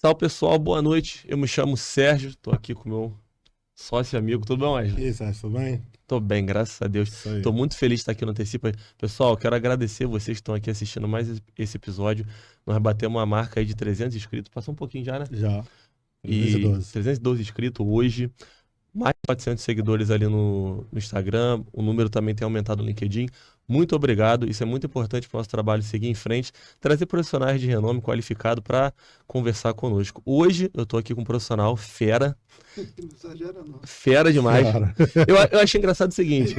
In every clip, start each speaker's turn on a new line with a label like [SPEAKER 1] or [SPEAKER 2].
[SPEAKER 1] Salve pessoal, boa noite. Eu me chamo Sérgio, tô aqui com meu sócio e amigo. Tudo bom, Wesley?
[SPEAKER 2] E aí, Sérgio, tudo bem?
[SPEAKER 1] Tô bem, graças a Deus.
[SPEAKER 2] Isso aí.
[SPEAKER 1] Tô muito feliz de estar aqui no Antecipa. Pessoal, quero agradecer vocês que estão aqui assistindo mais esse episódio. Nós batemos uma marca aí de 300 inscritos. Passou um pouquinho já, né?
[SPEAKER 2] Já.
[SPEAKER 1] E
[SPEAKER 2] 312.
[SPEAKER 1] 312 inscritos hoje. Mais de 400 seguidores ali no Instagram. O número também tem aumentado no LinkedIn. Muito obrigado. Isso é muito importante para o nosso trabalho seguir em frente. Trazer profissionais de renome qualificado para conversar conosco. Hoje eu estou aqui com um profissional fera.
[SPEAKER 3] Não exagera, não.
[SPEAKER 1] Fera demais.
[SPEAKER 2] Cara.
[SPEAKER 1] Eu achei engraçado o seguinte.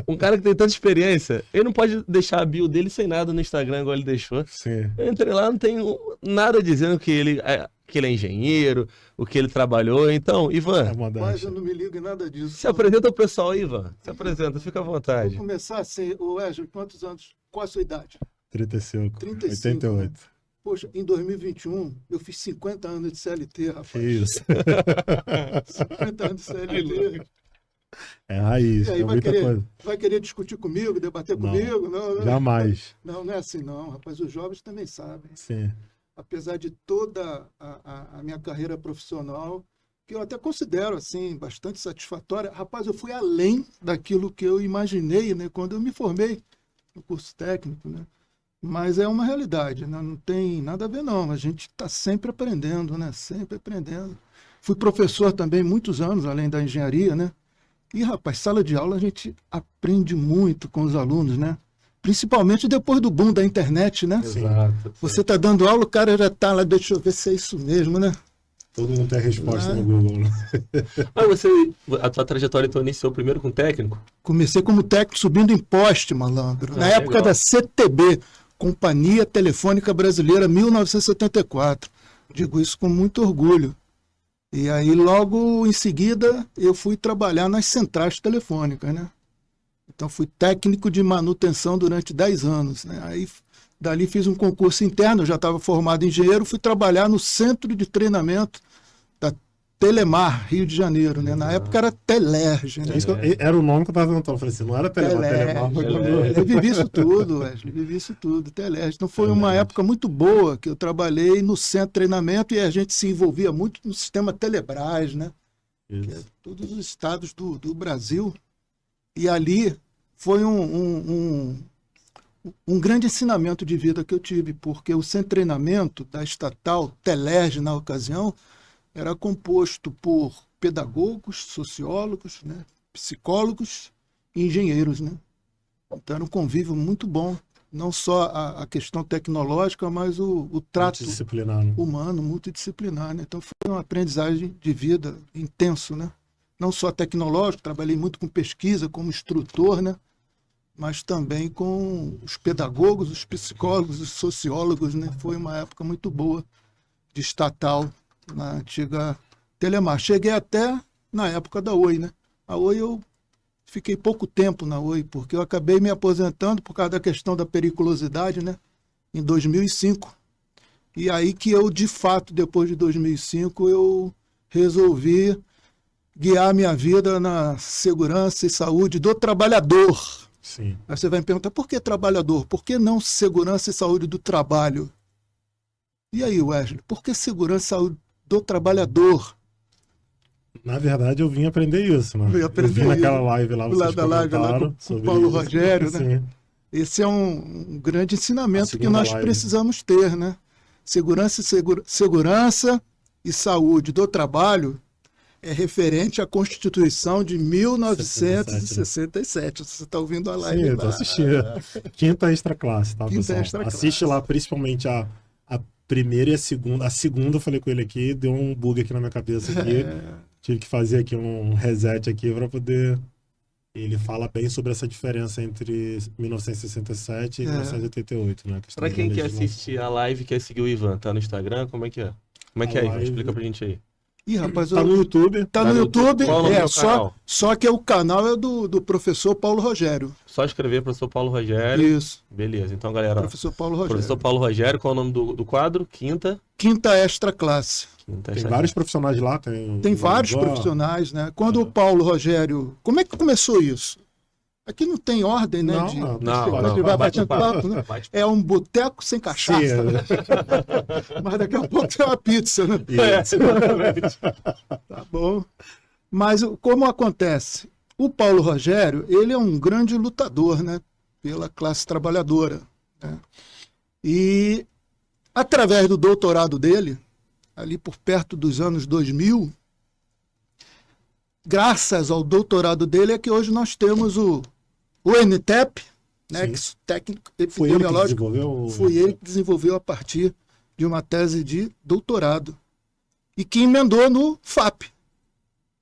[SPEAKER 1] Um cara que tem tanta experiência, ele não pode deixar a bio dele sem nada no Instagram, igual ele deixou.
[SPEAKER 2] Sim.
[SPEAKER 1] Eu entrei lá, não tem nada dizendo que ele é engenheiro, o que ele trabalhou. Então, Ivan,
[SPEAKER 2] É
[SPEAKER 3] Mas
[SPEAKER 2] modéstia.
[SPEAKER 3] eu não me ligo em nada disso.
[SPEAKER 1] se apresenta ao pessoal aí, Ivan. Se apresenta, fica à vontade.
[SPEAKER 3] Vou começar assim, o Wesley, quantos anos? Qual a sua idade?
[SPEAKER 2] 35.
[SPEAKER 3] 35,
[SPEAKER 2] 88.
[SPEAKER 3] Poxa, em 2021 eu fiz 50 anos de CLT, rapaz.
[SPEAKER 2] Que isso.
[SPEAKER 3] 50 anos de CLT.
[SPEAKER 2] É raiz,
[SPEAKER 3] E aí
[SPEAKER 2] é muita coisa.
[SPEAKER 3] vai querer discutir comigo, debater
[SPEAKER 2] Não.
[SPEAKER 3] comigo? Não,
[SPEAKER 2] Jamais.
[SPEAKER 3] não é assim não, rapaz. Os jovens também sabem.
[SPEAKER 2] Sim.
[SPEAKER 3] Apesar de toda a minha carreira profissional, que eu até considero assim bastante satisfatória, rapaz, eu fui além daquilo que eu imaginei, né, quando eu me formei no curso técnico, né? Mas é uma realidade, né? Não tem nada a ver não. A gente está sempre aprendendo, né? Sempre aprendendo. Fui professor também muitos anos, além da engenharia, né? E rapaz, sala de aula a gente aprende muito com os alunos, né? Principalmente depois do boom da internet, né?
[SPEAKER 1] Exato.
[SPEAKER 3] Você tá dando aula, o cara já tá lá, deixa eu ver se é isso mesmo, né?
[SPEAKER 2] Todo mundo tem a resposta
[SPEAKER 3] Ah.
[SPEAKER 2] no Google, né?
[SPEAKER 1] Mas a tua trajetória então iniciou primeiro com técnico?
[SPEAKER 3] Comecei como técnico subindo em poste, malandro. Na
[SPEAKER 1] legal.
[SPEAKER 3] época da CTB, Companhia Telefônica Brasileira, 1974. Digo isso com muito orgulho. E aí, logo em seguida, eu fui trabalhar nas centrais telefônicas, né? Então, fui técnico de manutenção durante 10 anos, né? Aí, dali fiz um concurso interno, eu já estava formado em engenheiro, fui trabalhar no centro de treinamento da Telemar, Rio de Janeiro, né? Na época era Telerge, né?
[SPEAKER 2] É isso era o nome que eu tava tentando. Eu falei assim, não era Telemar. Telemar foi quando...
[SPEAKER 3] Eu vivi isso tudo, Wesley, vivi isso tudo, Telerge. Então foi uma época muito boa que eu trabalhei no centro de treinamento e a gente se envolvia muito no sistema Telebrás, né?
[SPEAKER 2] Isso.
[SPEAKER 3] Todos os estados do Brasil. E ali foi um grande ensinamento de vida que eu tive, porque o centro de treinamento da estatal Telerge, na ocasião, era composto por pedagogos, sociólogos, né, psicólogos e engenheiros, né? Então era um convívio muito bom, não só a questão tecnológica, mas o trato
[SPEAKER 2] Multidisciplinar, né?
[SPEAKER 3] humano, multidisciplinar, né? Então foi uma aprendizagem de vida intenso, né? Não só tecnológico, trabalhei muito com pesquisa, como instrutor, né? Mas também com os pedagogos, os psicólogos, os sociólogos, né? Foi uma época muito boa de estatal na antiga Telemar. Cheguei até na época da Oi, né? A Oi eu fiquei pouco tempo na Oi, porque eu acabei me aposentando por causa da questão da periculosidade, né? Em 2005. E aí que eu, de fato, depois de 2005, eu resolvi guiar minha vida na segurança e saúde do trabalhador.
[SPEAKER 2] Sim.
[SPEAKER 3] Aí você vai me perguntar, por que trabalhador? Por que não segurança e saúde do trabalho? E aí, Wesley, por que segurança e saúde do trabalhador?
[SPEAKER 2] Na verdade, eu vim aprender isso, né?
[SPEAKER 3] Veio aprender
[SPEAKER 2] eu vi naquela
[SPEAKER 3] isso.
[SPEAKER 2] live lá,
[SPEAKER 3] Lá
[SPEAKER 2] vocês
[SPEAKER 3] da live, lá
[SPEAKER 2] comentaram
[SPEAKER 3] com o
[SPEAKER 2] sobre
[SPEAKER 3] Paulo
[SPEAKER 2] isso.
[SPEAKER 3] Rogério, né?
[SPEAKER 2] Sim.
[SPEAKER 3] Esse é um grande
[SPEAKER 2] A
[SPEAKER 3] ensinamento que
[SPEAKER 2] segunda
[SPEAKER 3] nós
[SPEAKER 2] live.
[SPEAKER 3] precisamos ter, né? Segurança e saúde do trabalho é referente à Constituição de 1967. Você está ouvindo a live
[SPEAKER 2] Sim, eu
[SPEAKER 3] lá.
[SPEAKER 2] tô assistindo. Quinta extra classe, tá,
[SPEAKER 3] Quinta
[SPEAKER 2] pessoal?
[SPEAKER 3] extra classe.
[SPEAKER 2] Assiste lá, principalmente a primeira e a segunda. A segunda eu falei com ele aqui, deu um bug aqui na minha cabeça aqui. Tive que fazer aqui um reset aqui para poder... Ele fala bem sobre essa diferença entre 1967 e 1988, né?
[SPEAKER 1] Pra quem quer assistir a live, quer seguir o Ivan, tá no Instagram? Como é que é? Como é que
[SPEAKER 2] A
[SPEAKER 1] é, Ivan?
[SPEAKER 2] live-
[SPEAKER 1] Explica pra gente aí.
[SPEAKER 3] Ih, rapaz,
[SPEAKER 2] Tá no YouTube.
[SPEAKER 3] tá no YouTube.
[SPEAKER 1] Qual o nome do canal?
[SPEAKER 3] Só que o canal é do professor Paulo Rogério.
[SPEAKER 1] Só escrever professor Paulo Rogério.
[SPEAKER 3] Isso,
[SPEAKER 1] Beleza, então galera, ó,
[SPEAKER 3] professor Paulo Rogério.
[SPEAKER 1] professor Paulo Rogério, qual é o nome do quadro? Quinta
[SPEAKER 3] Extra classe.
[SPEAKER 2] Tem vários profissionais lá. Tem
[SPEAKER 3] Tem vários profissionais, né? Quando o Paulo Rogério... Como é que começou isso? Aqui não tem ordem, né?
[SPEAKER 2] Não,
[SPEAKER 3] a gente vai batendo papo, né? É um boteco sem cachaça.
[SPEAKER 2] Sim,
[SPEAKER 3] né? Mas daqui a pouco tem uma pizza, né? Tá bom. Mas como acontece? O Paulo Rogério, ele é um grande lutador, né? Pela classe trabalhadora. Né? E através do doutorado dele, ali por perto dos anos 2000, graças ao doutorado dele é que hoje nós temos o NTEP, Nexo Técnico Epidemiológico. Foi ele que desenvolveu a partir de uma tese de doutorado e que emendou no FAP,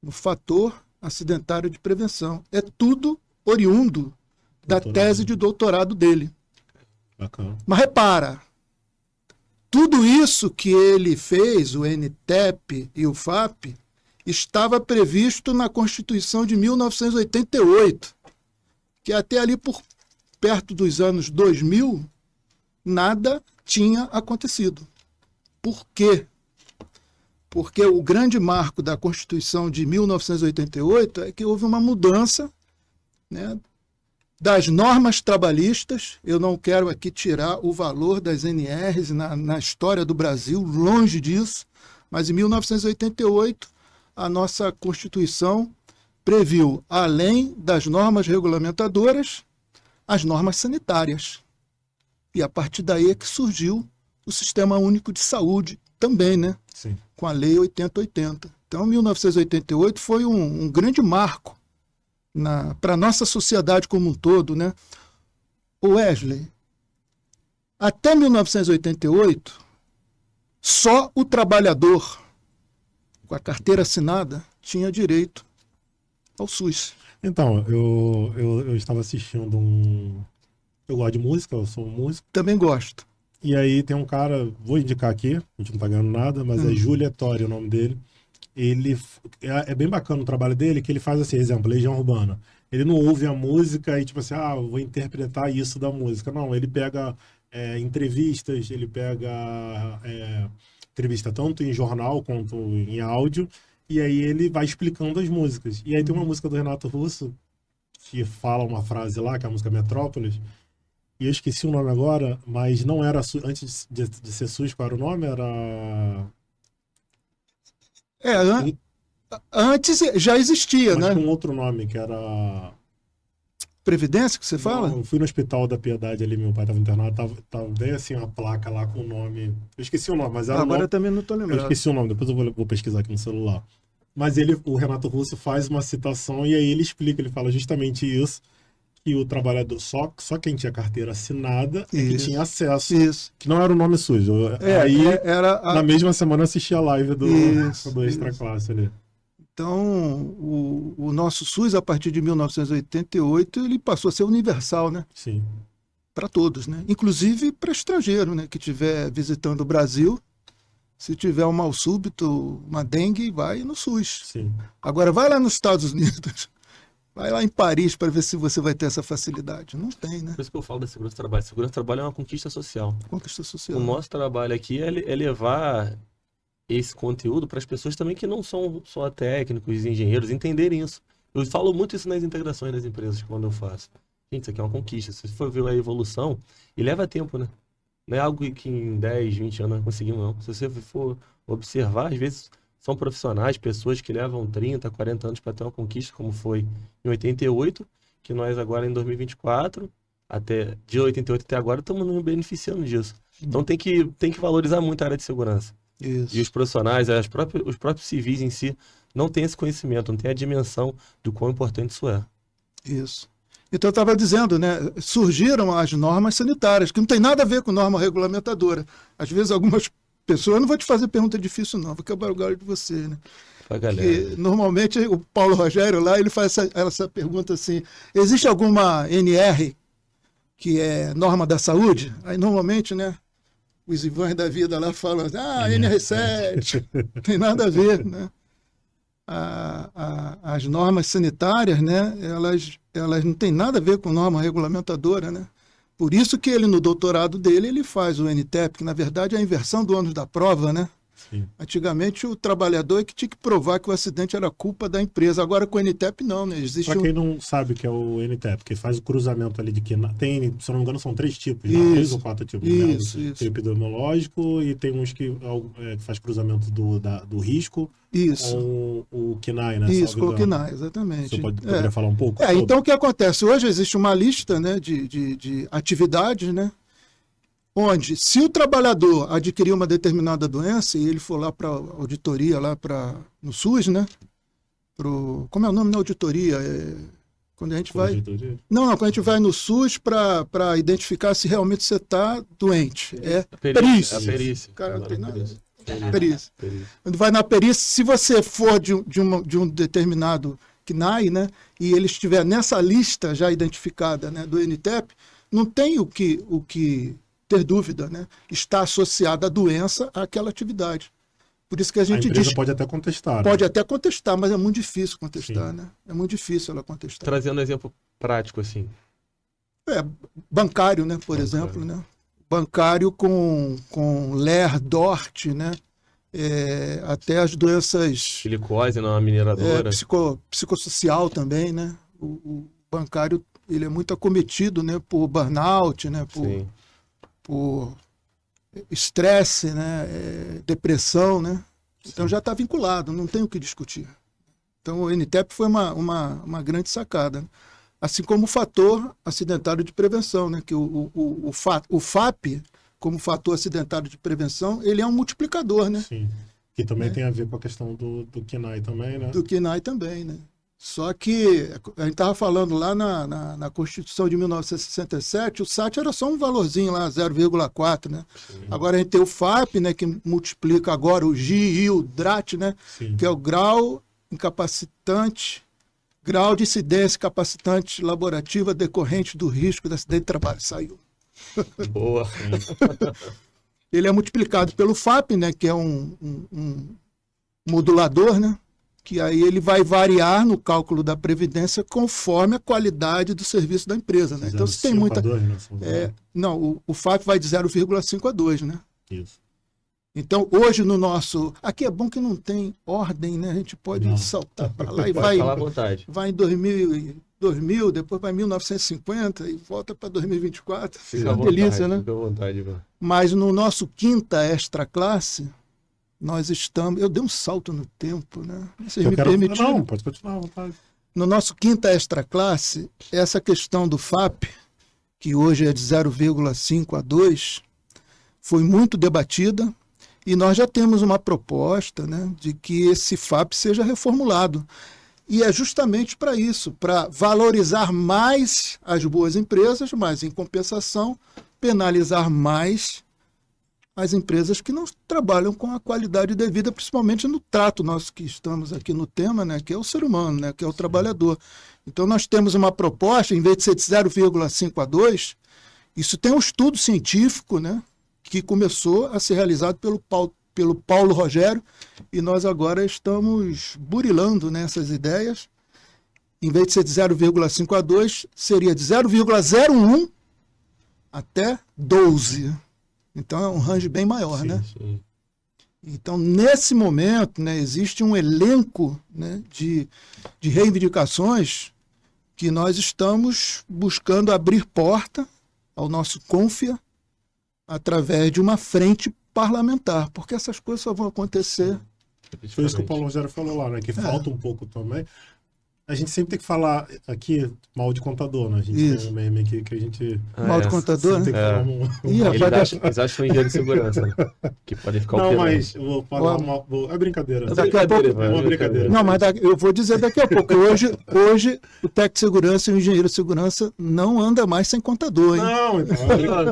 [SPEAKER 3] no Fator Acidentário de Prevenção. É tudo oriundo da tese de doutorado dele.
[SPEAKER 2] Bacana.
[SPEAKER 3] Mas repara, tudo isso que ele fez, o NTEP e o FAP, estava previsto na Constituição de 1988, que até ali por perto dos anos 2000, nada tinha acontecido. Por quê? Porque o grande marco da Constituição de 1988 é que houve uma mudança, né, das normas trabalhistas. Eu não quero aqui tirar o valor das NRs na história do Brasil, longe disso, mas em 1988 a nossa Constituição previu, além das normas regulamentadoras, as normas sanitárias. E a partir daí é que surgiu o Sistema Único de Saúde também, né?
[SPEAKER 2] Sim.
[SPEAKER 3] Com a Lei 8080. Então, 1988 foi um grande marco para a nossa sociedade como um todo, né? O Wesley, até 1988, só o trabalhador com a carteira assinada tinha direito ao SUS.
[SPEAKER 2] Então, eu estava assistindo Eu gosto de música, eu sou um músico.
[SPEAKER 3] Também gosto.
[SPEAKER 2] E aí tem um cara, vou indicar aqui, a gente não tá ganhando nada, mas é Júlio Ettore o nome dele. Ele é bem bacana o trabalho dele, que ele faz assim, exemplo, Legião Urbana. Ele não ouve a música e tipo assim, eu vou interpretar isso da música. Não, ele pega entrevistas, ele pega entrevista tanto em jornal quanto em áudio, e aí ele vai explicando as músicas. E aí tem uma música do Renato Russo que fala uma frase lá, que é a música Metrópolis, e eu esqueci o nome agora, mas não era, antes de ser SUS, qual era o nome? Era...
[SPEAKER 3] Antes já existia,
[SPEAKER 2] mas
[SPEAKER 3] né?
[SPEAKER 2] com outro nome, que era...
[SPEAKER 3] Previdência, que você fala?
[SPEAKER 2] Não, eu fui no Hospital da Piedade ali, meu pai estava internado, tava bem assim uma placa lá com o nome... Eu esqueci o nome, mas era
[SPEAKER 3] Agora
[SPEAKER 2] nome...
[SPEAKER 3] eu também não estou lembrando.
[SPEAKER 2] Eu esqueci o nome, depois eu vou pesquisar aqui no celular. Mas o Renato Russo faz uma citação e aí ele explica, ele fala justamente isso, que o trabalhador, só quem tinha carteira assinada que tinha acesso.
[SPEAKER 3] Isso.
[SPEAKER 2] Que não era o nome sujo. Aí, na mesma semana, eu assisti a live do Extra Classe ali.
[SPEAKER 3] Então, o nosso SUS, a partir de 1988, ele passou a ser universal, né?
[SPEAKER 2] Sim.
[SPEAKER 3] Para todos, né? Inclusive para estrangeiro, né? Que estiver visitando o Brasil, se tiver um mal súbito, uma dengue, vai no SUS.
[SPEAKER 2] Sim.
[SPEAKER 3] Agora, vai lá nos Estados Unidos, vai lá em Paris para ver se você vai ter essa facilidade. Não tem, né?
[SPEAKER 1] Por isso que eu falo da segurança do trabalho. Segurança do trabalho é uma conquista social.
[SPEAKER 3] Conquista social.
[SPEAKER 1] O nosso trabalho aqui é levar esse conteúdo para as pessoas também que não são só técnicos, engenheiros, entenderem isso. Eu falo muito isso nas integrações das empresas quando eu faço. Gente, isso aqui é uma conquista. Se você for ver a evolução, e leva tempo, né? Não é algo que em 10, 20 anos nós conseguimos, não. Se você for observar, às vezes são profissionais, pessoas que levam 30, 40 anos para ter uma conquista, como foi em 88, que nós agora em 2024, de 88 até agora, estamos nos beneficiando disso. Então tem que valorizar muito a área de segurança.
[SPEAKER 3] Isso.
[SPEAKER 1] E os profissionais, os próprios civis em si, não têm esse conhecimento, não têm a dimensão do quão importante isso é.
[SPEAKER 3] Isso. Então eu estava dizendo, né? Surgiram as normas sanitárias, que não tem nada a ver com norma regulamentadora. Às vezes algumas pessoas, eu não vou te fazer pergunta difícil não, vou quebrar o galho de você, né?
[SPEAKER 1] Pra galera.
[SPEAKER 3] Porque, normalmente o Paulo Rogério lá, ele faz essa pergunta assim, existe alguma NR que é norma da saúde? Aí normalmente, né? Os Ivãs da vida lá falam, NR7, não tem nada a ver, né? As normas sanitárias, né? Elas não têm nada a ver com norma regulamentadora, né? Por isso que ele, no doutorado dele, ele faz o NTEP, que na verdade é a inversão do ônus da prova, né?
[SPEAKER 2] Sim.
[SPEAKER 3] Antigamente o trabalhador é que tinha que provar que o acidente era culpa da empresa. Agora com o NTEP não, né? Existe
[SPEAKER 2] Para quem não sabe o que é o NTEP, que faz o cruzamento ali de KINAI, tem, se eu não me engano, são 3 tipos, né? 3 ou 4 tipos.
[SPEAKER 3] Isso,
[SPEAKER 2] Né?
[SPEAKER 3] isso.
[SPEAKER 2] Tem o epidemiológico e tem uns que faz cruzamento do risco com o KINAI, né?
[SPEAKER 3] Isso, com o KINAI, exatamente.
[SPEAKER 2] Você poderia falar um pouco?
[SPEAKER 3] Então o que acontece? Hoje existe uma lista, né, de atividades, né? Onde, se o trabalhador adquirir uma determinada doença e ele for lá para auditoria, no SUS, né? Como é o nome da auditoria? Quando a gente vai...
[SPEAKER 2] Auditoria?
[SPEAKER 3] Não, quando a gente vai no SUS para identificar se realmente você está doente. É
[SPEAKER 1] perícia.
[SPEAKER 3] perícia. Cara, não tem nada.
[SPEAKER 1] Perícia.
[SPEAKER 3] Quando vai na perícia, se você for de um determinado KINAI, né? E ele estiver nessa lista já identificada, né, do NTEP, não tem o que ter dúvida, né? Está associada a doença àquela atividade. Por isso que a gente
[SPEAKER 2] empresa pode até contestar.
[SPEAKER 3] Pode até contestar, mas é muito difícil contestar, né? É muito difícil ela contestar.
[SPEAKER 1] Trazendo um exemplo prático, assim.
[SPEAKER 3] Bancário, né? Por exemplo, né? Bancário com LER, DORT, né? Até as doenças...
[SPEAKER 1] Silicose na mineradora.
[SPEAKER 3] Psicossocial também, né? O bancário, ele é muito acometido, né? Por burnout, né? Por estresse, né? Depressão, né? Então já está vinculado, não tem o que discutir. Então o NTEP foi uma grande sacada, né? Assim como o fator acidentário de prevenção, né? Que o FAP, como fator acidentário de prevenção, ele é um multiplicador, né?
[SPEAKER 2] Sim, que também tem a ver com a questão do KINAI também, né?
[SPEAKER 3] Do KINAI também, né? Só que a gente estava falando lá na Constituição de 1967, o SAT era só um valorzinho lá, 0,4, né? Sim. Agora a gente tem o FAP, né, que multiplica agora o GI, o DRAT, né? Sim. Que é o grau incapacitante, grau de incidência capacitante laborativa decorrente do risco de acidente de trabalho. Saiu.
[SPEAKER 1] Boa.
[SPEAKER 3] Ele é multiplicado pelo FAP, né, que é um modulador, né? Que aí ele vai variar no cálculo da previdência conforme a qualidade do serviço da empresa, né? Então se tem muita...
[SPEAKER 2] 2, né?
[SPEAKER 3] Não, o FAP vai de 0,5 a 2, né?
[SPEAKER 2] Isso.
[SPEAKER 3] Então hoje no nosso... Aqui é bom que não tem ordem, né? A gente pode saltar para lá e vai...
[SPEAKER 1] falar à vontade.
[SPEAKER 3] Vai em 2000, depois vai em 1950 e volta para 2024.
[SPEAKER 1] Fica
[SPEAKER 3] uma delícia, né?
[SPEAKER 1] Fica à vontade, mano.
[SPEAKER 3] Mas no nosso quinta extra classe... Nós estamos... Eu dei um salto no tempo, né? Vocês me permitiram?
[SPEAKER 2] Não, pode continuar, vontade.
[SPEAKER 3] No nosso quinta extra classe, essa questão do FAP, que hoje é de 0,5 a 2, foi muito debatida e nós já temos uma proposta, né, de que esse FAP seja reformulado. E é justamente para isso, para valorizar mais as boas empresas, mas em compensação, penalizar mais as empresas que não trabalham com a qualidade devida, principalmente no trato nosso que estamos aqui no tema, né, que é o ser humano, né, que é o trabalhador. Então nós temos uma proposta, em vez de ser de 0,5 a 2, isso tem um estudo científico, né, que começou a ser realizado pelo Paulo Rogério, e nós agora estamos burilando nessas ideias. Em vez de ser de 0,5 a 2, seria de 0,01 até 12. Então é um range bem maior, né?
[SPEAKER 1] Sim.
[SPEAKER 3] Então, nesse momento, né, existe um elenco, né, de reivindicações que nós estamos buscando abrir porta ao nosso CONFIA através de uma frente parlamentar, porque essas coisas só vão acontecer.
[SPEAKER 2] Foi isso que o Paulo Rogério falou lá, né? Que falta um pouco também. A gente sempre tem que falar aqui mal de contador, né? A gente tem um meme aqui que a gente...
[SPEAKER 3] Mal de contador, né?
[SPEAKER 1] Eles acham engenheiro de segurança, né? Que podem ficar
[SPEAKER 2] Não,
[SPEAKER 1] operando.
[SPEAKER 2] mas eu vou falar é brincadeira.
[SPEAKER 3] Daqui a pouco...
[SPEAKER 2] É uma brincadeira.
[SPEAKER 3] Não, mas eu vou dizer daqui a pouco. Hoje o técnico de segurança e o engenheiro de segurança não anda mais sem contador, hein?
[SPEAKER 2] Não, então,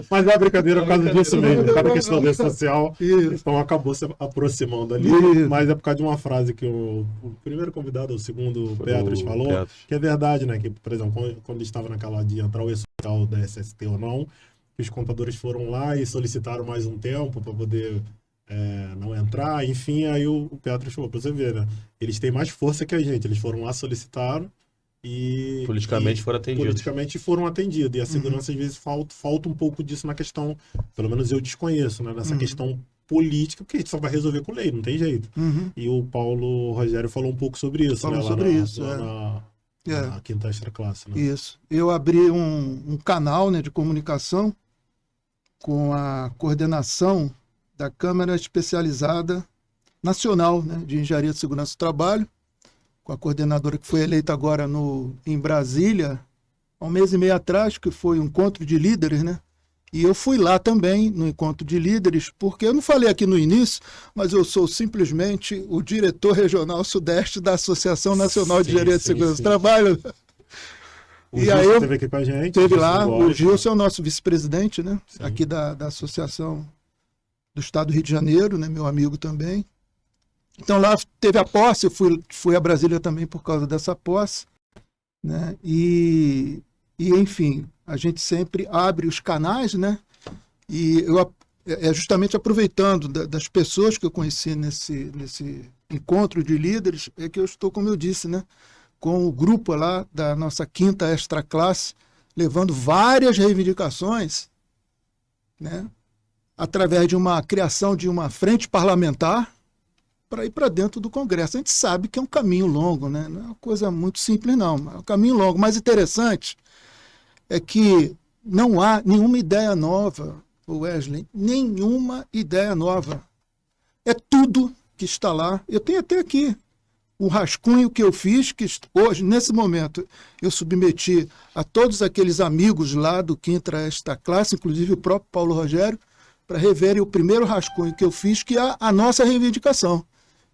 [SPEAKER 2] mas é uma brincadeira por causa disso mesmo. Por causa da questão desse social. Então acabou se aproximando ali. Mas é por causa de uma frase que o primeiro convidado, o segundo, o Petros, falou, que é verdade, né? Que, por exemplo, quando estava naquela de entrar o social da SST ou não, que os contadores foram lá e solicitaram mais um tempo para poder não entrar, enfim, aí o Petros falou, para você ver, né? Eles têm mais força que a gente, eles foram lá, solicitaram e...
[SPEAKER 1] Politicamente foram atendidos.
[SPEAKER 2] Politicamente foram atendidos, e a segurança às vezes falta um pouco disso na questão, pelo menos eu desconheço, né? Nessa questão política, porque a gente só vai resolver com lei, não tem jeito.
[SPEAKER 3] Uhum.
[SPEAKER 2] E o Paulo Rogério falou um pouco sobre isso,
[SPEAKER 3] Falou
[SPEAKER 2] né?
[SPEAKER 3] sobre isso,
[SPEAKER 2] Na quinta extra classe, né?
[SPEAKER 3] Isso. Eu abri um canal, né, de comunicação com a coordenação da Câmara Especializada Nacional, né, de Engenharia de Segurança do Trabalho, com a coordenadora que foi eleita agora em Brasília, há um mês e meio atrás, que foi um encontro de líderes, né? E eu fui lá também no encontro de líderes, porque eu não falei aqui no início, mas eu sou simplesmente o diretor regional sudeste da Associação Nacional de Engenharia de Segurança do Trabalho.
[SPEAKER 2] O
[SPEAKER 3] E
[SPEAKER 2] Gilson
[SPEAKER 3] aí
[SPEAKER 2] esteve aqui com a gente.
[SPEAKER 3] Teve lá,
[SPEAKER 2] Gilson
[SPEAKER 3] o
[SPEAKER 2] Borges,
[SPEAKER 3] Gilson é o nosso vice-presidente, né?
[SPEAKER 2] Sim.
[SPEAKER 3] Aqui da Associação do Estado do Rio de Janeiro, né? Meu amigo também. Então lá teve a posse, eu fui a Brasília também por causa dessa posse, né? E enfim, a gente sempre abre os canais, né? E é justamente aproveitando das pessoas que eu conheci nesse encontro de líderes, é que eu estou, como eu disse, né? Com o grupo lá da nossa quinta extra classe, levando várias reivindicações, né? Através de uma criação de uma frente parlamentar, para ir para dentro do Congresso. A gente sabe que é um caminho longo, né? Não é uma coisa muito simples, não. É um caminho longo. Mas interessante é que não há nenhuma ideia nova, Wesley, nenhuma ideia nova. É tudo que está lá. Eu tenho até aqui o rascunho que eu fiz, que hoje, nesse momento, eu submeti a todos aqueles amigos lá do quinta extra classe, inclusive o próprio Paulo Rogério, para reverem o primeiro rascunho que eu fiz, que é a nossa reivindicação,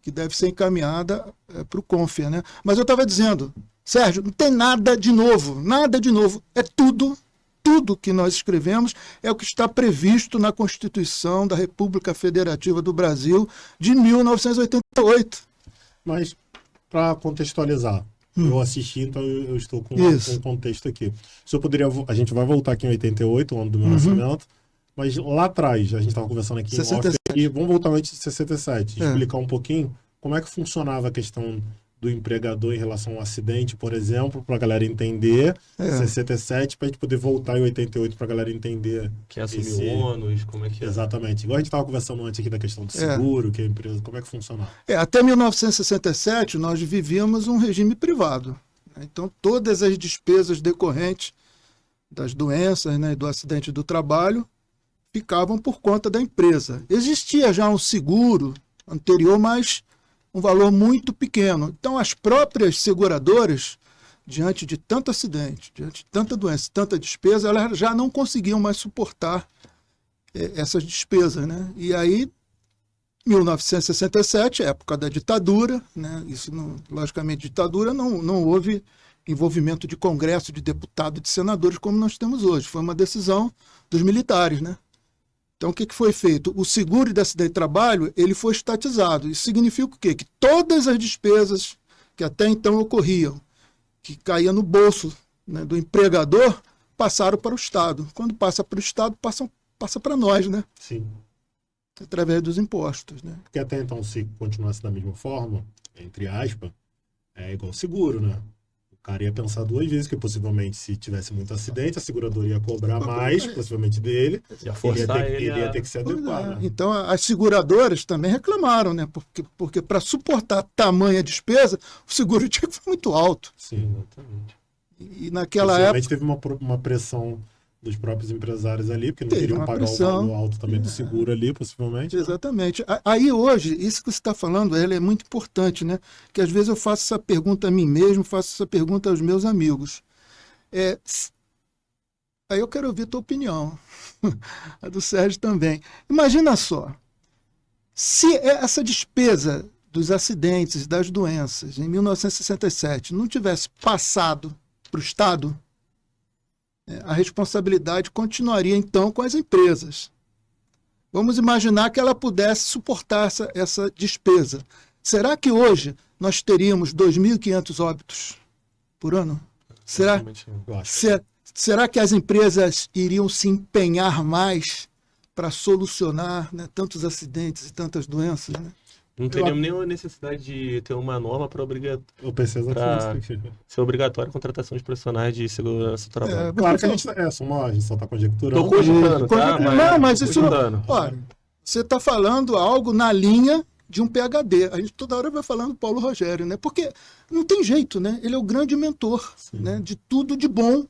[SPEAKER 3] que deve ser encaminhada para o CONFER, né? Mas eu estava dizendo, Sérgio, não tem nada de novo, nada de novo. É tudo que nós escrevemos é o que está previsto na Constituição da República Federativa do Brasil de 1988.
[SPEAKER 2] Mas, para contextualizar, eu assisti, então eu estou com um contexto aqui. Se eu poderia, a gente vai voltar aqui em 88, o ano do meu nascimento, mas lá atrás, a gente estava conversando aqui
[SPEAKER 3] 67.
[SPEAKER 2] em off, e vamos voltar antes de 67, explicar um pouquinho como é que funcionava a questão do empregador em relação ao acidente, por exemplo, para a galera entender, 67, para a gente poder voltar em 88 para a galera entender.
[SPEAKER 1] Quem assumiu o ônus, como é que é?
[SPEAKER 2] Exatamente. Igual a gente estava conversando antes aqui da questão do seguro, que a empresa, como é que funcionava?
[SPEAKER 3] Até 1967, nós vivíamos um regime privado. Então, todas as despesas decorrentes das doenças, né, do acidente do trabalho ficavam por conta da empresa. Existia já um seguro anterior, mas um valor muito pequeno. Então, as próprias seguradoras, diante de tanto acidente, diante de tanta doença, tanta despesa, elas já não conseguiam mais suportar essas despesas, né? E aí, 1967, época da ditadura, né? Isso, logicamente, ditadura, não houve envolvimento de Congresso, de deputado, de senadores, como nós temos hoje. Foi uma decisão dos militares, né? Então, o que foi feito? O seguro de acidente de trabalho, ele foi estatizado. Isso significa o quê? Que todas as despesas que até então ocorriam, que caíam no bolso, né, do empregador, passaram para o Estado. Quando passa para o Estado, passa para nós, né?
[SPEAKER 2] Sim.
[SPEAKER 3] Através dos impostos, né?
[SPEAKER 2] Porque até então, se continuasse da mesma forma, entre aspas, é igual seguro, né? O cara ia pensar duas vezes, que possivelmente se tivesse muito acidente, a seguradora ia cobrar mais, possivelmente dele, ele ia ter que se adequar. Né?
[SPEAKER 3] Então, as seguradoras também reclamaram, né? Porque para suportar tamanha despesa, o seguro tinha que ser muito alto.
[SPEAKER 2] Sim, exatamente.
[SPEAKER 3] E naquela época...
[SPEAKER 2] teve uma pressão dos próprios empresários ali, porque não queriam pagar o valor alto também do seguro ali, possivelmente.
[SPEAKER 3] Exatamente. Aí hoje, isso que você está falando, ela é muito importante, né? Que às vezes eu faço essa pergunta a mim mesmo, faço essa pergunta aos meus amigos. Aí eu quero ouvir a tua opinião, a do Sérgio também. Imagina só, se essa despesa dos acidentes, das doenças, em 1967, não tivesse passado para o Estado, a responsabilidade continuaria, então, com as empresas. Vamos imaginar que ela pudesse suportar essa despesa. Será que hoje nós teríamos 2.500 óbitos por ano? Será que as empresas iriam se empenhar mais para solucionar, né, tantos acidentes e tantas doenças, né?
[SPEAKER 1] Não teríamos nenhuma necessidade de ter uma norma para ser obrigatória a contratação de profissionais de segurança do trabalho.
[SPEAKER 2] Claro que a gente só está conjecturando.
[SPEAKER 1] Estou cogitando, tá?
[SPEAKER 3] Mas isso não... Olha, você está falando algo na linha de um PhD. A gente toda hora vai falando Paulo Rogério, né? Porque não tem jeito, né? Ele é o grande mentor, né? De tudo de bom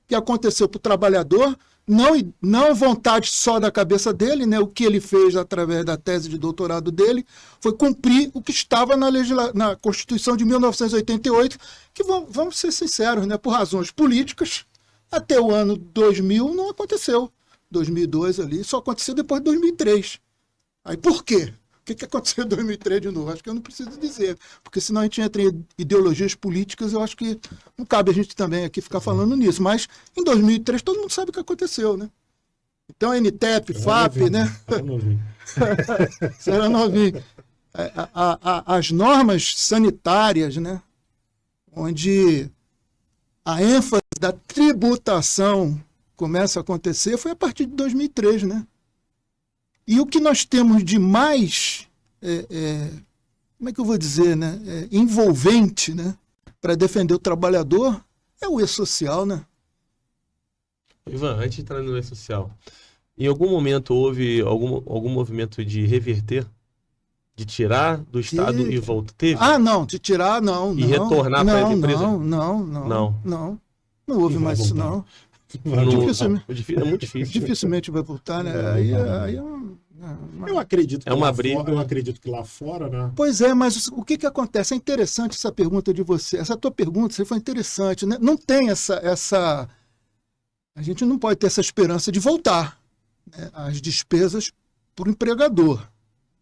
[SPEAKER 3] que aconteceu para o trabalhador, não vontade só da cabeça dele, né? O que ele fez através da tese de doutorado dele foi cumprir o que estava na Constituição de 1988, que vamos ser sinceros, né? Por razões políticas, até o ano 2000 não aconteceu. 2002 ali, só aconteceu depois de 2003. Aí por quê? O que aconteceu em 2003 de novo? Acho que eu não preciso dizer, porque senão a gente entra em ideologias políticas, eu acho que não cabe a gente também aqui ficar falando nisso. Mas em 2003 todo mundo sabe o que aconteceu, né? Então, NTEP, FAP, né? Será novinho. As normas sanitárias, né? Onde a ênfase da tributação começa a acontecer foi a partir de 2003, né? E o que nós temos de mais, como é que eu vou dizer, né? Envolvente, né? Para defender o trabalhador é o E-Social, né?
[SPEAKER 1] Ivan, antes de entrar no E-Social, em algum momento houve algum movimento de reverter, de tirar do Estado e voltar? Teve?
[SPEAKER 3] Ah, não, de tirar, não.
[SPEAKER 1] E retornar para a empresa?
[SPEAKER 3] Não houve mais isso, não.
[SPEAKER 1] É muito difícil.
[SPEAKER 3] Dificilmente vai voltar, né?
[SPEAKER 2] Eu acredito que
[SPEAKER 1] é uma briga.
[SPEAKER 2] Eu acredito que lá fora, né?
[SPEAKER 3] Pois é, mas o que acontece? É interessante essa pergunta de você. Essa tua pergunta foi interessante, né? Não tem essa... A gente não pode ter essa esperança de voltar, né, as despesas para o empregador,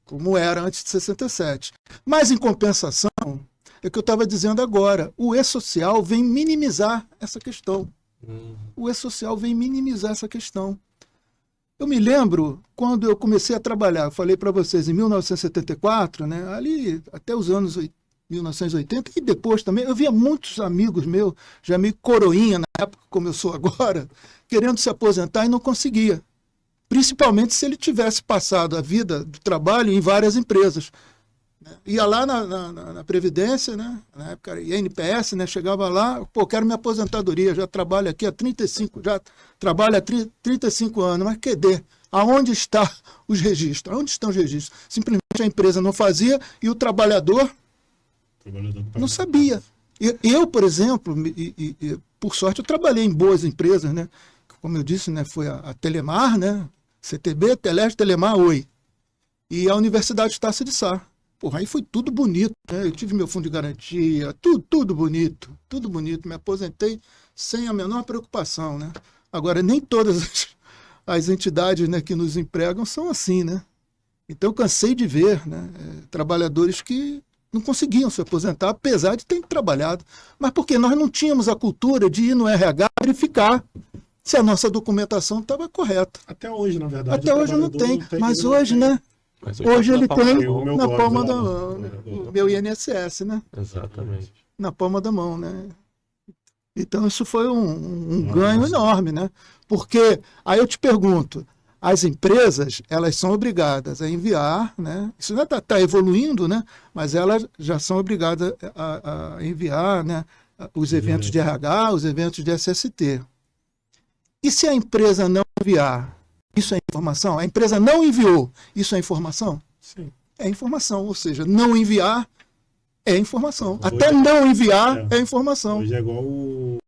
[SPEAKER 3] como era antes de 67. Mas, em compensação, é o que eu estava dizendo agora, o E-Social vem minimizar essa questão. O E-Social vem minimizar essa questão. Eu me lembro quando eu comecei a trabalhar, eu falei para vocês, em 1974, né, ali até os anos 1980, e depois também, eu via muitos amigos meus, já meio coroinha na época, como eu sou agora, querendo se aposentar e não conseguia. Principalmente se ele tivesse passado a vida do trabalho em várias empresas. Ia lá na Previdência, né? Na época era INPS, né? Chegava lá, pô, quero minha aposentadoria, já trabalho aqui há 35, já trabalho há 35 anos, mas cadê? Aonde estão os registros? Onde estão os registros? Simplesmente a empresa não fazia e o trabalhador não sabia. Eu, por exemplo, por sorte, eu trabalhei em boas empresas, né? Como eu disse, né? Foi a Telemar, né? CTB, Teleste, Telemar, Oi. E a Universidade Estácio de Sá. Porra, aí foi tudo bonito, né? Eu tive meu fundo de garantia, tudo bonito, me aposentei sem a menor preocupação, né? Agora, nem todas as entidades, né, que nos empregam são assim, né? Então, eu cansei de ver, né, trabalhadores que não conseguiam se aposentar, apesar de terem trabalhado. Mas porque nós não tínhamos a cultura de ir no RH verificar se a nossa documentação estava correta.
[SPEAKER 2] Até hoje, na verdade.
[SPEAKER 3] Até hoje não tem, mas hoje, né? Hoje ele tem na palma da mão, né? O meu INSS, né?
[SPEAKER 1] Exatamente.
[SPEAKER 3] Na palma da mão, né? Então isso foi um ganho enorme, né? Porque, aí eu te pergunto, as empresas, elas são obrigadas a enviar, né? Isso já está evoluindo, né? Mas elas já são obrigadas a enviar, né, os eventos de RH, os eventos de SST. E se a empresa não enviar? Isso é informação? A empresa não enviou. Isso é informação?
[SPEAKER 2] Sim.
[SPEAKER 3] É informação. Ou seja, não enviar é informação. Hoje, até não enviar é informação.
[SPEAKER 2] Hoje é igual o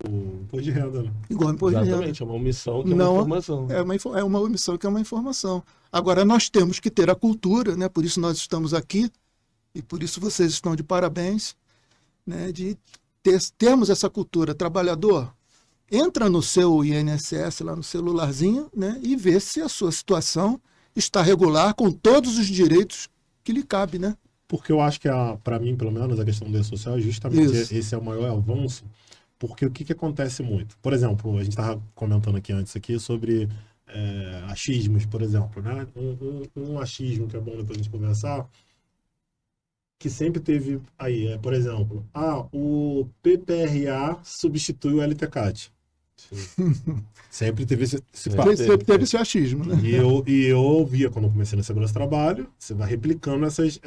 [SPEAKER 2] imposto de renda, né?
[SPEAKER 3] Igual o imposto de renda.
[SPEAKER 1] Exatamente. É uma omissão que é uma informação.
[SPEAKER 3] É uma omissão que é uma informação. Agora, nós temos que ter a cultura, né? Por isso nós estamos aqui e por isso vocês estão de parabéns, né? De termos essa cultura. Trabalhador, entra no seu INSS, lá no celularzinho, né, e vê se a sua situação está regular com todos os direitos que lhe cabe, né?
[SPEAKER 2] Porque eu acho que, para mim, pelo menos, a questão do E-Social é justamente esse é o maior avanço, porque o que acontece muito? Por exemplo, a gente estava comentando aqui antes sobre achismos, por exemplo, né? Um achismo que é bom depois a gente conversar, que sempre teve aí, por exemplo, o PPRA substitui o LTCAT. Sempre teve esse papo.
[SPEAKER 3] Sempre teve esse achismo, né?
[SPEAKER 2] E eu via, quando eu comecei na segurança do trabalho, você vai replicando essas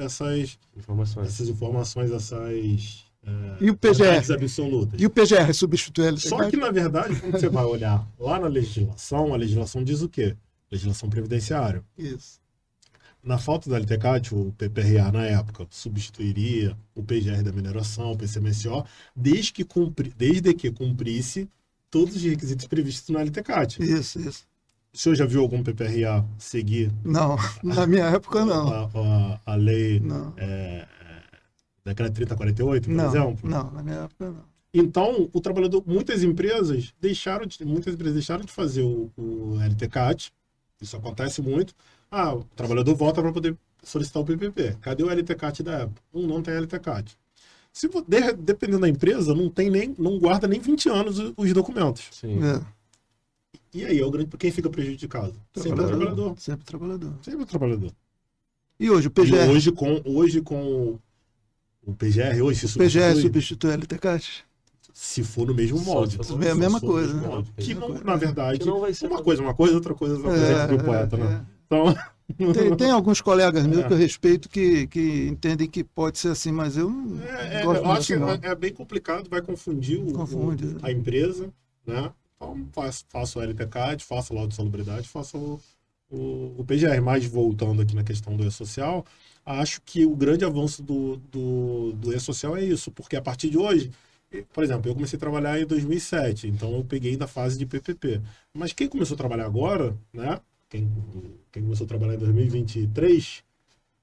[SPEAKER 2] informações,
[SPEAKER 3] e o PGR?
[SPEAKER 2] Absolutas.
[SPEAKER 3] E o PGR substitui ele?
[SPEAKER 2] Só que, na verdade, quando você vai olhar lá na legislação, a legislação diz o quê? Legislação previdenciária.
[SPEAKER 3] Isso.
[SPEAKER 2] Na falta do LTCAT, o PPRA, na época, substituiria o PGR da mineração, o PCMSO, desde que cumprisse todos os requisitos previstos no LTCAT.
[SPEAKER 3] Isso.
[SPEAKER 2] O senhor já viu algum PPRA seguir
[SPEAKER 3] Não, na minha época não.
[SPEAKER 2] a lei
[SPEAKER 3] Não.
[SPEAKER 2] Decreto 3048, por
[SPEAKER 3] Não,
[SPEAKER 2] exemplo?
[SPEAKER 3] não, na minha época não.
[SPEAKER 2] Então, o trabalhador, muitas empresas deixaram de fazer o LTCAT. Isso acontece muito. O trabalhador volta para poder solicitar o PPP. Cadê o LTCAT da época? Não tem LTCAT. Dependendo da empresa, não guarda nem 20 anos os documentos.
[SPEAKER 1] Sim.
[SPEAKER 2] E aí, quem fica prejudicado? Sempre o trabalhador.
[SPEAKER 3] Sempre o trabalhador.
[SPEAKER 2] Sempre o trabalhador.
[SPEAKER 3] E hoje, o PGR?
[SPEAKER 2] E hoje com o PGR,
[SPEAKER 3] o PGR substitui o LTCAT?
[SPEAKER 2] Se for no mesmo molde.
[SPEAKER 3] É a mesma coisa, né?
[SPEAKER 2] Que não, na verdade,
[SPEAKER 1] que não vai ser
[SPEAKER 2] uma coisa, outra coisa do poeta, né? Então...
[SPEAKER 3] Tem alguns colegas meus que eu respeito que entendem que pode ser assim, mas eu não gosto
[SPEAKER 2] eu acho que
[SPEAKER 3] não.
[SPEAKER 2] é bem complicado, vai confundir a empresa, né? Então faça o LTCAT, faça lá o de salubridade, faça o PGR. Mas voltando aqui na questão do E-Social, acho que o grande avanço do E-Social é isso, porque a partir de hoje, por exemplo, eu comecei a trabalhar em 2007, então eu peguei da fase de PPP. Mas quem começou a trabalhar agora, né? Quem começou a trabalhar em 2023,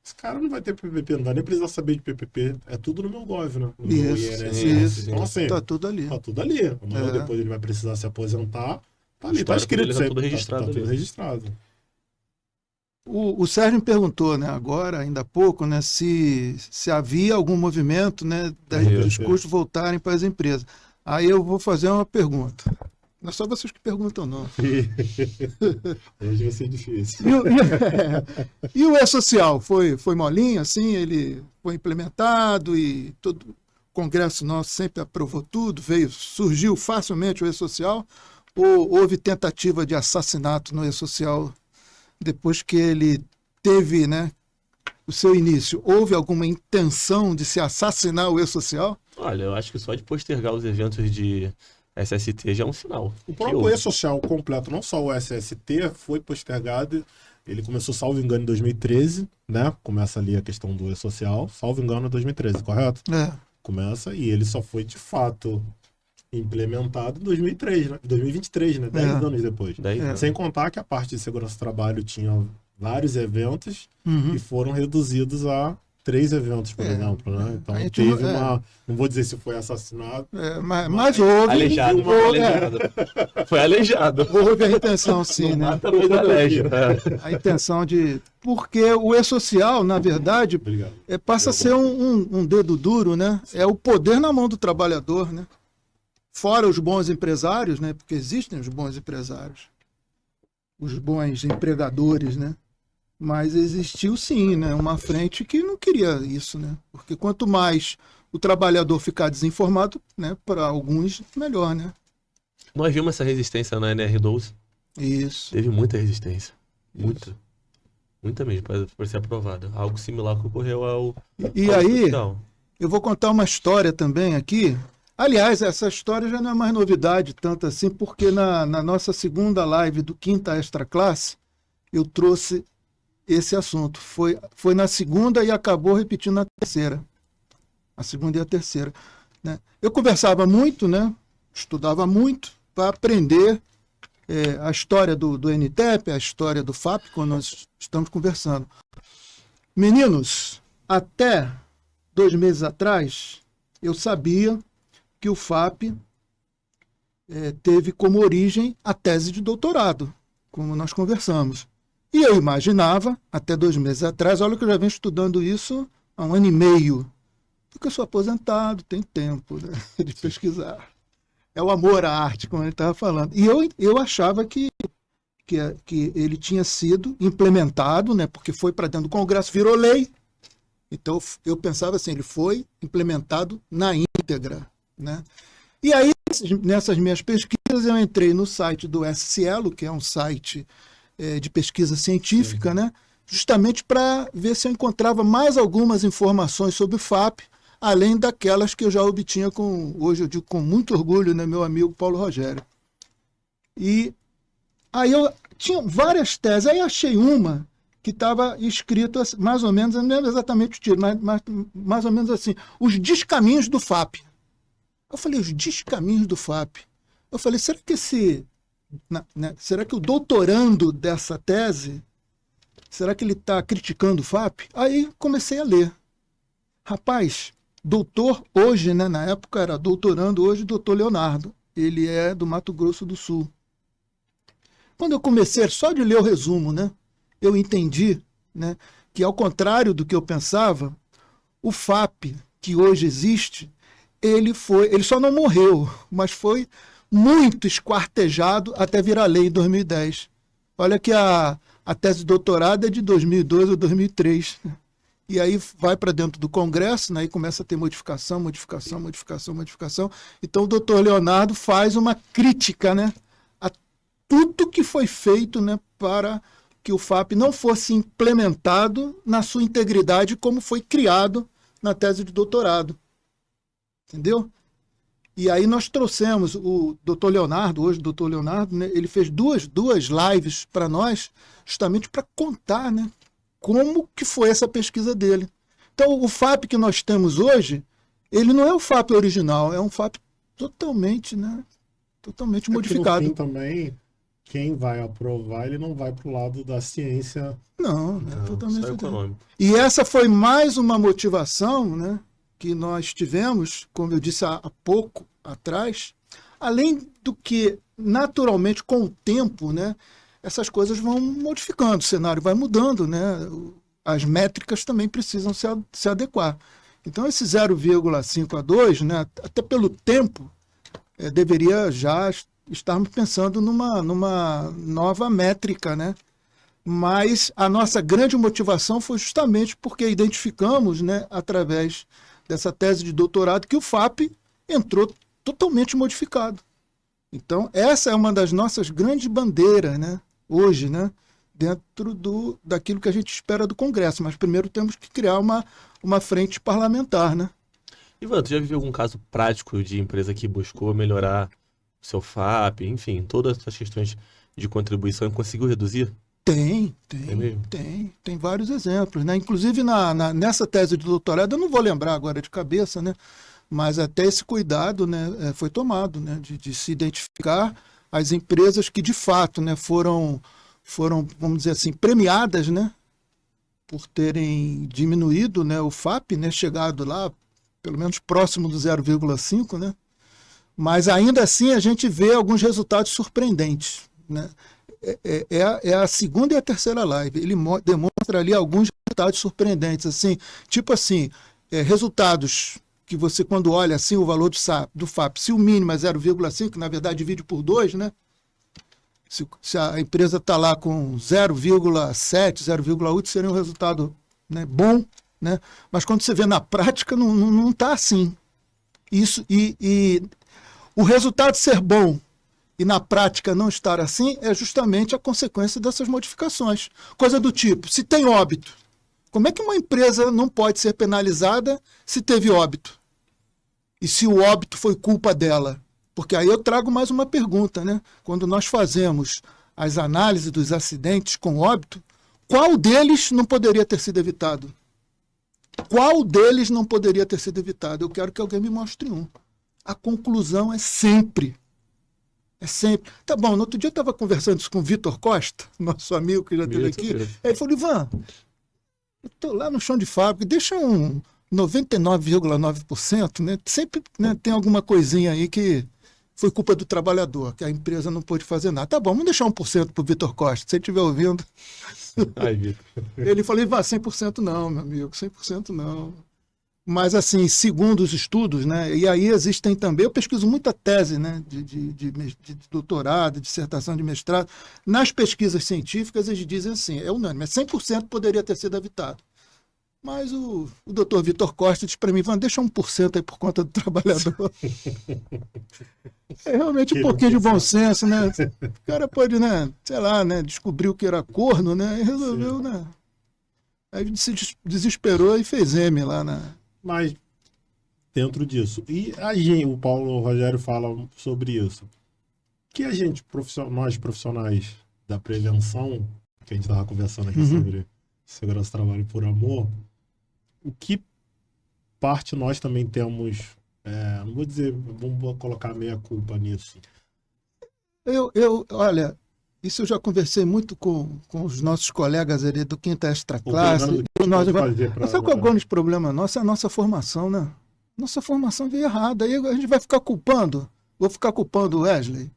[SPEAKER 2] esse cara não vai ter PPP, não vai nem precisar saber de PPP. É tudo no meu Gov, né? No meu INSS. Então, assim,
[SPEAKER 3] tá tudo ali.
[SPEAKER 2] Tá tudo ali. Amanhã depois ele vai precisar se aposentar. Tá ali, tá escrito.
[SPEAKER 1] Tá tudo registrado.
[SPEAKER 2] Tá tudo registrado.
[SPEAKER 3] O Sérgio me perguntou, né, agora, ainda há pouco, né, se havia algum movimento, né, dos custos voltarem para as empresas. Aí eu vou fazer uma pergunta. Não é só vocês que perguntam, não.
[SPEAKER 2] Hoje vai ser difícil.
[SPEAKER 3] E o E-Social? Foi molinho, assim? Ele foi implementado e todo o Congresso nosso sempre aprovou tudo? Surgiu facilmente o E-Social? Ou houve tentativa de assassinato no E-Social depois que ele teve, né, o seu início? Houve alguma intenção de se assassinar o E-Social?
[SPEAKER 1] Olha, eu acho que só de postergar os eventos de SST já é um sinal.
[SPEAKER 2] O próprio E-Social completo, não só o SST, foi postergado. Ele começou, salvo engano, em 2013, né? Começa ali a questão do E-Social, salvo engano, em 2013, correto? Começa, e ele só foi, de fato, implementado em 2023, né? 10 anos depois. Sem contar que a parte de segurança do trabalho tinha vários eventos e foram reduzidos a 3 eventos, por exemplo, né? Então teve não vou dizer se foi assassinado.
[SPEAKER 3] Mas houve.
[SPEAKER 1] Aleijado. Foi aleijado.
[SPEAKER 3] Houve a intenção, sim, né? A intenção de. Porque o E-Social, na verdade, passa a ser um dedo duro, né? É o poder na mão do trabalhador, né? Fora os bons empresários, né? Porque existem os bons empresários, os bons empregadores, né? Mas existiu sim, né, uma frente que não queria isso, né? Porque quanto mais o trabalhador ficar desinformado, né, para alguns, melhor, né?
[SPEAKER 1] Nós vimos essa resistência na NR12.
[SPEAKER 3] Isso.
[SPEAKER 1] Teve muita resistência. Muita. Muita mesmo, para ser aprovada. Algo similar que ocorreu ao
[SPEAKER 3] aí,
[SPEAKER 1] hospital.
[SPEAKER 3] Eu vou contar uma história também aqui. Aliás, essa história já não é mais novidade tanto assim, porque na nossa segunda live do Quinta Extra Classe, eu trouxe esse assunto. Foi na segunda e acabou repetindo na terceira. A segunda e a terceira. Né? Eu conversava muito, né? Estudava muito para aprender a história do NTEP, a história do FAP, quando nós estamos conversando. Meninos, até 2 meses atrás, eu sabia que o FAP teve como origem a tese de doutorado, como nós conversamos. E eu imaginava, até 2 meses atrás, olha que eu já venho estudando isso há 1 ano e meio, porque eu sou aposentado, tenho tempo, né, de pesquisar. É o amor à arte, como ele estava falando. E eu achava que ele tinha sido implementado, né, porque foi para dentro do Congresso, virou lei. Então eu pensava assim, ele foi implementado na íntegra. Né? E aí, nessas minhas pesquisas, eu entrei no site do SCielo, que é um site de pesquisa científica, né? Justamente para ver se eu encontrava mais algumas informações sobre o FAP, além daquelas que eu já obtinha hoje eu digo com muito orgulho, né, meu amigo Paulo Rogério. E aí eu tinha várias teses, aí achei uma que estava escrito assim, mais ou menos, não é exatamente o título, mas mais ou menos assim, os descaminhos do FAP. Eu falei, os descaminhos do FAP. Eu falei, será que será que o doutorando dessa tese, será que ele está criticando o FAP? Aí comecei a ler. Rapaz, doutor hoje, né, na época era doutorando, hoje doutor Leonardo. Ele é do Mato Grosso do Sul. Quando eu comecei só de ler o resumo, né, eu entendi, né, que ao contrário do que eu pensava, o FAP que hoje existe, ele só não morreu, mas foi muito esquartejado até virar lei em 2010. Olha que a tese de doutorado é de 2002 ou 2003. E aí vai para dentro do Congresso, né, e começa a ter modificação. Então o doutor Leonardo faz uma crítica, né, a tudo que foi feito, né, para que o FAP não fosse implementado na sua integridade como foi criado na tese de doutorado. Entendeu? E aí nós trouxemos o doutor Leonardo, hoje o doutor Leonardo, né, ele fez duas lives para nós, justamente para contar, né, como que foi essa pesquisa dele. Então o FAP que nós temos hoje, ele não é o FAP original, é um FAP totalmente, né, totalmente modificado.
[SPEAKER 2] No fim também, quem vai aprovar, ele não vai para o lado da ciência.
[SPEAKER 3] Não, totalmente
[SPEAKER 1] só econômico.
[SPEAKER 3] E essa foi mais uma motivação, né, que nós tivemos, como eu disse há pouco atrás, além do que, naturalmente, com o tempo, né, essas coisas vão modificando, o cenário vai mudando, né, as métricas também precisam se adequar. Então, esse 0,5 a 2, né, até pelo tempo, deveria já estarmos pensando numa nova métrica, né? Mas a nossa grande motivação foi justamente porque identificamos, né, através dessa tese de doutorado, que o FAP entrou totalmente modificado. Então, essa é uma das nossas grandes bandeiras, né, hoje, né, dentro daquilo que a gente espera do Congresso. Mas primeiro temos que criar uma frente parlamentar, né?
[SPEAKER 1] Ivan, tu já viveu algum caso prático de empresa que buscou melhorar o seu FAP, enfim, todas essas questões de contribuição e conseguiu reduzir?
[SPEAKER 3] Tem vários exemplos, né? Inclusive nessa tese de doutorado, eu não vou lembrar agora de cabeça, né? Mas até esse cuidado, né, foi tomado, né, de se identificar as empresas que de fato, né, foram, vamos dizer assim, premiadas, né, por terem diminuído, né, o FAP, né, chegado lá pelo menos próximo do 0,5, né? Mas ainda assim a gente vê alguns resultados surpreendentes, né? É a segunda e a terceira live. Ele demonstra ali alguns resultados surpreendentes, assim, tipo assim, resultados que você, quando olha assim o valor do FAP, se o mínimo é 0,5, na verdade divide por 2, né? Se a empresa está lá com 0,7, 0,8, seria um resultado, né, bom, né? Mas quando você vê na prática, não está assim. Isso, e o resultado ser bom e na prática não estar assim é justamente a consequência dessas modificações. Coisa do tipo, se tem óbito, como é que uma empresa não pode ser penalizada se teve óbito? E se o óbito foi culpa dela? Porque aí eu trago mais uma pergunta, né? Quando nós fazemos as análises dos acidentes com óbito, qual deles não poderia ter sido evitado? Qual deles não poderia ter sido evitado? Eu quero que alguém me mostre um. A conclusão é sempre. É sempre. Tá bom, no outro dia eu estava conversando isso com o Vitor Costa, nosso amigo que já esteve aqui. Ele falou, Ivan, eu estou lá no chão de fábrica, deixa um 99,9%, né? Sempre, né, tem alguma coisinha aí que foi culpa do trabalhador, que a empresa não pôde fazer nada. Tá bom, vamos deixar 1% para o Vitor Costa, se ele estiver ouvindo.
[SPEAKER 1] Ai, Vitor.
[SPEAKER 3] Ele falou, Ivan, 100% não, meu amigo, 100% não. Mas, assim, segundo os estudos, né, e aí existem também, eu pesquiso muita tese, né, de doutorado, dissertação de mestrado, nas pesquisas científicas eles dizem assim, é unânime, 100% poderia ter sido evitado. Mas o doutor Vitor Costa disse para mim, deixa 1% aí por conta do trabalhador. É realmente um pouquinho de bom senso, né? O cara pode, né, sei lá, né, descobriu que era corno, né, e resolveu, né, aí se desesperou e fez M lá na...
[SPEAKER 2] Mas dentro disso, e o Paulo Rogério fala sobre isso, que nós profissionais da prevenção, que a gente estava conversando aqui sobre segurança do trabalho por amor, o que parte nós também temos, não vou dizer, vamos colocar meia culpa nisso.
[SPEAKER 3] Olha, isso eu já conversei muito com os nossos colegas ali do Quinta Extra
[SPEAKER 2] Ou pelo
[SPEAKER 3] Classe.
[SPEAKER 2] menos o que a gente pode fazer
[SPEAKER 3] Mas sabe qual é o grande problema nosso? É a nossa formação, né? Nossa formação veio errada. Aí a gente vai ficar culpando. Vou ficar culpando o Wesley.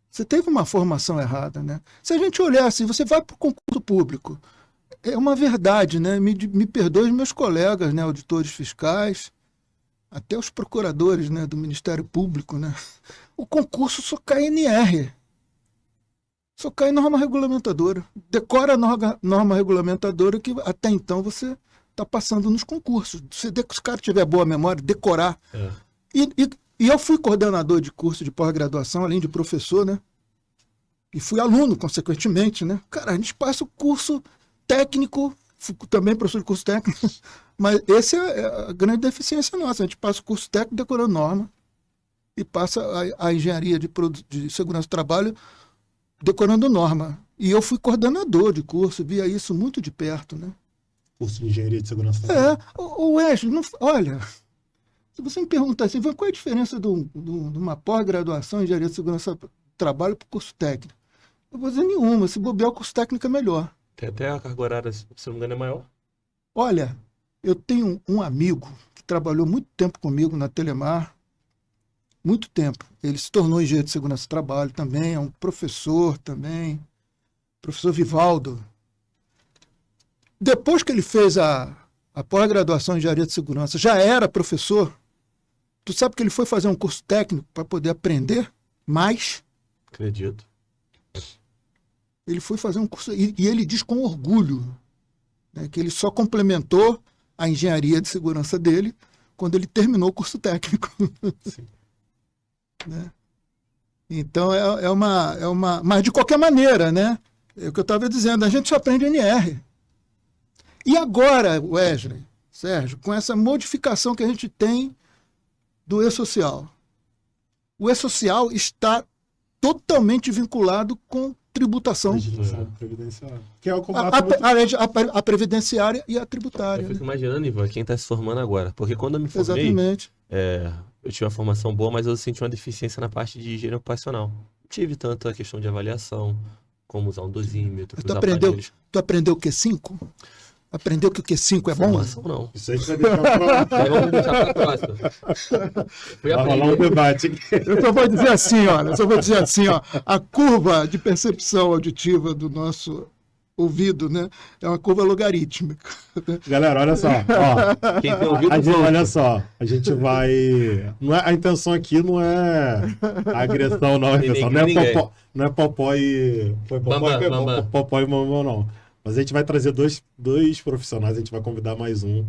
[SPEAKER 3] Você teve uma formação errada, né? Se a gente olhar assim, você vai para o concurso público. É uma verdade, né? Me perdoe os meus colegas, né? Auditores fiscais, até os procuradores, né? Do Ministério Público, né? O concurso só cai NR. Só cai norma regulamentadora. Decora a norma regulamentadora que até então você está passando nos concursos. Se o cara tiver boa memória, decorar.
[SPEAKER 1] É.
[SPEAKER 3] E eu fui coordenador de curso de pós-graduação, além de professor, né? E fui aluno, consequentemente, né? Cara, a gente passa o curso técnico, também professor de curso técnico, mas essa é a grande deficiência nossa. A gente passa o curso técnico decorando norma e passa a engenharia de segurança do trabalho decorando norma. E eu fui coordenador de curso, via isso muito de perto, né?
[SPEAKER 2] Curso de engenharia de segurança do trabalho.
[SPEAKER 3] O Wesley, olha, se você me perguntar assim, qual é a diferença de uma pós-graduação em engenharia de segurança do trabalho para o curso técnico? Eu vou dizer nenhuma, se bobear o curso técnico é melhor.
[SPEAKER 1] Tem até a carga horária, se não me engano, é maior.
[SPEAKER 3] Olha, eu tenho um amigo que trabalhou muito tempo comigo na Telemar, muito tempo. Ele se tornou engenheiro de segurança do trabalho também, é um professor também, professor Vivaldo. Depois que ele fez a pós-graduação em engenharia de segurança, já era professor. Tu sabe que ele foi fazer um curso técnico para poder aprender mais?
[SPEAKER 1] Acredito.
[SPEAKER 3] Ele foi fazer um curso, e ele diz com orgulho, né, que ele só complementou a engenharia de segurança dele quando ele terminou o curso técnico.
[SPEAKER 2] Sim.
[SPEAKER 3] Né? Então mas de qualquer maneira, né? É o que eu estava dizendo, a gente só aprende NR. E agora, Wesley, Sérgio, com essa modificação que a gente tem do E-Social, o E-Social está totalmente vinculado com tributação.
[SPEAKER 2] Legislação previdenciária. Que é o combate
[SPEAKER 3] A previdenciária e a tributária.
[SPEAKER 1] Eu fico
[SPEAKER 3] Né?
[SPEAKER 1] imaginando, Ivan, quem está se formando agora. Porque quando eu me formei,
[SPEAKER 3] Exatamente.
[SPEAKER 1] eu tive uma formação boa, mas eu senti uma deficiência na parte de higiene ocupacional. Não tive tanto a questão de avaliação, como usar um dosímetro,
[SPEAKER 3] Tu
[SPEAKER 1] usar
[SPEAKER 3] aprendeu,
[SPEAKER 1] aparelhos.
[SPEAKER 3] tu aprendeu o Q5? Aprendeu que o Q5 é bom?
[SPEAKER 1] Formação não.
[SPEAKER 2] Isso aí que vai deixar pra...
[SPEAKER 1] Aí vamos deixar pra próxima. Fui
[SPEAKER 2] Vai rolar um
[SPEAKER 1] aprender.
[SPEAKER 2] debate aqui.
[SPEAKER 3] Eu só vou dizer assim, ó, a curva de percepção auditiva do nosso ouvido, né, é uma curva logarítmica.
[SPEAKER 2] Galera, olha só. Ó,
[SPEAKER 1] Quem tem ouvido,
[SPEAKER 2] olha só. A gente vai... a intenção aqui não é agressão, não. A intenção não é popó e... Foi popó e mamão, não. Mas a gente vai trazer dois profissionais, a gente vai convidar mais um.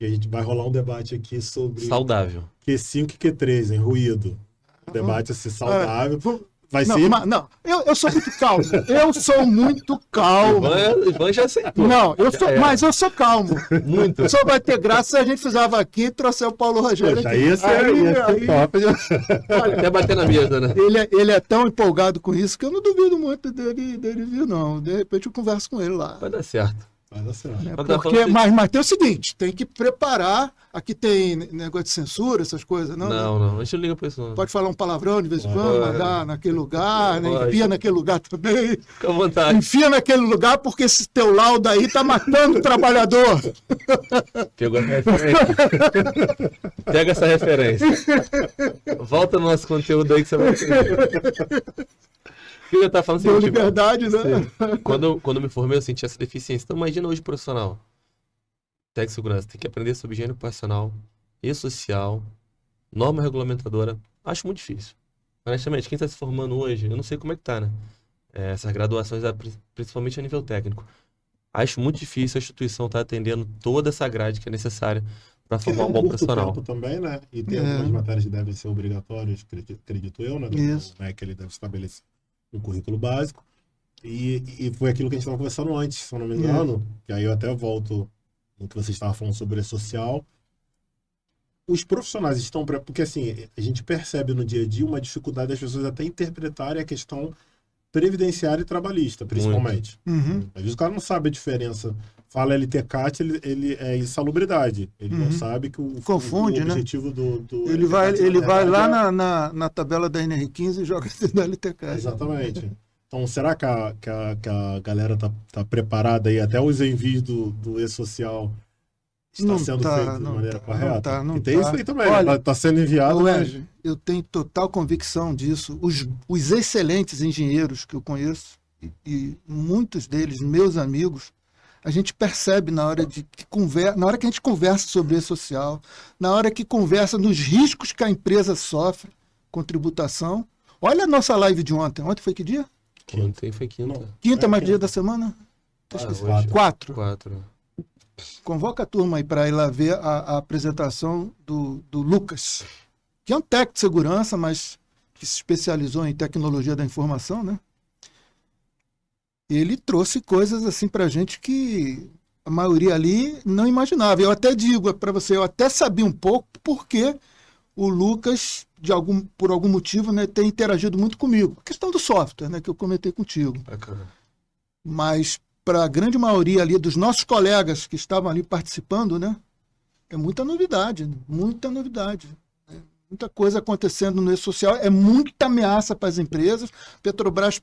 [SPEAKER 2] E a gente vai rolar um debate aqui sobre
[SPEAKER 1] saudável.
[SPEAKER 2] Q5 e Q3, ruído. Debate assim, saudável. Vai
[SPEAKER 3] Não,
[SPEAKER 2] ser...
[SPEAKER 3] não, eu sou muito calmo. Eu sou muito calmo.
[SPEAKER 1] Ivan já aceitou.
[SPEAKER 3] Não, mas eu sou calmo.
[SPEAKER 1] Muito.
[SPEAKER 3] Só vai ter graça se a gente fizer a vaquinha e trouxer o Paulo Rogério
[SPEAKER 2] Poxa,
[SPEAKER 3] aqui.
[SPEAKER 2] ia ser top.
[SPEAKER 1] Até bater na mesa, né?
[SPEAKER 3] Ele é tão empolgado com isso que eu não duvido muito dele vir, não. De repente eu converso com ele lá.
[SPEAKER 1] Vai dar certo.
[SPEAKER 2] Vai dar certo.
[SPEAKER 3] Né?
[SPEAKER 1] Mas tá
[SPEAKER 3] Porque,
[SPEAKER 1] falando
[SPEAKER 3] mas tem o seguinte, tem que preparar. Aqui tem negócio de censura, essas coisas, não?
[SPEAKER 1] Não, a gente não liga pra isso, não.
[SPEAKER 3] Pode falar um palavrão de vez em quando,
[SPEAKER 1] Pode.
[SPEAKER 3] mandar naquele lugar, né?
[SPEAKER 1] Pode.
[SPEAKER 3] Enfia naquele lugar também.
[SPEAKER 1] Fica à vontade.
[SPEAKER 3] Enfia naquele lugar porque esse teu laudo aí tá matando o trabalhador.
[SPEAKER 1] Pegou essa referência. Pega essa referência. Volta no nosso conteúdo aí que você vai entender. O que eu tava falando
[SPEAKER 3] Deu
[SPEAKER 1] assim,
[SPEAKER 3] liberdade, né?
[SPEAKER 1] quando eu me formei, eu senti essa deficiência. Então imagina hoje profissional. Técnico de segurança, tem que aprender sobre higiene ocupacional e social, norma regulamentadora. Acho muito difícil. Honestamente, quem está se formando hoje, eu não sei como é que tá, né? Essas graduações, principalmente a nível técnico. Acho muito difícil a instituição estar atendendo toda essa grade que é necessária para formar um bom profissional.
[SPEAKER 2] Tempo também, né? E tem algumas matérias que devem ser obrigatórias, acredito eu, né?
[SPEAKER 3] Isso.
[SPEAKER 2] Né? Que ele deve estabelecer um currículo básico. E foi aquilo que a gente estava conversando antes, se eu não me engano, que aí eu até volto no que você estava falando sobre o social. Os profissionais estão... Porque assim, a gente percebe no dia a dia uma dificuldade das pessoas até interpretarem a questão previdenciária e trabalhista, principalmente.
[SPEAKER 3] Uhum.
[SPEAKER 2] Às vezes o cara não sabe a diferença. fala LTCAT, ele é insalubridade. Ele não sabe que
[SPEAKER 3] Confunde,
[SPEAKER 2] o objetivo do
[SPEAKER 3] Ele
[SPEAKER 2] LTCAT, na
[SPEAKER 3] vai
[SPEAKER 2] verdade,
[SPEAKER 3] lá na tabela da NR15 e joga dentro da LTCAT.
[SPEAKER 2] Exatamente. Então, será que a galera tá preparada aí? Até os envios do e-social está sendo feito de maneira correta?
[SPEAKER 3] Não
[SPEAKER 2] e tem isso aí também.
[SPEAKER 3] Olha,
[SPEAKER 2] Tá sendo enviado, mas...
[SPEAKER 3] eu tenho total convicção disso. Os excelentes engenheiros que eu conheço, e muitos deles, meus amigos, a gente percebe na hora que a gente conversa sobre e-social, na hora que conversa nos riscos que a empresa sofre com tributação. Olha a nossa live de ontem. Ontem foi que dia?
[SPEAKER 1] Ontem foi quinta.
[SPEAKER 3] Quinta, mais dia da semana?
[SPEAKER 1] Hoje.
[SPEAKER 3] 4.
[SPEAKER 1] 4.
[SPEAKER 3] Convoca a turma aí para ir lá ver a apresentação do Lucas, que é um técnico de segurança, mas que se especializou em tecnologia da informação, né? Ele trouxe coisas assim para a gente que a maioria ali não imaginava. Eu até digo para você, eu até sabia um pouco porque o Lucas, por algum motivo, né, tem interagido muito comigo. A questão do software, né, que eu comentei contigo.
[SPEAKER 1] Bacana.
[SPEAKER 3] Mas para a grande maioria ali dos nossos colegas que estavam ali participando, né, é muita novidade, muita novidade. Muita coisa acontecendo no e-social, é muita ameaça para as empresas. Petrobras,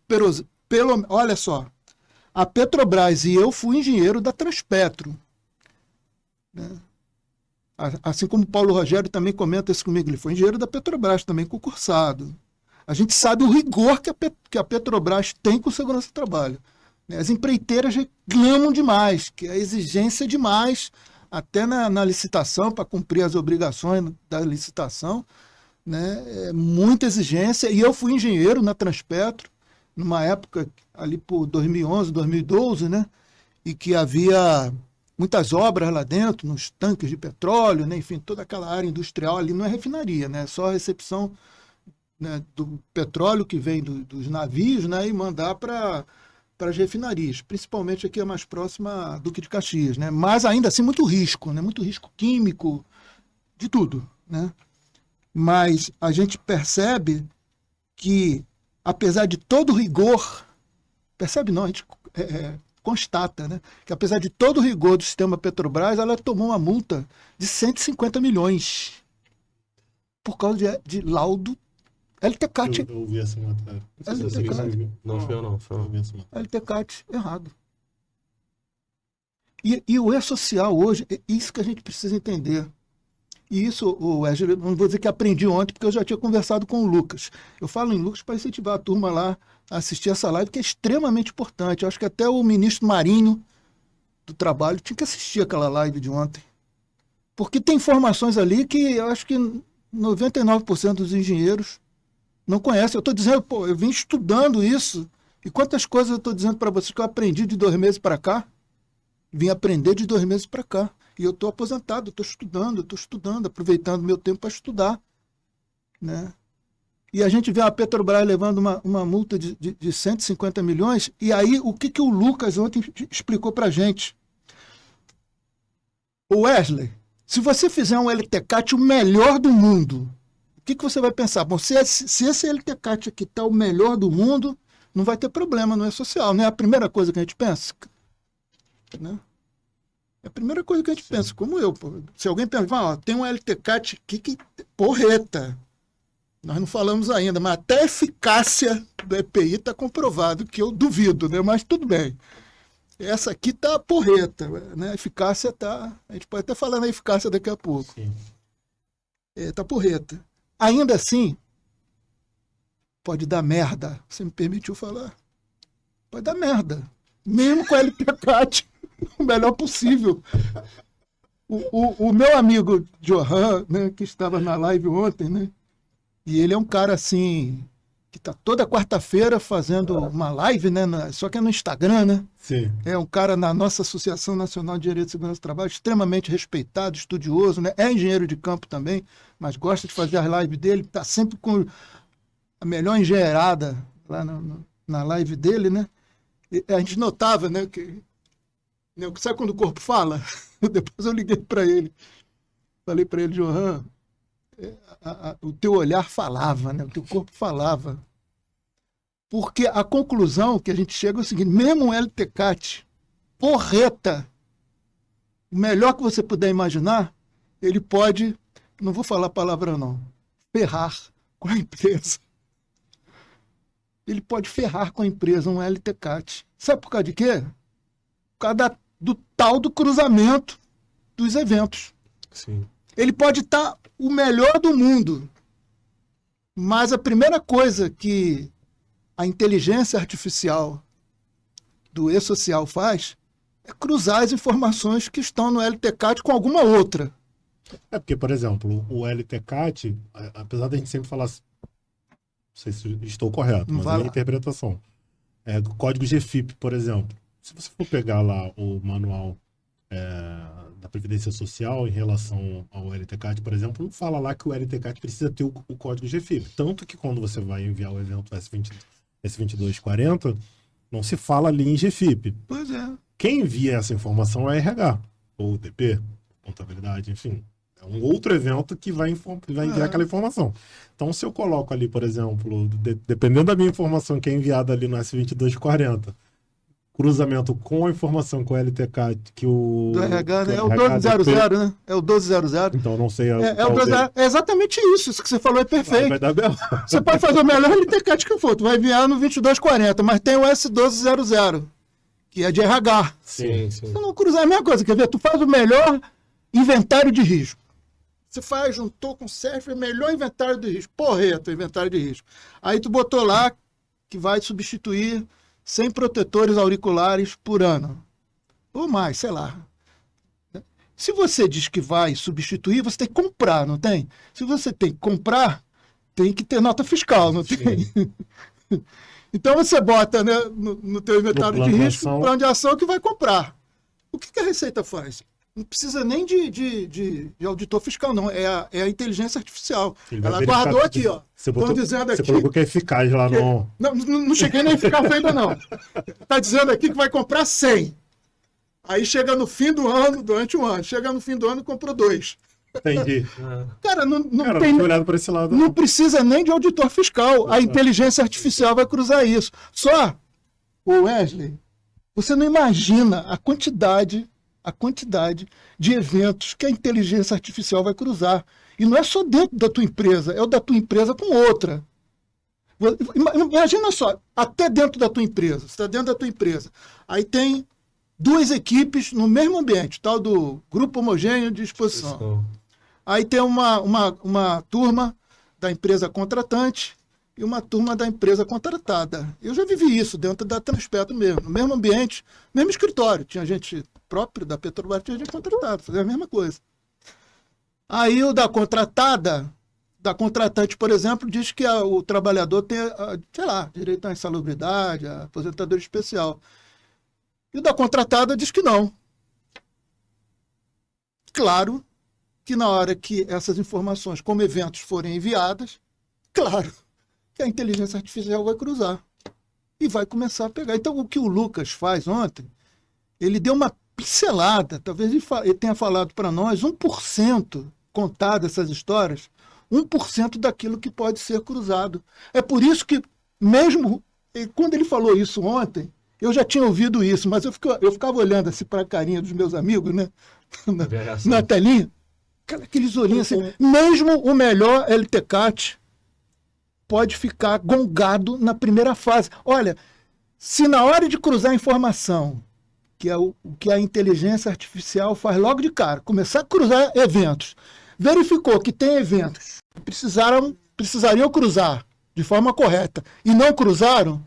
[SPEAKER 3] olha só, a Petrobras, e eu fui engenheiro da Transpetro, né? Assim como o Paulo Rogério também comenta isso comigo, ele foi engenheiro da Petrobras também, concursado. A gente sabe o rigor que a Petrobras tem com segurança do trabalho. As empreiteiras reclamam demais, que a exigência é demais, até na licitação, para cumprir as obrigações da licitação, né? É muita exigência. E eu fui engenheiro na Transpetro, numa época ali por 2011, 2012, né? E que havia muitas obras lá dentro, nos tanques de petróleo, né? Enfim, toda aquela área industrial ali não é refinaria, né? Só a recepção, né, do petróleo que vem dos navios, né? E mandar para as refinarias, principalmente aqui a mais próxima a Duque de Caxias, né? Mas ainda assim muito risco, né? Muito risco químico, de tudo, né? Mas a gente percebe que, apesar de todo o rigor, percebe não, a gente constata, né? Que apesar de todo o rigor do sistema Petrobras, ela tomou uma multa de 150 milhões por causa de laudo LTCAT.
[SPEAKER 2] Eu ouvi essa matéria.
[SPEAKER 1] Não foi eu, não. Foi eu.
[SPEAKER 3] LTCAT errado. E o E-Social hoje, é isso que a gente precisa entender. E isso, Wesley, não vou dizer que aprendi ontem, porque eu já tinha conversado com o Lucas. Eu falo em Lucas para incentivar a turma lá a assistir essa live, que é extremamente importante. Eu acho que até o ministro Marinho do Trabalho tinha que assistir aquela live de ontem. Porque tem informações ali que eu acho que 99% dos engenheiros não conhecem. Eu estou dizendo, eu vim estudando isso. E quantas coisas eu estou dizendo para vocês que eu aprendi de 2 meses para cá? Vim aprender de 2 meses para cá. E eu estou aposentado, estou estudando, aproveitando meu tempo para estudar, né? E a gente vê a Petrobras levando uma multa de 150 milhões, e aí o que o Lucas ontem explicou para a gente? O Wesley, se você fizer um LTCAT o melhor do mundo, o que você vai pensar? Bom, se esse LTCAT aqui está o melhor do mundo, não vai ter problema, não é social, não é a primeira coisa que a gente pensa, né? É a primeira coisa que a gente pensa, como eu. Pô. Se alguém perguntar, tem um LTCAT aqui que porreta. Nós não falamos ainda, mas até a eficácia do EPI está comprovado, que eu duvido, né? Mas tudo bem. Essa aqui está porreta, né? A eficácia está... A gente pode até falar na eficácia daqui a pouco. Está porreta. Ainda assim, pode dar merda. Você me permitiu falar? Pode dar merda. Mesmo com a LTCAT. O melhor possível. O meu amigo Johan, né, que estava na live ontem, né, e ele é um cara assim, que está toda quarta-feira fazendo uma live, né, só que é no Instagram, né?
[SPEAKER 2] Sim.
[SPEAKER 3] É um cara na nossa Associação Nacional de Engenharia de Segurança do Trabalho, extremamente respeitado, estudioso, né? É engenheiro de campo também, mas gosta de fazer as lives dele, está sempre com a melhor engenheirada lá na live dele, né? E a gente notava, né, que sabe quando o corpo fala? Depois eu liguei para ele. Falei para ele, Johan, o teu olhar falava, né? O teu corpo falava. Porque a conclusão que a gente chega é o seguinte, mesmo um LTCAT porreta, o melhor que você puder imaginar, ele pode, não vou falar a palavra não, ferrar com a empresa. Ele pode ferrar com a empresa, um LTCAT. Sabe por causa de quê? Por causa do tal do cruzamento dos eventos.
[SPEAKER 1] Sim.
[SPEAKER 3] Ele pode estar o melhor do mundo, mas a primeira coisa que a inteligência artificial do e-social faz é cruzar as informações que estão no LTCAT com alguma outra.
[SPEAKER 2] É porque, por exemplo, o LTCAT, apesar da gente sempre falar, não sei se estou correto, mas é a minha interpretação. O código GFIP, por exemplo. Se você for pegar lá o manual da Previdência Social em relação ao LTCAT, por exemplo, não fala lá que o LTCAT precisa ter o código GFIP. Tanto que quando você vai enviar o evento S2240, não se fala ali em GFIP.
[SPEAKER 3] Pois é.
[SPEAKER 2] Quem envia essa informação é a RH, ou o DP, contabilidade, enfim. É um outro evento que vai enviar aquela informação. Então, se eu coloco ali, por exemplo, dependendo da minha informação que é enviada ali no S2240, cruzamento com a informação com o LTCAT que o...
[SPEAKER 3] Do RH, né? É o 1200, né? É o 1200.
[SPEAKER 2] Então, não sei...
[SPEAKER 3] É exatamente isso que você falou, é perfeito.
[SPEAKER 2] Vai dar bem.
[SPEAKER 3] Você pode fazer o melhor LTCAT que for, tu vai enviar no 2240, mas tem o S1200, que é de RH.
[SPEAKER 1] Sim.
[SPEAKER 3] Se não cruzar é a mesma coisa, quer ver? Tu faz o melhor inventário de risco. Você juntou com o CERF, melhor inventário de risco. Porreto, inventário de risco. Aí tu botou lá que vai substituir 100 protetores auriculares por ano. Ou mais, sei lá. Se você diz que vai substituir, você tem que comprar, não tem? Se você tem que comprar, tem que ter nota fiscal, não tem? Então você bota, né, no teu inventário de risco, plano de ação que vai comprar. O que a Receita faz? Não precisa nem de auditor fiscal, não. É a inteligência artificial. Ela guardou aqui, ó. Estão dizendo aqui.
[SPEAKER 2] Você colocou que é eficaz lá no...
[SPEAKER 3] Não cheguei nem a eficaz ainda, não. Está dizendo aqui que vai comprar 100. Aí chega no fim do ano, durante um ano. Chega no fim do ano e comprou 2.
[SPEAKER 2] Entendi.
[SPEAKER 3] Cara, não
[SPEAKER 2] tem olhado por esse lado.
[SPEAKER 3] Não precisa nem de auditor fiscal. A inteligência artificial vai cruzar isso. Só, o Wesley, você não imagina a quantidade de eventos que a inteligência artificial vai cruzar. E não é só dentro da tua empresa, é o da tua empresa com outra. Imagina só, até dentro da tua empresa. Você está dentro da tua empresa. Aí tem 2 equipes no mesmo ambiente, tal do grupo homogêneo de exposição. Aí tem uma turma da empresa contratante e uma turma da empresa contratada. Eu já vivi isso dentro da Transpetro mesmo, no mesmo ambiente, mesmo escritório. Tinha gente próprio da Petrobras, tinha gente contratada, fazia a mesma coisa. Aí o da contratante, por exemplo, diz que o trabalhador tem, sei lá, direito à insalubridade, à aposentadoria especial. E o da contratada diz que não. Claro que na hora que essas informações, como eventos, forem enviadas, claro que a inteligência artificial vai cruzar e vai começar a pegar. Então, o que o Lucas faz ontem, ele deu uma pincelada, talvez ele tenha falado para nós 1%, contado essas histórias, 1% daquilo que pode ser cruzado. É por isso que, mesmo quando ele falou isso ontem, eu já tinha ouvido isso, mas eu ficava olhando assim para a carinha dos meus amigos, né? na telinha, aqueles olhinhos assim. Mesmo o melhor LTCAT pode ficar gongado na primeira fase. Olha, se na hora de cruzar a informação, que é o que a inteligência artificial faz logo de cara, começar a cruzar eventos, verificou que tem eventos que precisariam cruzar de forma correta e não cruzaram,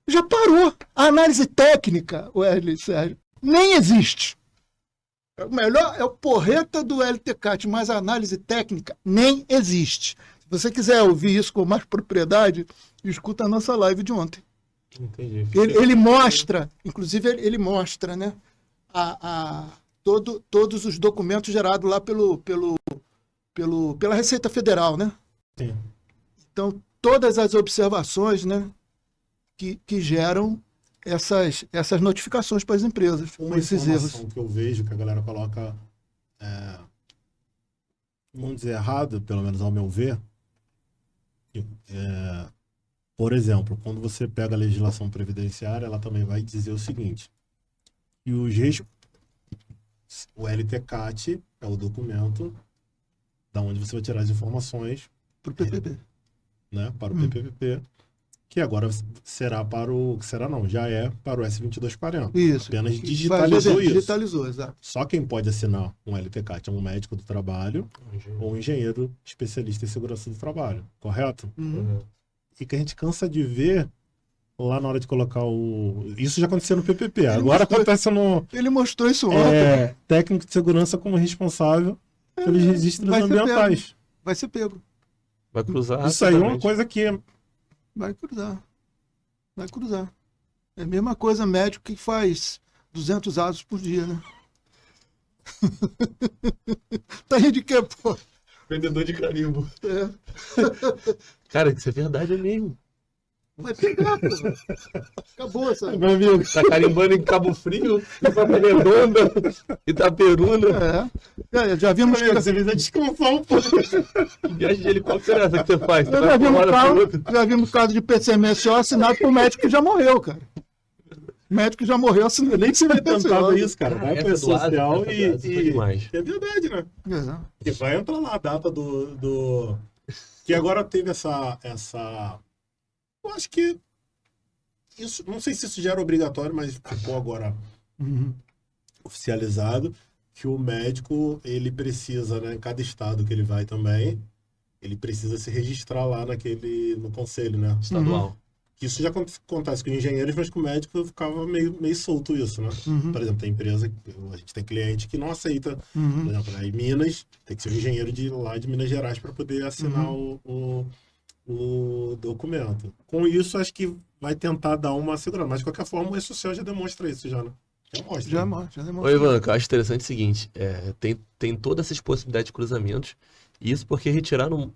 [SPEAKER 3] já parou. A análise técnica, Wesley, Sérgio, nem existe. O melhor é o porreta do LTCAT, mas a análise técnica nem existe. Se você quiser ouvir isso com mais propriedade, escuta a nossa live de ontem.
[SPEAKER 1] Entendi.
[SPEAKER 3] Ele mostra, inclusive ele mostra, né, todos os documentos gerados lá pela Receita Federal, né?
[SPEAKER 2] Sim.
[SPEAKER 3] Então, todas as observações, né, que geram essas notificações para as empresas,
[SPEAKER 2] Uma
[SPEAKER 3] esses
[SPEAKER 2] informação
[SPEAKER 3] erros.
[SPEAKER 2] que eu vejo que a galera coloca, vamos dizer, errado, pelo menos ao meu ver, por exemplo, quando você pega a legislação previdenciária, ela também vai dizer o seguinte, que os riscos... O LTCAT é o documento da onde você vai tirar as informações,
[SPEAKER 3] Pro PPP.
[SPEAKER 2] né, para o PPP, que agora será para o... Será não, já é para o S2240.
[SPEAKER 3] Isso.
[SPEAKER 2] Apenas
[SPEAKER 3] Vai
[SPEAKER 2] digitalizou
[SPEAKER 3] ver,
[SPEAKER 2] isso.
[SPEAKER 3] Digitalizou, exato.
[SPEAKER 2] Só quem pode assinar um LTCAT é um médico do trabalho ou um engenheiro especialista em segurança do trabalho, correto?
[SPEAKER 3] Uhum.
[SPEAKER 2] E que a gente cansa de ver lá na hora de colocar o... Isso já aconteceu no PPP, agora acontece no
[SPEAKER 3] Ele mostrou isso ontem.
[SPEAKER 2] técnico de segurança como responsável pelos registros
[SPEAKER 3] vai ser
[SPEAKER 2] ambientais.
[SPEAKER 3] Vai ser pego.
[SPEAKER 1] Vai cruzar.
[SPEAKER 2] Isso aí é uma
[SPEAKER 1] rapidamente.
[SPEAKER 2] coisa que...
[SPEAKER 3] Vai cruzar. Vai cruzar. É a mesma coisa médico que faz 200 atos por dia, né? Tá rindo de quê, pô?
[SPEAKER 1] Vendedor de carimbo.
[SPEAKER 3] É.
[SPEAKER 1] Cara, isso é verdade mesmo.
[SPEAKER 3] Vai pegar, pô. Acabou, sabe?
[SPEAKER 2] Meu amigo,
[SPEAKER 1] Tá carimbando em Cabo Frio, em Volta Redonda, Itaperuna.
[SPEAKER 3] Já vimos que...
[SPEAKER 2] você precisa descansar um pouco.
[SPEAKER 1] Que viagem de helicóptero é essa que você faz? Você
[SPEAKER 3] Já
[SPEAKER 1] vai pra uma
[SPEAKER 3] vimos,
[SPEAKER 1] hora pro outro?
[SPEAKER 3] já vimos caso de PCMSO assinado por médico que já morreu, cara. Médico que já morreu assinado.
[SPEAKER 2] Nem que você vai tentar isso, cara. Vai
[SPEAKER 1] Essa
[SPEAKER 2] para
[SPEAKER 1] do
[SPEAKER 2] social
[SPEAKER 1] Asa, essa foi demais.
[SPEAKER 2] É verdade, né?
[SPEAKER 3] É.
[SPEAKER 2] E vai entrar lá a data do... Que agora teve essa... Eu acho que... Isso, não sei se isso já era obrigatório, mas ficou agora
[SPEAKER 3] Uhum.
[SPEAKER 2] oficializado que o médico, ele precisa, né, em cada estado que ele vai também, ele precisa se registrar lá no conselho, né?
[SPEAKER 1] Estadual.
[SPEAKER 2] Isso já acontece com engenheiros, mas com o médico ficava meio solto isso, né?
[SPEAKER 3] Uhum.
[SPEAKER 2] Por exemplo, tem empresa, a gente tem cliente que não aceita, por
[SPEAKER 3] Uhum.
[SPEAKER 2] exemplo, aí Minas, tem que ser um engenheiro lá de Minas Gerais para poder assinar o documento. Com isso, acho que vai tentar dar uma segurança, mas de qualquer forma o E-Social já demonstra isso, já, né? Já mostra.
[SPEAKER 3] Já
[SPEAKER 2] né?
[SPEAKER 3] demonstra.
[SPEAKER 1] Ô, Ivan, eu acho interessante o seguinte, tem todas essas possibilidades de cruzamentos, isso porque retiraram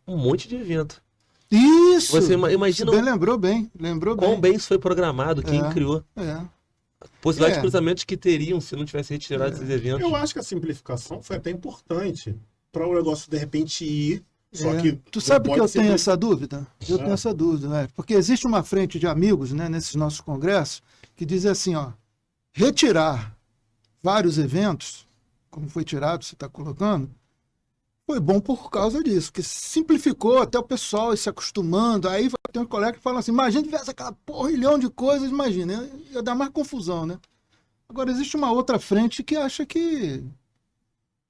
[SPEAKER 1] um monte de evento.
[SPEAKER 3] Isso!
[SPEAKER 1] Você imagina
[SPEAKER 3] Bem, lembrou bem. Lembrou
[SPEAKER 1] quão
[SPEAKER 3] bem.
[SPEAKER 1] bem isso foi programado, quem
[SPEAKER 3] É.
[SPEAKER 1] criou.
[SPEAKER 3] É.
[SPEAKER 1] Possibilidade
[SPEAKER 3] É.
[SPEAKER 1] de cruzamentos que teriam se não tivesse retirado esses eventos.
[SPEAKER 2] Eu acho que a simplificação foi até importante para o negócio de repente ir. Só
[SPEAKER 3] É.
[SPEAKER 2] que
[SPEAKER 3] Tu sabe
[SPEAKER 2] não
[SPEAKER 3] que eu
[SPEAKER 2] pode ser
[SPEAKER 3] tenho essa dúvida? Eu
[SPEAKER 2] É.
[SPEAKER 3] tenho essa dúvida, né? Porque existe uma frente de amigos, né, nesses nossos congressos, que dizem assim, ó, retirar vários eventos, como foi tirado, você está colocando, foi bom por causa disso, que simplificou até o pessoal ir se acostumando. Aí vai ter um colega que fala assim, imagina se tivesse aquela porrilhão de coisas, imagina, ia dar mais confusão, né? Agora existe uma outra frente que acha que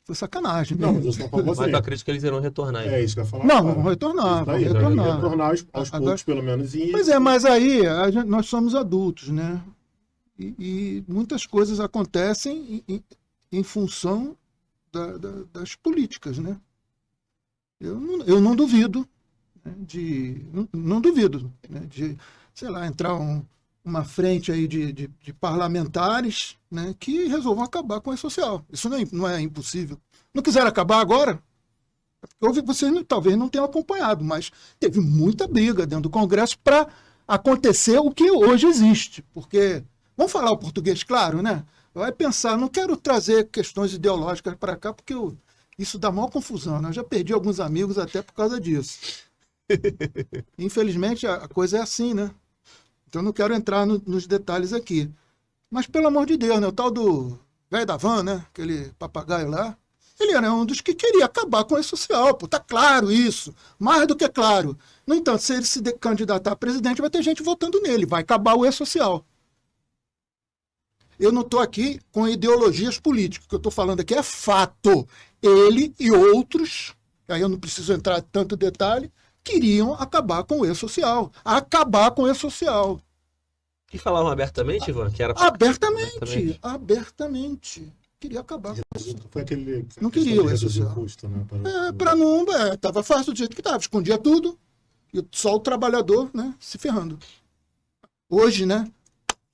[SPEAKER 3] foi sacanagem.
[SPEAKER 2] Não,
[SPEAKER 3] né?
[SPEAKER 2] mas eu estou falando
[SPEAKER 1] Mas
[SPEAKER 2] assim.
[SPEAKER 1] eu acredito que eles irão retornar.
[SPEAKER 2] É isso que eu ia falar.
[SPEAKER 3] Não,
[SPEAKER 2] agora.
[SPEAKER 3] vão retornar,
[SPEAKER 2] Isso
[SPEAKER 3] vão
[SPEAKER 2] daí,
[SPEAKER 3] retornar.
[SPEAKER 2] retornar aos
[SPEAKER 3] Agora-
[SPEAKER 2] poucos, pelo menos. E...
[SPEAKER 3] Pois é, mas aí nós somos adultos, né? E muitas coisas acontecem em função das políticas, né? Eu não duvido, né, não duvido, né, de, sei lá, entrar uma frente aí de parlamentares, né, que resolvam acabar com a social. Isso não é impossível. Não quiseram acabar agora? Vocês talvez não tenham acompanhado, mas teve muita briga dentro do Congresso para acontecer o que hoje existe. Porque, vamos falar o português claro, né? Vai pensar, não quero trazer questões ideológicas para cá, porque isso dá maior confusão, né? Eu já perdi alguns amigos até por causa disso. Infelizmente, a coisa é assim, né? Então, não quero entrar nos detalhes aqui. Mas, pelo amor de Deus, né? O tal do velho da van, né? Aquele papagaio lá, ele era um dos que queria acabar com a social, pô, tá claro isso, mais do que claro. No entanto, se ele se candidatar a presidente, vai ter gente votando nele, vai acabar o E-Social. Eu não estou aqui com ideologias políticas, o que eu estou falando aqui é fato. Ele e outros, aí eu não preciso entrar em tanto detalhe, queriam acabar com o E-Social. Acabar com o E-Social.
[SPEAKER 1] E falavam abertamente, Ivan? Que era
[SPEAKER 3] Abertamente. Queria acabar com isso.
[SPEAKER 2] Foi aquele...
[SPEAKER 3] Não queria o
[SPEAKER 2] reduzir
[SPEAKER 3] E-Social.
[SPEAKER 2] custo, né?
[SPEAKER 3] Para não. Tava fácil do jeito que estava, escondia tudo e só o trabalhador, né, se ferrando. Hoje, né,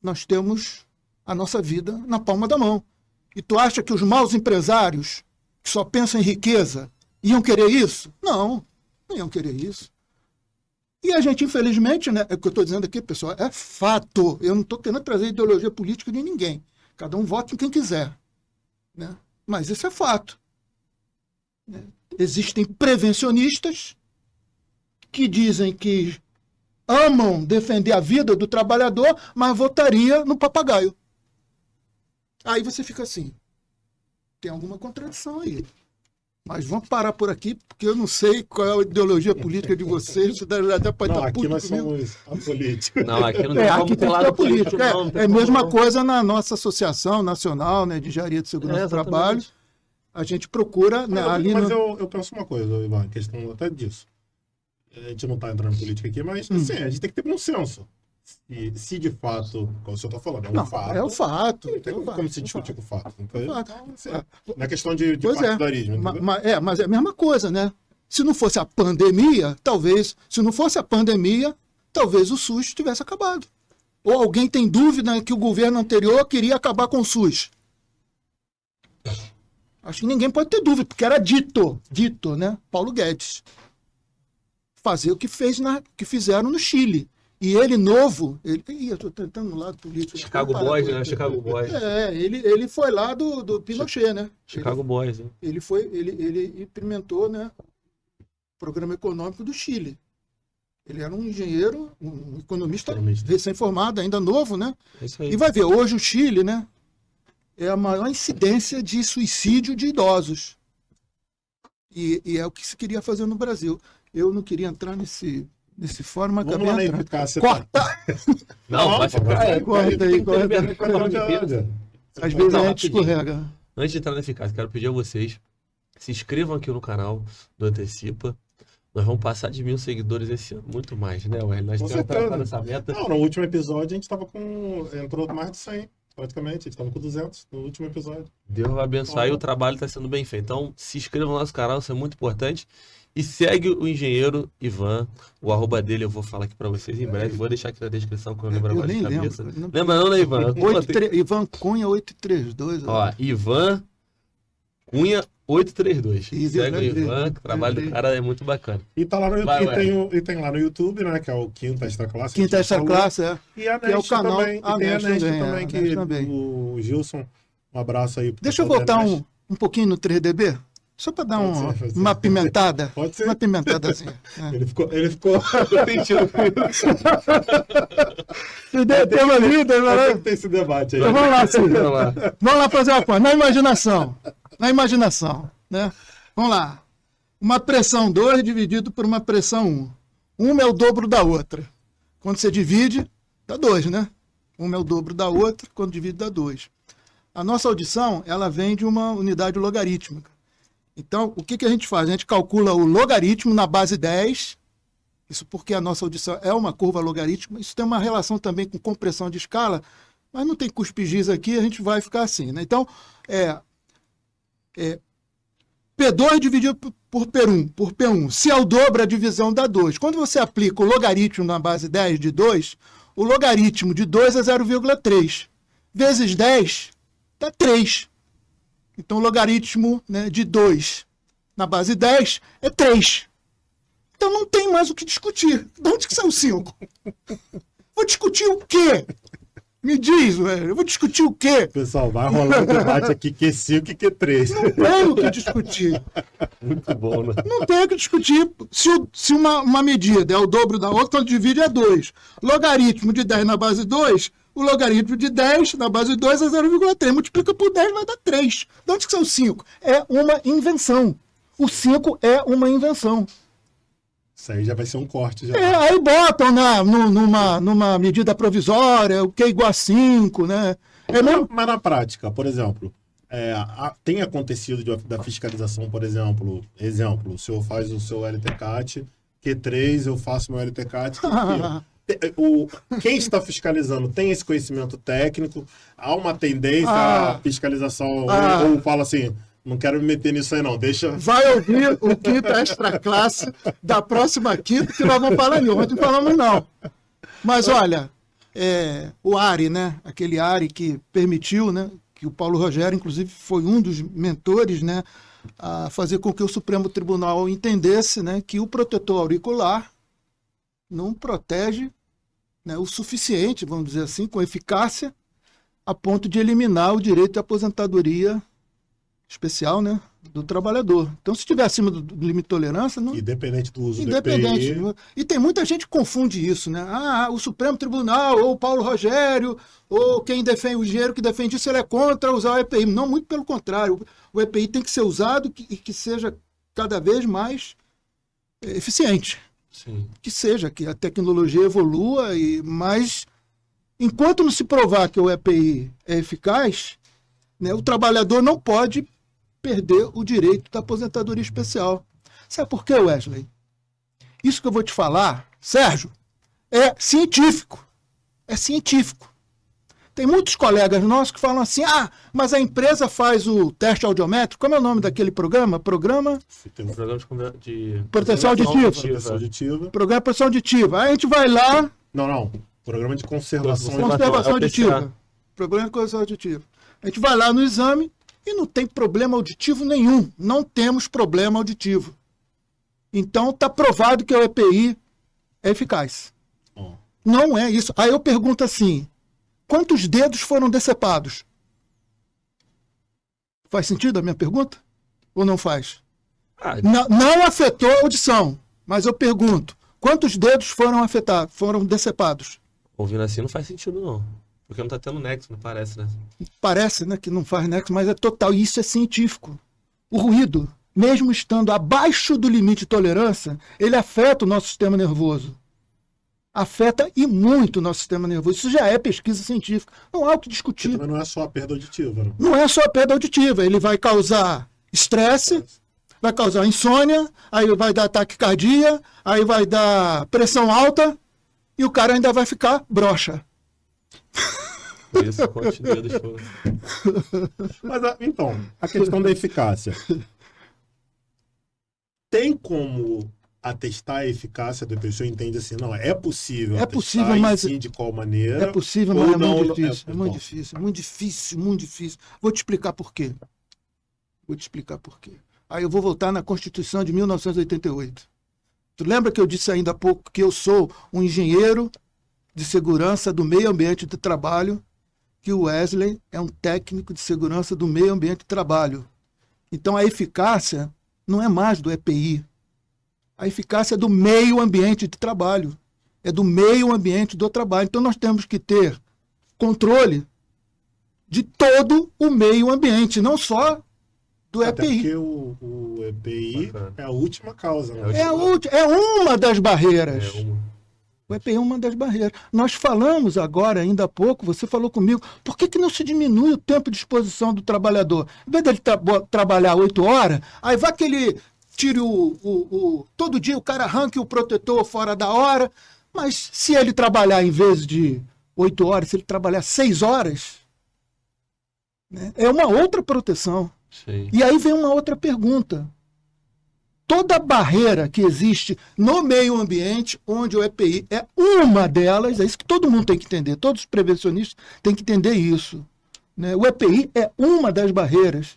[SPEAKER 3] nós temos a nossa vida na palma da mão. E tu acha que os maus empresários que só pensam em riqueza iam querer isso? Não iam querer isso. E a gente, infelizmente, né, é o que eu estou dizendo aqui, pessoal, é fato. Eu não estou querendo trazer ideologia política de ninguém. Cada um vota em quem quiser. Né? Mas isso é fato. Existem prevencionistas que dizem que amam defender a vida do trabalhador, mas votaria no papagaio. Aí você fica assim, tem alguma contradição aí. Mas vamos parar por aqui, porque eu não sei qual é a ideologia política de vocês. Você até pode
[SPEAKER 2] Não,
[SPEAKER 3] estar
[SPEAKER 2] aqui
[SPEAKER 3] puto
[SPEAKER 2] nós
[SPEAKER 3] comigo.
[SPEAKER 2] somos apolíticos.
[SPEAKER 1] Não, aqui não tem
[SPEAKER 3] Aqui
[SPEAKER 1] como ter
[SPEAKER 3] tem que
[SPEAKER 1] lado
[SPEAKER 3] ter política.
[SPEAKER 1] político, não. Não tem
[SPEAKER 3] É a
[SPEAKER 1] como
[SPEAKER 3] mesma
[SPEAKER 1] não.
[SPEAKER 3] coisa na nossa Associação Nacional, né, de Engenharia de Segurança do
[SPEAKER 1] Exatamente.
[SPEAKER 3] Trabalho. A gente procura, né, ali
[SPEAKER 2] Mas
[SPEAKER 3] no...
[SPEAKER 2] eu penso uma coisa, Ivan, questão até disso. A gente não está entrando em política aqui, mas assim, a gente tem que ter bom senso. Se de fato, como o senhor está falando, é um
[SPEAKER 3] Não,
[SPEAKER 2] fato.
[SPEAKER 3] é o fato.
[SPEAKER 2] Não tem
[SPEAKER 3] é o fato,
[SPEAKER 2] como se
[SPEAKER 3] é o
[SPEAKER 2] discutir com o fato. Então,
[SPEAKER 3] fato.
[SPEAKER 2] assim, não é questão de
[SPEAKER 3] Pois é.
[SPEAKER 2] partidarismo. entendeu?
[SPEAKER 3] Mas é a mesma coisa, né? Se não fosse a pandemia, talvez o SUS tivesse acabado. Ou alguém tem dúvida que o governo anterior queria acabar com o SUS? Acho que ninguém pode ter dúvida, porque era dito, né? Paulo Guedes. Fazer o que fizeram no Chile. E ele novo, eu estou tentando no lado político.
[SPEAKER 1] Chicago Boys, né? Chicago Boys.
[SPEAKER 3] Ele foi lá do Pinochet, né?
[SPEAKER 1] Chicago Boys, né?
[SPEAKER 3] Ele implementou, né, o programa econômico do Chile. Ele era um engenheiro, um economista recém-formado, ainda novo, né?
[SPEAKER 1] É isso aí.
[SPEAKER 3] E vai ver, hoje o Chile, né, é a maior incidência de suicídio de idosos. E é o que se queria fazer no Brasil. Eu não queria entrar nesse fórum, mas
[SPEAKER 2] Vamos lá
[SPEAKER 3] acabei
[SPEAKER 2] na
[SPEAKER 3] entrando.
[SPEAKER 2] eficácia.
[SPEAKER 3] Corta!
[SPEAKER 1] Não, vai ficar.
[SPEAKER 3] Corta aí, corta. Às vezes
[SPEAKER 1] Não,
[SPEAKER 3] a gente
[SPEAKER 1] rapidinho.
[SPEAKER 3] escorrega.
[SPEAKER 1] Antes de entrar na eficácia, quero pedir a vocês, se inscrevam aqui no canal do Antecipa. Nós vamos passar de 1.000 seguidores esse ano, muito mais, né, Ué? Nós
[SPEAKER 2] Com
[SPEAKER 1] temos
[SPEAKER 2] certeza.
[SPEAKER 1] tratado essa meta.
[SPEAKER 2] Não, no último episódio a gente estava com... Entrou mais de 100, praticamente. A gente estava com 200 no último episódio.
[SPEAKER 1] Deus vai abençoar e o trabalho está sendo bem feito. Então, se inscreva no nosso canal, isso é muito importante. E segue o engenheiro Ivan, o arroba dele eu vou falar aqui para vocês em breve. Vou deixar aqui na descrição que eu lembro
[SPEAKER 3] Eu
[SPEAKER 1] agora de
[SPEAKER 3] nem
[SPEAKER 1] cabeça.
[SPEAKER 3] lembro. Não-
[SPEAKER 1] Lembra não, né, Ivan?
[SPEAKER 3] Ivan Cunha 832.
[SPEAKER 1] Ó, Ivan Cunha 832.
[SPEAKER 3] Isso,
[SPEAKER 1] Segue o
[SPEAKER 3] lembrei.
[SPEAKER 1] Ivan, que o trabalho do
[SPEAKER 3] Lembrei.
[SPEAKER 1] cara é muito bacana.
[SPEAKER 2] E tá lá no
[SPEAKER 1] Vai,
[SPEAKER 2] YouTube, e tem lá no YouTube, né? Que é o Quinta Extra Classe.
[SPEAKER 3] Quinta Extra Classe, é.
[SPEAKER 2] E a
[SPEAKER 3] que é o
[SPEAKER 2] Nest
[SPEAKER 3] canal-
[SPEAKER 2] também.
[SPEAKER 3] a
[SPEAKER 2] E tem a
[SPEAKER 3] Nest
[SPEAKER 2] Nest
[SPEAKER 3] também,
[SPEAKER 2] também,
[SPEAKER 3] a
[SPEAKER 2] que
[SPEAKER 3] Nest também.
[SPEAKER 2] o Gilson, um abraço aí. pro
[SPEAKER 3] Deixa eu
[SPEAKER 2] pessoal da
[SPEAKER 3] voltar
[SPEAKER 2] Nest.
[SPEAKER 3] um pouquinho no 3DB, só para dar
[SPEAKER 2] Pode ser.
[SPEAKER 3] uma pimentada.
[SPEAKER 2] Pode ser.
[SPEAKER 3] Uma pimentadazinha. É.
[SPEAKER 2] Ele ficou...
[SPEAKER 3] Tem uma vida,
[SPEAKER 2] Tem que ter esse debate aí.
[SPEAKER 3] Então vamos lá, Cid.
[SPEAKER 1] Vamos lá.
[SPEAKER 3] Vamos lá fazer uma coisa. Na imaginação, né? Vamos lá. Uma pressão 2 dividido por uma pressão 1. Uma é o dobro da outra. Quando você divide, dá 2, né? Uma é o dobro da outra, quando divide, dá 2. A nossa audição, ela vem de uma unidade logarítmica. Então, o que a gente faz? A gente calcula o logaritmo na base 10. Isso porque a nossa audição é uma curva logarítmica. Isso tem uma relação também com compressão de escala, mas não tem cuspe-giz aqui, a gente vai ficar assim, né? Então, P2 dividido por P1. Se é o dobro, a divisão dá 2. Quando você aplica o logaritmo na base 10 de 2, o logaritmo de 2 é 0,3. Vezes 10 dá 3. Então, o logaritmo, né, de 2 na base 10 é 3. Então, não tem mais o que discutir. De onde que saiu 5? Vou discutir o quê? Me diz, velho. Eu vou discutir o quê?
[SPEAKER 2] Pessoal, vai rolar um debate aqui Q5 e Q3.
[SPEAKER 3] Não tem o que discutir.
[SPEAKER 1] Muito bom, né?
[SPEAKER 3] Não tem o que discutir. Se uma medida é o dobro da outra, quando divide é 2. Logaritmo de 10 na base 2, o logaritmo de 10 na base 2 é 0,3. Multiplica por 10 vai dar 3. De onde que são 5? É uma invenção. O 5 é uma invenção.
[SPEAKER 2] Isso aí já vai ser um corte. Já.
[SPEAKER 3] Aí botam numa medida provisória, o que é igual a 5, né?
[SPEAKER 2] Mas na prática, por exemplo, tem acontecido da fiscalização, por exemplo, o senhor faz o seu LTCAT, Q3, eu faço meu LTCAT, quem está fiscalizando tem esse conhecimento técnico, há uma tendência à fiscalização, ou fala assim, não quero me meter nisso aí não, deixa...
[SPEAKER 3] Vai ouvir o Quinta Extra Classe da próxima quinta, que nós vamos falar nisso. Ontem falamos não. Mas olha, o ARI, né? Aquele ARI que permitiu, né? Que o Paulo Rogério, inclusive, foi um dos mentores, né? A fazer com que o Supremo Tribunal entendesse, né? Que o protetor auricular não protege, né, o suficiente, vamos dizer assim, com eficácia, a ponto de eliminar o direito de aposentadoria especial, né? do trabalhador. Então, se estiver acima do limite de tolerância, não...
[SPEAKER 2] Independente do uso
[SPEAKER 3] Independente.
[SPEAKER 2] do EPI.
[SPEAKER 3] E tem muita gente que confunde isso, né? O Supremo Tribunal, ou o Paulo Rogério, ou quem defende o engenheiro que defende isso, ele é contra usar o EPI. Não, muito pelo contrário. O EPI tem que ser usado e que seja cada vez mais eficiente.
[SPEAKER 1] Sim.
[SPEAKER 3] Que seja, que a tecnologia evolua, mas enquanto não se provar que o EPI é eficaz, né, o trabalhador não pode perder o direito da aposentadoria especial. Sabe por quê, Wesley? Isso que eu vou te falar, Sérgio, é científico. É científico. Tem muitos colegas nossos que falam assim, mas a empresa faz o teste audiométrico. Como é o nome daquele programa? Programa
[SPEAKER 2] Tem um
[SPEAKER 1] Programa de
[SPEAKER 3] Proteção Auditiva.
[SPEAKER 2] proteção auditiva.
[SPEAKER 3] Programa de proteção auditiva. Aí a gente vai lá,
[SPEAKER 2] Não. Programa de conservação
[SPEAKER 3] conservação
[SPEAKER 1] é o
[SPEAKER 3] auditiva.
[SPEAKER 1] PCA.
[SPEAKER 3] Problema de conservação auditiva. A gente vai lá no exame e não tem problema auditivo nenhum. Não temos problema auditivo. Então está provado que o EPI é eficaz.
[SPEAKER 2] Ó.
[SPEAKER 3] Não é isso. Aí eu pergunto assim, quantos dedos foram decepados? Faz sentido a minha pergunta? Ou não faz? Não afetou a audição, mas eu pergunto, quantos dedos foram afetados, foram decepados?
[SPEAKER 1] Ouvindo assim não faz sentido, não. Porque não tá tendo nexo, não parece, né?
[SPEAKER 3] Parece, né, que não faz nexo, mas é total. E isso é científico. O ruído, mesmo estando abaixo do limite de tolerância, ele afeta o nosso sistema nervoso. Afeta e muito o nosso sistema nervoso. Isso já é pesquisa científica. Não há o que discutir.
[SPEAKER 2] Mas não é só a perda auditiva. Né?
[SPEAKER 3] Não é só a perda auditiva. Ele vai causar estresse, vai causar insônia, aí vai dar taquicardia, aí vai dar pressão alta e o cara ainda vai ficar broxa.
[SPEAKER 1] Por isso, quantos dedos foram.
[SPEAKER 2] Mas, então, a questão da eficácia. Tem como atestar a eficácia da pessoa? Entende assim, não, é possível
[SPEAKER 3] É
[SPEAKER 2] atestar,
[SPEAKER 3] possível,
[SPEAKER 2] e
[SPEAKER 3] mas...
[SPEAKER 2] sim, de qual maneira?
[SPEAKER 3] É possível,
[SPEAKER 2] ou
[SPEAKER 3] mas é
[SPEAKER 2] não,
[SPEAKER 3] muito difícil.
[SPEAKER 2] é
[SPEAKER 3] É muito
[SPEAKER 2] bom.
[SPEAKER 3] difícil, muito difícil, muito difícil. Vou te explicar por quê. Aí eu vou voltar na Constituição de 1988. Tu lembra que eu disse ainda há pouco que eu sou um engenheiro de segurança do meio ambiente de trabalho, que o Wesley é um técnico de segurança do meio ambiente de trabalho. Então a eficácia não é mais do EPI. A eficácia é do meio ambiente de trabalho. É do meio ambiente do trabalho. Então nós temos que ter controle de todo o meio ambiente, não só do
[SPEAKER 2] Até
[SPEAKER 3] EPI.
[SPEAKER 2] porque o EPI
[SPEAKER 1] Bacana.
[SPEAKER 2] é a última causa. Né?
[SPEAKER 3] É uma das barreiras.
[SPEAKER 1] É uma.
[SPEAKER 3] O EPI é uma das barreiras. Nós falamos agora, ainda há pouco, você falou comigo, por que não se diminui o tempo de exposição do trabalhador? Em vez dele trabalhar 8 horas, aí vai que ele tire todo dia o cara arranque o protetor fora da hora, mas se ele trabalhar em vez de 8 horas, se ele trabalhar 6 horas, né, é uma outra proteção.
[SPEAKER 1] Sim.
[SPEAKER 3] E aí vem uma outra pergunta. Toda barreira que existe no meio ambiente, onde o EPI é uma delas, é isso que todo mundo tem que entender, todos os prevencionistas têm que entender isso. Né? O EPI é uma das barreiras.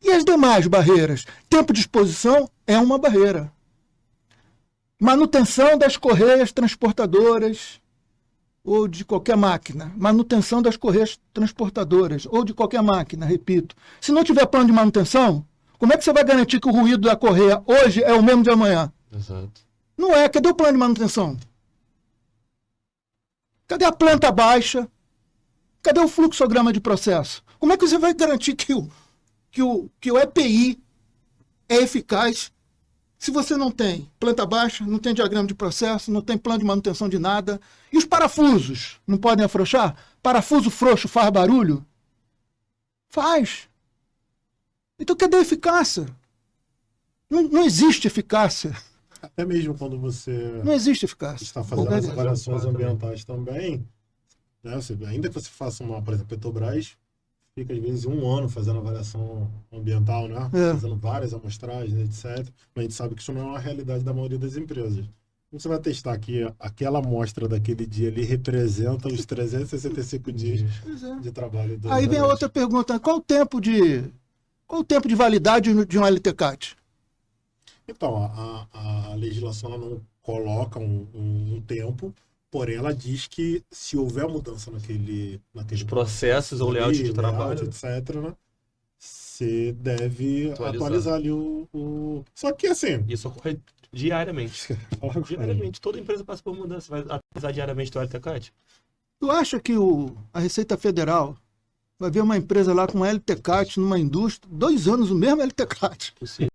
[SPEAKER 3] E as demais barreiras? Tempo de exposição é uma barreira. Manutenção das correias transportadoras ou de qualquer máquina. Manutenção das correias transportadoras ou de qualquer máquina, repito. Se não tiver plano de manutenção, como é que você vai garantir que o ruído da correia hoje é o mesmo de amanhã?
[SPEAKER 1] Exato.
[SPEAKER 3] Não é. Cadê o plano de manutenção? Cadê a planta baixa? Cadê o fluxograma de processo? Como é que você vai garantir que o EPI é eficaz se você não tem planta baixa, não tem diagrama de processo, não tem plano de manutenção de nada? E os parafusos não podem afrouxar? Parafuso frouxo faz barulho? Faz. Então cadê a eficácia? Não existe eficácia.
[SPEAKER 2] Até mesmo quando você
[SPEAKER 3] Não existe eficácia.
[SPEAKER 2] está fazendo as avaliações ambientais também, né? Ainda que você faça por exemplo, Petrobras fica às vezes 1 ano fazendo avaliação ambiental, né? Fazendo várias amostragens, etc. Mas a gente sabe que isso não é uma realidade da maioria das empresas. Você vai testar que aquela amostra daquele dia ali representa os 365 dias de trabalho.
[SPEAKER 3] Aí vem a outra pergunta. Qual o tempo de validade de um LTCAT?
[SPEAKER 2] Então, a legislação ela não coloca um tempo, porém ela diz que se houver mudança naquele
[SPEAKER 1] Os processos ou layout de trabalho,
[SPEAKER 2] etc., né, você deve atualizar ali Só que assim,
[SPEAKER 1] Isso ocorre diariamente. Diariamente. Toda empresa passa por mudança. Vai atualizar diariamente o LTCAT?
[SPEAKER 3] Tu acha que a Receita Federal vai ver uma empresa lá com LTCAT numa indústria, 2 anos o mesmo LTCAT?
[SPEAKER 1] Possível.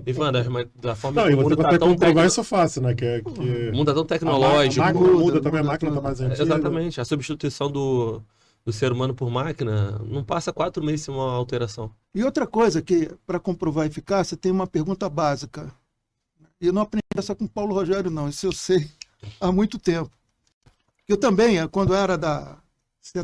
[SPEAKER 1] Ivan, da forma
[SPEAKER 2] não,
[SPEAKER 1] que
[SPEAKER 2] e
[SPEAKER 1] o
[SPEAKER 2] você
[SPEAKER 1] mundo tá
[SPEAKER 2] consegue
[SPEAKER 1] tão
[SPEAKER 2] comprovar isso fácil, né? Que
[SPEAKER 1] o mundo tá tão
[SPEAKER 2] a
[SPEAKER 1] tecnológico.
[SPEAKER 2] máquina muda também, a
[SPEAKER 3] muda
[SPEAKER 2] máquina tá
[SPEAKER 3] tudo.
[SPEAKER 2] mais antiga.
[SPEAKER 1] Exatamente. A substituição do ser humano por máquina não passa 4 meses sem uma alteração.
[SPEAKER 3] E outra coisa que, para comprovar a eficácia, tem uma pergunta básica. E eu não aprendi essa com o Paulo Rogério, não. Isso eu sei há muito tempo. Eu também, quando era da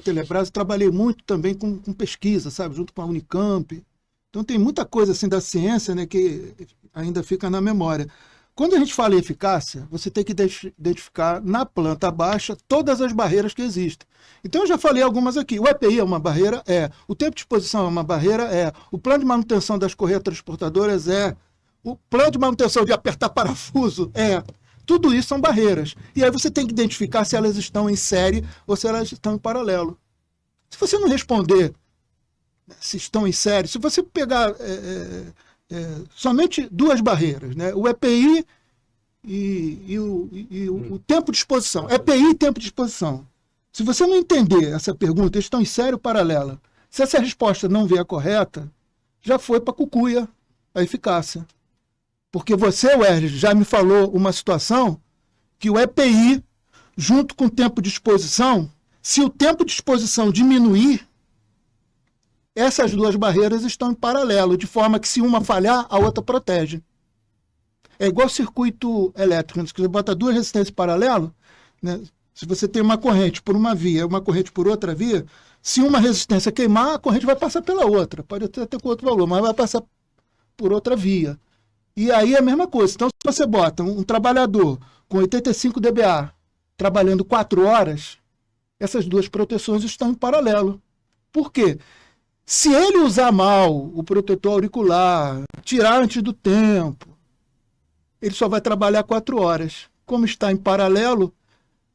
[SPEAKER 3] Telebrás, trabalhei muito também com pesquisa, sabe? Junto com a Unicamp. Então tem muita coisa assim da ciência, né, que ainda fica na memória. Quando a gente fala em eficácia, você tem que identificar na planta baixa todas as barreiras que existem. Então eu já falei algumas aqui. O EPI é uma barreira? É. O tempo de exposição é uma barreira? É. O plano de manutenção das correias transportadoras? É. O plano de manutenção de apertar parafuso? É. Tudo isso são barreiras. E aí você tem que identificar se elas estão em série ou se elas estão em paralelo. Se você não responder se estão em série, se você pegar somente 2 barreiras, né? O EPI e o tempo de exposição. EPI e tempo de exposição. Se você não entender essa pergunta, eles estão em série ou paralela. Se essa resposta não vier correta, já foi para cucuia a eficácia. Porque você, Wesley, já me falou uma situação que o EPI, junto com o tempo de exposição, se o tempo de exposição diminuir, essas 2 barreiras estão em paralelo, de forma que se uma falhar, a outra protege. É igual circuito elétrico. Se você bota 2 resistências paralelas, né, se você tem uma corrente por uma via e uma corrente por outra via, se uma resistência queimar, a corrente vai passar pela outra. Pode até ter com outro valor, mas vai passar por outra via. E aí é a mesma coisa. Então, se você bota um trabalhador com 85 dBA trabalhando 4 horas, essas 2 proteções estão em paralelo. Por quê? Se ele usar mal o protetor auricular, tirar antes do tempo, ele só vai trabalhar 4 horas. Como está em paralelo,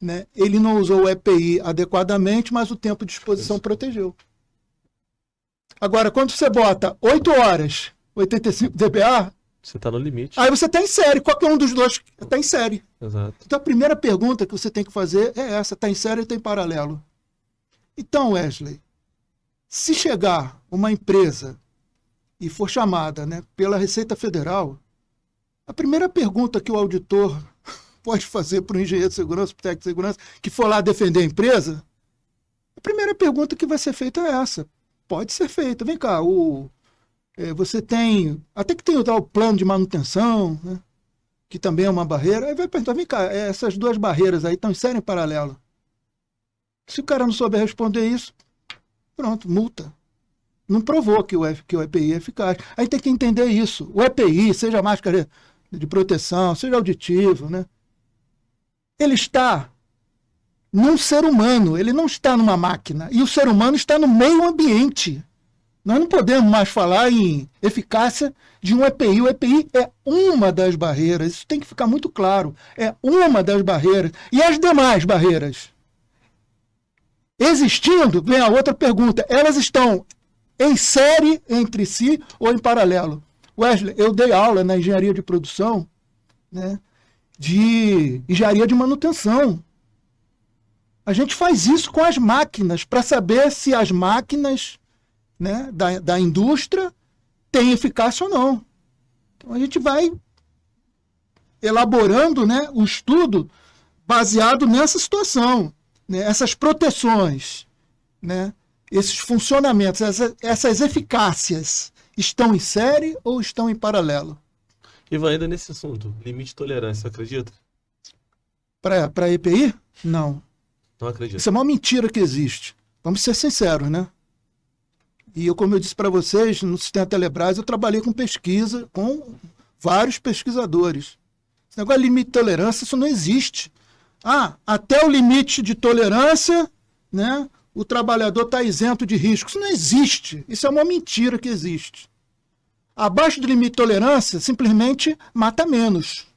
[SPEAKER 3] né, ele não usou o EPI adequadamente, mas o tempo de exposição protegeu. Agora, quando você bota 8 horas, 85 dBA,
[SPEAKER 1] Você está no limite.
[SPEAKER 3] aí você está em série. Qualquer um dos 2 está em série.
[SPEAKER 1] Exato.
[SPEAKER 3] Então a primeira pergunta que você tem que fazer é essa: está em série ou está em paralelo? Então, Wesley, se chegar uma empresa e for chamada, né, pela Receita Federal, a primeira pergunta que o auditor pode fazer para o engenheiro de segurança, para o técnico de segurança, que for lá defender a empresa, a primeira pergunta que vai ser feita é essa. Pode ser feita. Vem cá, você tem... Até que tem o plano de manutenção, né, que também é uma barreira. Aí vai perguntar, vem cá, essas 2 barreiras aí estão em série em paralelo. Se o cara não souber responder isso, pronto, multa. Não provou que o EPI é eficaz. Aí tem que entender isso. O EPI, seja máscara de proteção, seja auditivo, né? Ele está num ser humano, ele não está numa máquina. E o ser humano está no meio ambiente. Nós não podemos mais falar em eficácia de um EPI. O EPI é uma das barreiras, isso tem que ficar muito claro. É uma das barreiras. E as demais barreiras? Existindo, vem a outra pergunta. Elas estão em série entre si ou em paralelo? Wesley, eu dei aula na engenharia de produção, né, de engenharia de manutenção. A gente faz isso com as máquinas, para saber se as máquinas, né, da indústria têm eficácia ou não. Então a gente vai elaborando, né, o estudo baseado nessa situação. Né, essas proteções, né, esses funcionamentos, essas eficácias estão em série ou estão em paralelo?
[SPEAKER 1] Ivan, ainda nesse assunto, limite de tolerância, você acredita?
[SPEAKER 3] Para EPI? Não.
[SPEAKER 1] Não acredito.
[SPEAKER 3] Isso é uma mentira que existe. Vamos ser sinceros, né? E eu, como eu disse para vocês, no Sistema Telebrás, eu trabalhei com pesquisa, com vários pesquisadores. Esse negócio de limite de tolerância, isso não existe. Até o limite de tolerância, né, o trabalhador está isento de risco. Isso não existe. Isso é uma mentira que existe. Abaixo do limite de tolerância, simplesmente mata menos.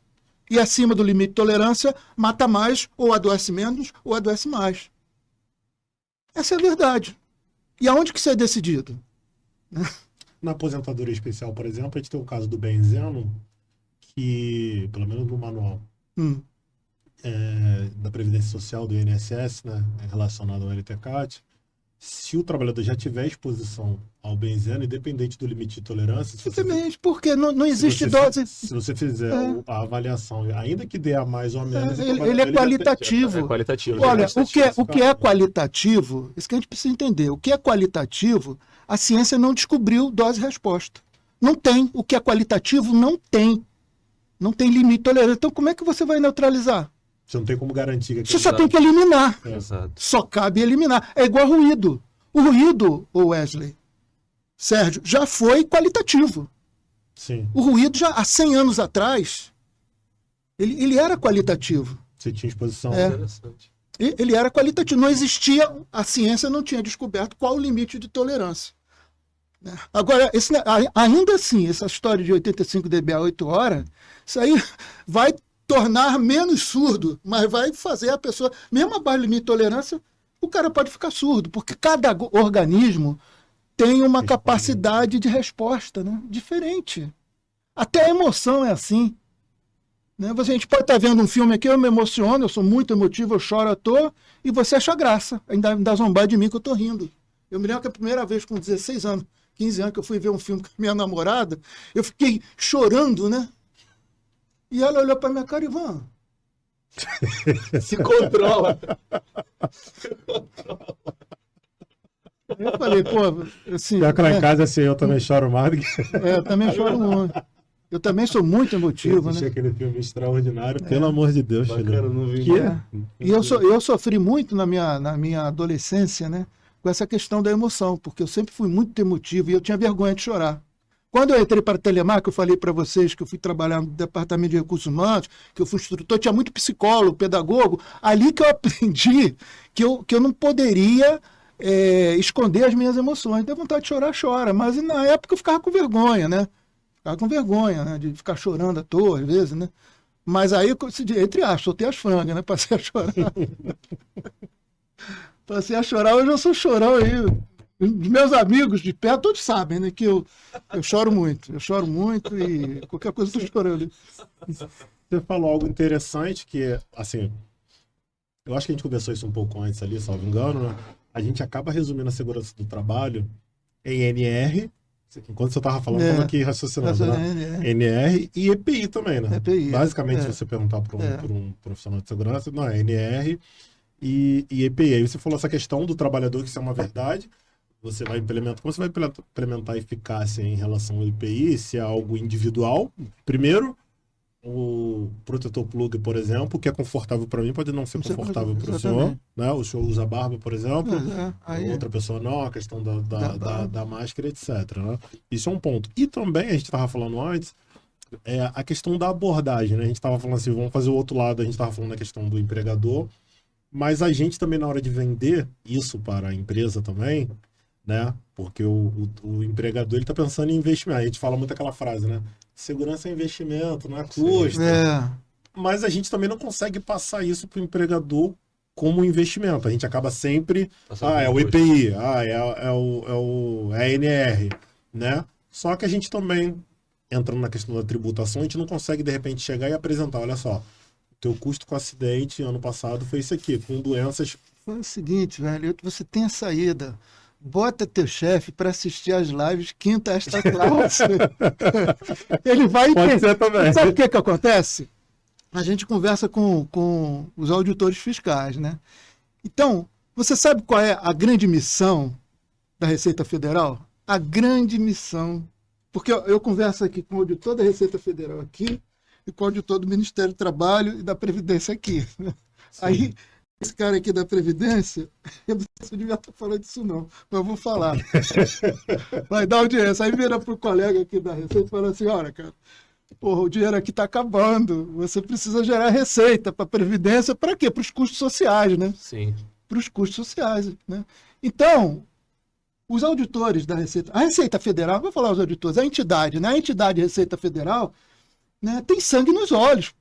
[SPEAKER 3] E acima do limite de tolerância, mata mais, ou adoece menos, ou adoece mais. Essa é a verdade. E aonde que isso é decidido?
[SPEAKER 2] Na aposentadoria especial, por exemplo, a gente tem o caso do benzeno, que, pelo menos no manual da Previdência Social do INSS, né, relacionado ao LTCAT, se o trabalhador já tiver exposição ao benzeno, independente do limite de tolerância...
[SPEAKER 3] Exatamente, porque não existe dose...
[SPEAKER 2] Se você fizer a avaliação, ainda que dê a mais ou a menos...
[SPEAKER 3] Ele é qualitativo.
[SPEAKER 1] É qualitativo.
[SPEAKER 3] Olha, o que é qualitativo, isso que a gente precisa entender, o que é qualitativo, a ciência não descobriu dose-resposta. Não tem. O que é qualitativo, não tem. Não tem limite de tolerância. Então, como é que você vai neutralizar?
[SPEAKER 2] Você não tem como garantir que...
[SPEAKER 3] Você só tem que eliminar.
[SPEAKER 1] Exato.
[SPEAKER 3] Só cabe eliminar. É igual ruído. O ruído, Wesley, Sérgio, já foi qualitativo.
[SPEAKER 2] Sim.
[SPEAKER 3] O ruído, já há 100 anos atrás, ele era qualitativo.
[SPEAKER 2] Você tinha exposição.
[SPEAKER 1] Interessante.
[SPEAKER 3] Ele era qualitativo. Não existia, a ciência não tinha descoberto qual o limite de tolerância. Agora, ainda assim, essa história de 85 dB a 8 horas, isso aí vai tornar menos surdo, mas vai fazer a pessoa, mesmo abaixo do limite de tolerância, o cara pode ficar surdo, porque cada organismo tem uma capacidade de resposta, né, diferente. Até a emoção é assim. Né? A gente pode estar vendo um filme aqui, eu me emociono, eu sou muito emotivo, eu choro à toa, e você acha graça, ainda dá zombar de mim que eu estou rindo. Eu me lembro que a primeira vez com 16 anos, 15 anos, que eu fui ver um filme com minha namorada, eu fiquei chorando, né? E ela olhou para minha cara, Ivan.
[SPEAKER 1] Se controla.
[SPEAKER 3] Eu falei, pô, assim.
[SPEAKER 2] Já que lá em casa, assim, eu também choro mais do que...
[SPEAKER 3] Eu também choro muito. Eu também sou muito emotivo,
[SPEAKER 2] Eu
[SPEAKER 3] né?
[SPEAKER 2] aquele filme extraordinário, pelo amor de Deus,
[SPEAKER 1] Bacana,
[SPEAKER 2] filho.
[SPEAKER 1] não vi.
[SPEAKER 3] E eu sofri muito na minha adolescência, né? Com essa questão da emoção, porque eu sempre fui muito emotivo e eu tinha vergonha de chorar. Quando eu entrei para a Telemar, que eu falei para vocês que eu fui trabalhar no Departamento de Recursos Humanos, que eu fui instrutor, tinha muito psicólogo, pedagogo, ali que eu aprendi que eu não poderia esconder as minhas emoções. Deu vontade de chorar, chora. Mas na época eu ficava com vergonha, né? Ficava com vergonha, né? De ficar chorando à toa, às vezes, né? Mas aí, entre aspas, soltei as frangas, né? Passei a chorar. Passei a chorar, hoje eu sou chorão aí. Os meus amigos de perto, todos sabem, né? Que eu choro muito. Eu choro muito e qualquer coisa eu tô chorando.
[SPEAKER 2] Você falou algo interessante que, assim, eu acho que a gente conversou isso um pouco antes ali, salvo engano, né? A gente acaba resumindo a segurança do trabalho em NR, enquanto você estava falando, estava aqui raciocinando, né? NR e EPI também, né?
[SPEAKER 3] EPI,
[SPEAKER 2] basicamente, se você perguntar para um profissional de segurança, não, é NR e EPI. Aí você falou essa questão do trabalhador, que isso é uma verdade. Você vai implementar, como você vai implementar a eficácia em relação ao EPI, se é algo individual? Primeiro, o protetor plug, por exemplo, que é confortável para mim, pode não ser confortável para o senhor, né? O senhor usa barba, por exemplo, outra pessoa não, a questão da máscara, etc. Né? Isso é um ponto. E também, a gente estava falando antes, a questão da abordagem, né? A gente estava falando assim, vamos fazer o outro lado, a gente estava falando da questão do empregador, mas a gente também, na hora de vender isso para a empresa também, né? Porque o empregador, ele tá pensando em investimento. A gente fala muito aquela frase, né? Segurança é investimento, não é custo. Mas a gente também não consegue passar isso para o empregador como investimento. A gente acaba sempre, é o EPI, é a NR, né? Só que a gente também, entrando na questão da tributação, a gente não consegue, de repente, chegar e apresentar, olha só, teu custo com acidente ano passado foi isso aqui, com doenças...
[SPEAKER 3] Foi o seguinte, velho, você tem a saída... Bota teu chefe para assistir as lives quinta esta classe. Ele vai
[SPEAKER 2] Pode ser também.
[SPEAKER 3] Sabe o que acontece? A gente conversa com os auditores fiscais, né? Então, você sabe qual é a grande missão da Receita Federal? A grande missão. Porque eu converso aqui com o auditor da Receita Federal aqui e com o auditor do Ministério do Trabalho e da Previdência aqui. Né? Aí, esse cara aqui da Previdência, eu não sei se eu devia estar falando disso não, mas eu vou falar. Vai dar audiência. Aí vira para o colega aqui da Receita e fala assim, olha, cara, porra, o dinheiro aqui está acabando, você precisa gerar receita para a Previdência, para quê? Para os custos sociais, né?
[SPEAKER 1] Sim.
[SPEAKER 3] Para os custos sociais, né? Então, os auditores da Receita, a Receita Federal, vou falar os auditores, a entidade, né? A entidade Receita Federal, né, tem sangue nos olhos.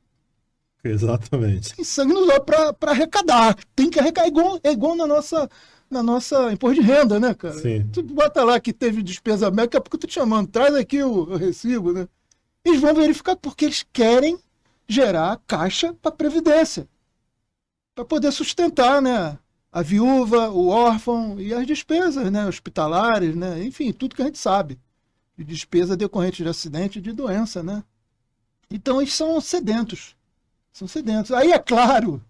[SPEAKER 2] Exatamente.
[SPEAKER 3] Tem sangue nos olhos para arrecadar. Tem que arrecadar. É igual na nossa imposto de renda, né, cara?
[SPEAKER 2] Sim.
[SPEAKER 3] Tu bota lá que teve despesa médica, porque eu tô te chamando, traz aqui o recibo, né? Eles vão verificar porque eles querem gerar caixa para previdência, para poder sustentar, né, a viúva, o órfão e as despesas, né, hospitalares, né, enfim, tudo que a gente sabe de despesa decorrente de acidente e de doença, né? Então eles são sedentos, Aí é claro,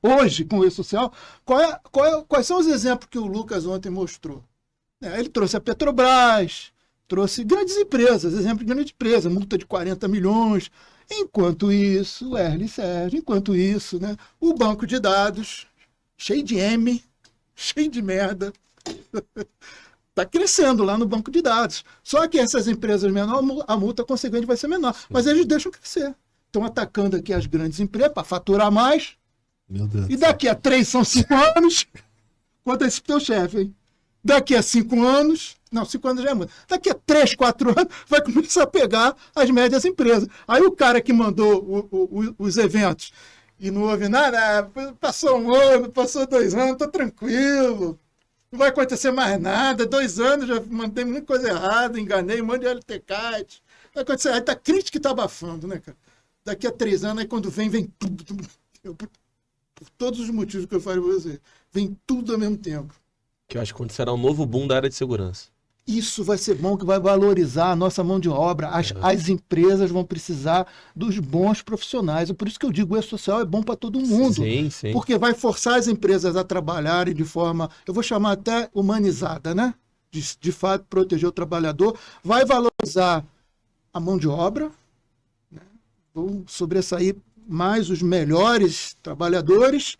[SPEAKER 3] hoje com o E-Social, quais são os exemplos que o Lucas ontem mostrou? Ele trouxe a Petrobras, trouxe grandes empresas, exemplo de grande empresa, multa de 40 milhões. Enquanto isso, Erle Sérgio, enquanto isso, né, o banco de dados, cheio de M, cheio de merda, está crescendo lá no banco de dados. Só que essas empresas menores, a multa consequente vai ser menor. Mas eles deixam crescer. Estão atacando aqui as grandes empresas para faturar mais.
[SPEAKER 2] Meu Deus.
[SPEAKER 3] E daqui a 3 são 5 anos. Quanto é esse teu chefe, hein? Daqui a 5 anos, não, 5 anos já é muito. Daqui a 3, 4 anos, vai começar a pegar as médias empresas. Aí o cara que mandou os eventos e não houve nada, passou 1 ano, passou 2 anos, tô tranquilo. Não vai acontecer mais nada. 2 anos, já mandei muita coisa errada, enganei, mandei LTCAT. Vai acontecer. Aí tá crítico que tá abafando, né, cara? Daqui a 3 anos, aí quando vem tudo. Por todos os motivos que eu falei pra você. Vem tudo ao mesmo tempo.
[SPEAKER 1] Que eu acho que acontecerá um novo boom da área de segurança.
[SPEAKER 3] Isso vai ser bom, que vai valorizar a nossa mão de obra. As empresas vão precisar dos bons profissionais. É por isso que eu digo, o E-Social é bom para todo mundo.
[SPEAKER 1] Sim, sim.
[SPEAKER 3] Porque vai forçar as empresas a trabalharem de forma, eu vou chamar até humanizada, né? De fato, proteger o trabalhador. Vai valorizar a mão de obra, né? Vão sobressair mais os melhores trabalhadores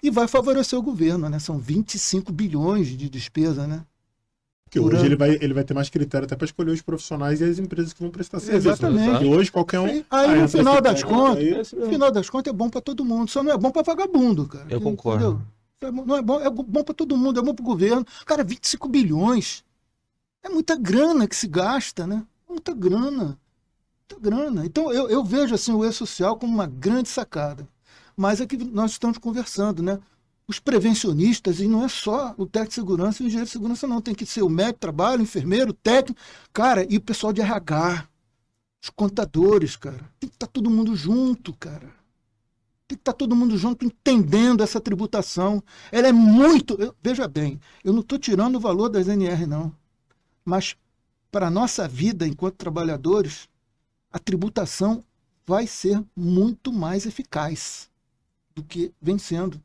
[SPEAKER 3] e vai favorecer o governo, né? São 25 bilhões de despesa, né?
[SPEAKER 2] Porque hoje ele vai ter mais critério até para escolher os profissionais e as empresas que vão prestar serviço.
[SPEAKER 3] Exatamente.
[SPEAKER 2] E hoje qualquer um.
[SPEAKER 3] Aí, no final das contas, é bom para todo mundo. Só não é bom para vagabundo, cara.
[SPEAKER 1] Eu concordo.
[SPEAKER 3] Entendeu? Não é bom para todo mundo, é bom para o governo. Cara, 25 bilhões. É muita grana que se gasta, né? Muita grana. Então, eu vejo assim, o E-Social como uma grande sacada. Mas é que nós estamos conversando, né? Os prevencionistas, e não é só o técnico de segurança e o engenheiro de segurança, não. Tem que ser o médico de trabalho, o enfermeiro, o técnico. Cara, e o pessoal de RH, os contadores, cara. Tem que estar todo mundo junto, cara. Tem que estar todo mundo junto entendendo essa tributação. Ela é muito... Veja bem, eu não estou tirando o valor das NR, não. Mas para a nossa vida enquanto trabalhadores, a tributação vai ser muito mais eficaz do que vem sendo.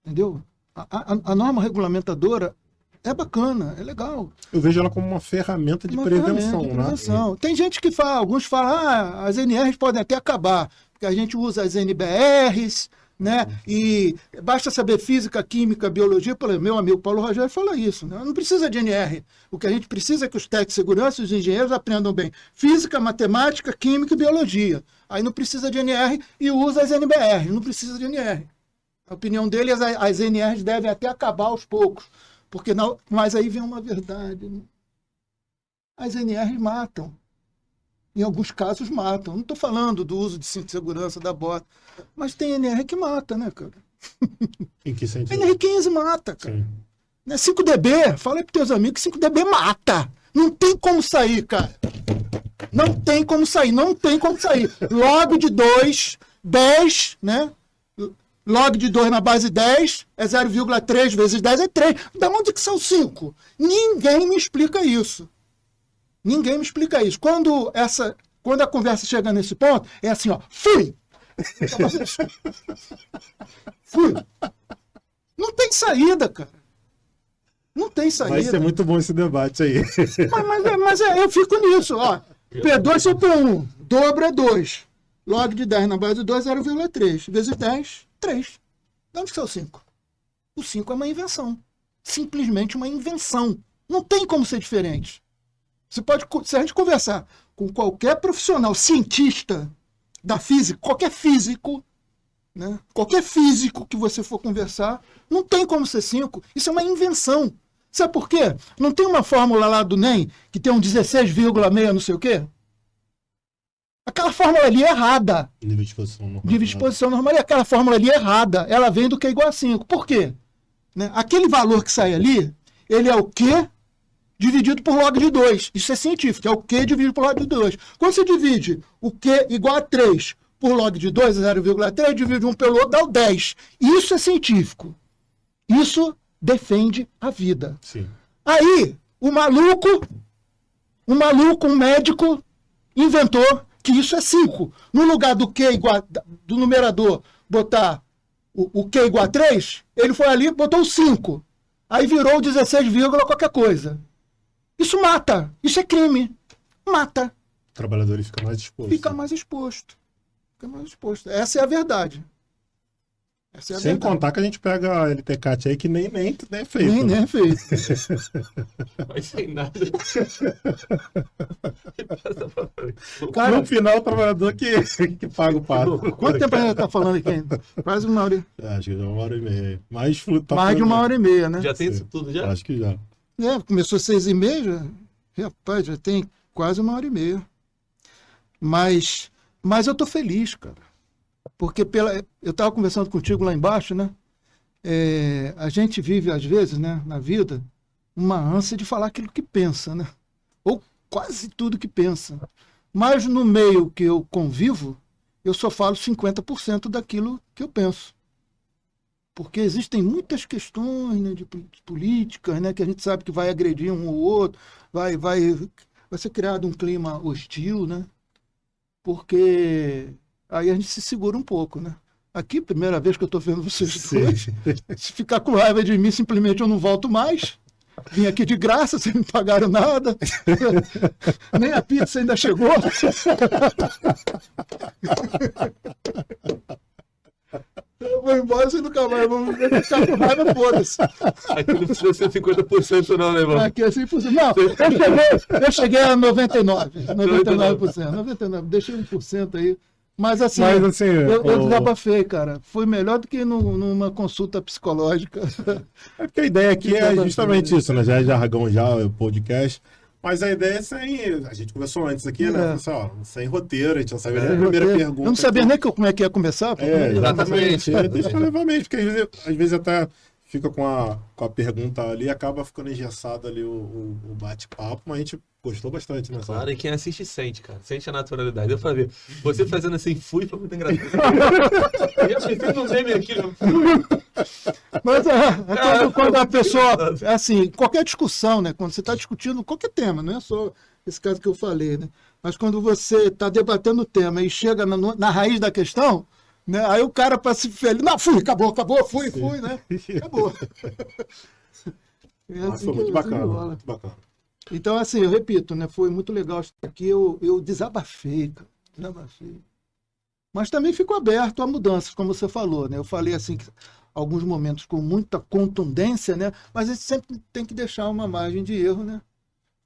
[SPEAKER 3] Entendeu? A norma regulamentadora é bacana, é legal.
[SPEAKER 2] Eu vejo ela como uma ferramenta de prevenção, né?
[SPEAKER 3] Tem gente que fala, alguns falam, as NRs podem até acabar, porque a gente usa as NBRs, né? E basta saber física, química, biologia. Meu amigo Paulo Rogério fala isso, né? Não precisa de NR. O que a gente precisa é que os técnicos de segurança e os engenheiros aprendam bem física, matemática, química e biologia. Aí não precisa de NR e usa as NBR, não precisa de NR. A opinião dele, as NRs devem até acabar aos poucos. Porque não, mas aí vem uma verdade. Né? As NRs matam. Em alguns casos matam. Não estou falando do uso de cinto de segurança, da bota. Mas tem NR que mata, né, cara?
[SPEAKER 2] Em que sentido?
[SPEAKER 3] NR15 mata, cara.
[SPEAKER 2] Sim.
[SPEAKER 3] Né? 5DB, fala aí pros teus amigos que 5DB mata. Não tem como sair, cara. Não tem como sair. Log de 2, 10, né? Log de 2 na base 10 é 0,3 vezes 10 é 3. Da onde que são 5? Ninguém me explica isso. Quando a conversa chega nesse ponto, é assim, ó. Fui! Não tem saída, cara. Não tem saída.
[SPEAKER 2] Vai ser muito bom esse debate aí.
[SPEAKER 3] Mas eu fico nisso, ó. P2 sobre P1. Dobro é 2. Log de 10 na base 2 é 0,3. Vezes 10, 3. De onde que é o 5? O 5 é uma invenção. Simplesmente uma invenção. Não tem como ser diferente. Se a gente conversar com qualquer profissional, cientista da física, qualquer físico, né? Qualquer físico que você for conversar, não tem como ser 5. Isso é uma invenção. Sabe por quê? Não tem uma fórmula lá do NEM que tem um 16,6 não sei o quê? Aquela fórmula ali é errada.
[SPEAKER 2] Nível de exposição normal.
[SPEAKER 3] Nível de exposição normal. E aquela fórmula ali é errada. Ela vem do que é igual a 5. Por quê? né? Aquele valor que sai ali, ele é o Q dividido por log de 2. Isso é científico, é o Q dividido por log de 2. Quando você divide o Q igual a 3 por log de 2, 0,3, divide um pelo outro, dá o 10. Isso é científico. Isso defende a vida.
[SPEAKER 2] Sim.
[SPEAKER 3] Aí, um médico, inventou que isso é 5. No lugar do Q igual do numerador botar o Q igual a 3, ele foi ali e botou o 5. Aí virou 16, qualquer coisa. Isso mata. Isso é crime. Mata.
[SPEAKER 2] O trabalhador fica mais exposto.
[SPEAKER 3] Fica mais exposto. Essa é a verdade.
[SPEAKER 2] Sem contar que a gente pega a LTCAT aí que nem é feito.
[SPEAKER 3] Nem é feito.
[SPEAKER 1] Mas sem nada.
[SPEAKER 3] Cara,
[SPEAKER 2] no final, o trabalhador que paga o pato.
[SPEAKER 3] quanto tempo a gente está falando aqui ainda? Quase 1 hora.
[SPEAKER 2] Acho que já é 1h30. Mais
[SPEAKER 3] de 1h30, né?
[SPEAKER 1] Já tem isso tudo, já?
[SPEAKER 2] Acho que já.
[SPEAKER 3] Começou 6h30, rapaz, já tem quase 1h30. Mas eu tô feliz, cara. Porque eu estava conversando contigo lá embaixo, né? A gente vive, às vezes, né, na vida, uma ânsia de falar aquilo que pensa, né? Ou quase tudo que pensa. Mas no meio que eu convivo, eu só falo 50% daquilo que eu penso. Porque existem muitas questões, né, de políticas, né, que a gente sabe que vai agredir um ou outro, vai ser criado um clima hostil, né? Porque aí a gente se segura um pouco, né? Aqui, primeira vez que eu estou vendo vocês dois, se ficar com raiva de mim, simplesmente eu não volto mais. Vim aqui de graça, vocês não pagaram nada. Nem a pizza ainda chegou. Eu vou embora, vocês nunca mais vão ficar com raiva, foda-se.
[SPEAKER 1] Aqui não precisa ser 50% não, né, irmão?
[SPEAKER 3] Aqui é 100%. Não, eu cheguei a 99%. 99%. Deixei 1% aí. Mas assim, eu desabafei, cara. Foi melhor do que numa consulta psicológica.
[SPEAKER 2] É porque a ideia aqui é justamente isso, né? Já é jargão já, o podcast. Mas a ideia é sem... A gente conversou antes aqui, né? Assim, ó, sem roteiro, a gente não sabia nem a primeira pergunta.
[SPEAKER 3] Eu não sabia nem como é que ia começar.
[SPEAKER 2] Exatamente. Deixa eu levar mesmo, porque às vezes até fica com a pergunta ali e acaba ficando engessado ali o bate-papo, mas a gente gostou bastante, né?
[SPEAKER 1] Claro, e quem assiste sente, cara. Sente a naturalidade. Eu falei, você fazendo assim, foi muito engraçado. Eu já pensei num meme aqui, não fui.
[SPEAKER 3] Mas quando a pessoa, assim, qualquer discussão, né? Quando você está discutindo qualquer tema, não é só esse caso que eu falei, né? Mas quando você está debatendo o tema e chega na raiz da questão, né? Aí o cara, para se feliz, não, acabou, fui, né? Acabou.
[SPEAKER 2] Mas foi muito bacana, muito bacana.
[SPEAKER 3] Então, assim, eu repito, né? Foi muito legal estar aqui. Eu desabafei, cara. Desabafei. Mas também fico aberto a mudanças, como você falou, né? Eu falei, assim, que alguns momentos com muita contundência, né? Mas a gente sempre tem que deixar uma margem de erro, né?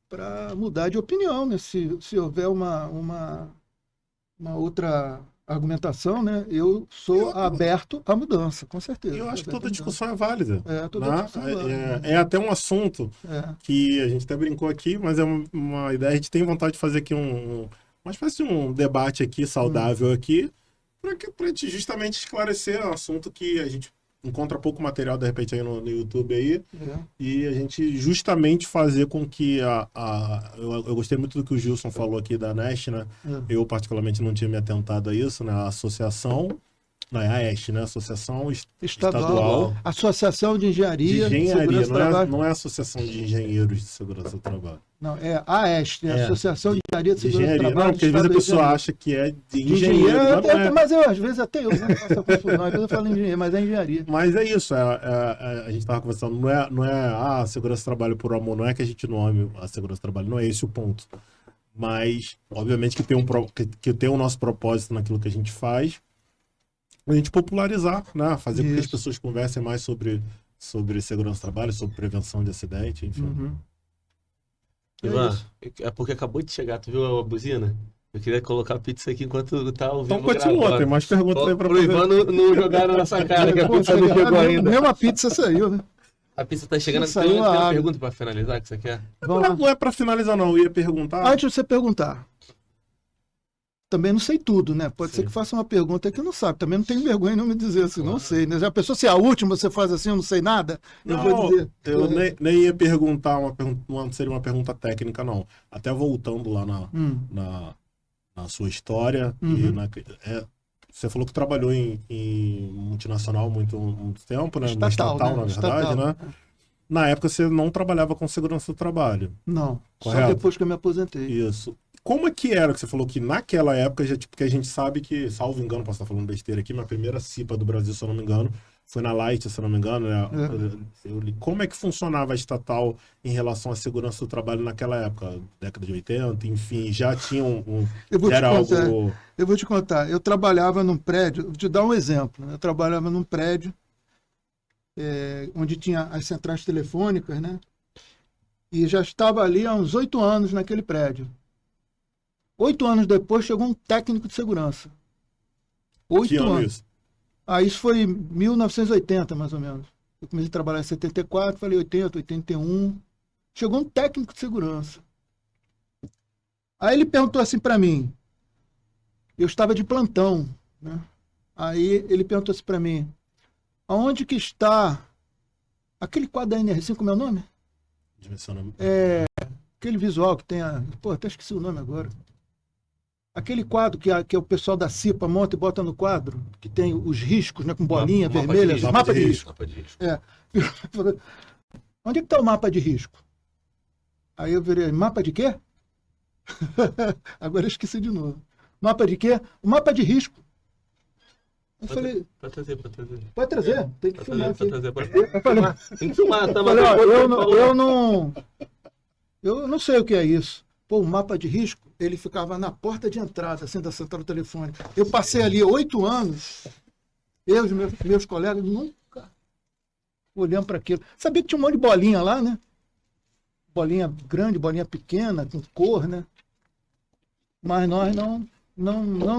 [SPEAKER 3] Para mudar de opinião, né? Se houver uma outra argumentação, né? Eu sou aberto à mudança, com certeza.
[SPEAKER 2] Eu acho que toda discussão é válida.
[SPEAKER 3] Toda discussão é válida.
[SPEAKER 2] É até um assunto que a gente até brincou aqui, mas é uma ideia, a gente tem vontade de fazer aqui uma espécie de um debate aqui saudável aqui, para gente justamente esclarecer um assunto que a gente encontra pouco material, de repente, aí no YouTube aí, e a gente justamente fazer com que eu gostei muito do que o Gilson falou aqui da ANEST, né? Eu, particularmente, não tinha me atentado a isso, né? A associação, não é a AEST, né? Associação Estadual.
[SPEAKER 3] Associação de Engenharia
[SPEAKER 2] Segurança do Trabalho. Não é Associação de Engenheiros de Segurança do Trabalho.
[SPEAKER 3] Não, é a AEST, né? Associação de Engenharia de Segurança do Trabalho.
[SPEAKER 2] Não, porque às vezes a pessoa acha que é de engenheiro.
[SPEAKER 3] Mas às vezes até eu, né? Faço a confusão. Às vezes eu falo engenheiro, mas é engenharia.
[SPEAKER 2] Mas é isso, a gente estava conversando, não é segurança do trabalho por amor, não é que a gente nome a segurança do trabalho, não é esse o ponto. Mas, obviamente, que tem o nosso propósito naquilo que a gente faz, a gente popularizar, né? Fazer com que as pessoas conversem mais sobre segurança do trabalho, sobre prevenção de acidente, enfim.
[SPEAKER 1] Ivan, é porque acabou de chegar, tu viu a buzina? Eu queria colocar a pizza aqui enquanto tá ouvindo.
[SPEAKER 2] Então continua, tem mais perguntas aí pra fazer.
[SPEAKER 1] Pro Ivan não jogar na nossa cara, que a pizza não chegou ainda.
[SPEAKER 3] Mesmo a pizza saiu, né?
[SPEAKER 1] A pizza tá chegando. Tem uma pergunta pra finalizar que você quer?
[SPEAKER 2] Não é pra finalizar, não. Eu ia perguntar.
[SPEAKER 3] Antes de você perguntar, também não sei tudo, né? Pode ser que faça uma pergunta que não sabe. Também não tenho vergonha de não me dizer assim, não sei, né? Já pensou se é a última você faz assim, eu não sei nada? Eu vou dizer.
[SPEAKER 2] Eu nem ia perguntar não seria uma pergunta técnica, não. Até voltando lá na sua história, você falou que trabalhou em multinacional muito tempo, né? Uma estatal, na verdade, né? Na época você não trabalhava com segurança do trabalho.
[SPEAKER 3] Não,
[SPEAKER 2] correto?
[SPEAKER 3] Só depois que eu me aposentei.
[SPEAKER 2] Isso. Como é que era que você falou que naquela época, porque a gente sabe que, salvo engano, posso estar falando besteira aqui, mas a primeira CIPA do Brasil, se eu não me engano, foi na Light, se eu não me engano. Né? Como é que funcionava a estatal em relação à segurança do trabalho naquela época? Década de 80, enfim, já tinha
[SPEAKER 3] Eu vou te contar. Eu trabalhava num prédio, vou te dar um exemplo. Eu trabalhava num prédio onde tinha as centrais telefônicas, né? E já estava ali há uns 8 anos naquele prédio. 8 anos depois chegou um técnico de segurança. 8 anos. Isso foi em 1980, mais ou menos. Eu comecei a trabalhar em 74, falei 80, 81. Chegou um técnico de segurança. Aí ele perguntou assim para mim. Eu estava de plantão, né? Aí ele perguntou assim para mim. Aonde que está aquele quadro da NR5, como é o nome? Aquele visual que tem até esqueci o nome agora. Aquele quadro que o pessoal da CIPA monta e bota no quadro, que tem os riscos, né, com bolinha vermelha. Mapa de risco. Onde é que está o mapa de risco? Aí eu virei, mapa de quê? Agora eu esqueci de novo. Mapa de quê? O mapa de risco. Eu falei...
[SPEAKER 1] Pode trazer.
[SPEAKER 3] Pode trazer, tem que filmar aqui.
[SPEAKER 1] Tem que filmar, tá?
[SPEAKER 3] Eu não sei o que é isso. Pô, o mapa de risco, ele ficava na porta de entrada, assim, da central telefônica. Eu passei ali 8 anos, eu e meus colegas, nunca olhando para aquilo. Sabia que tinha um monte de bolinha lá, né? Bolinha grande, bolinha pequena, com cor, né? Mas nós não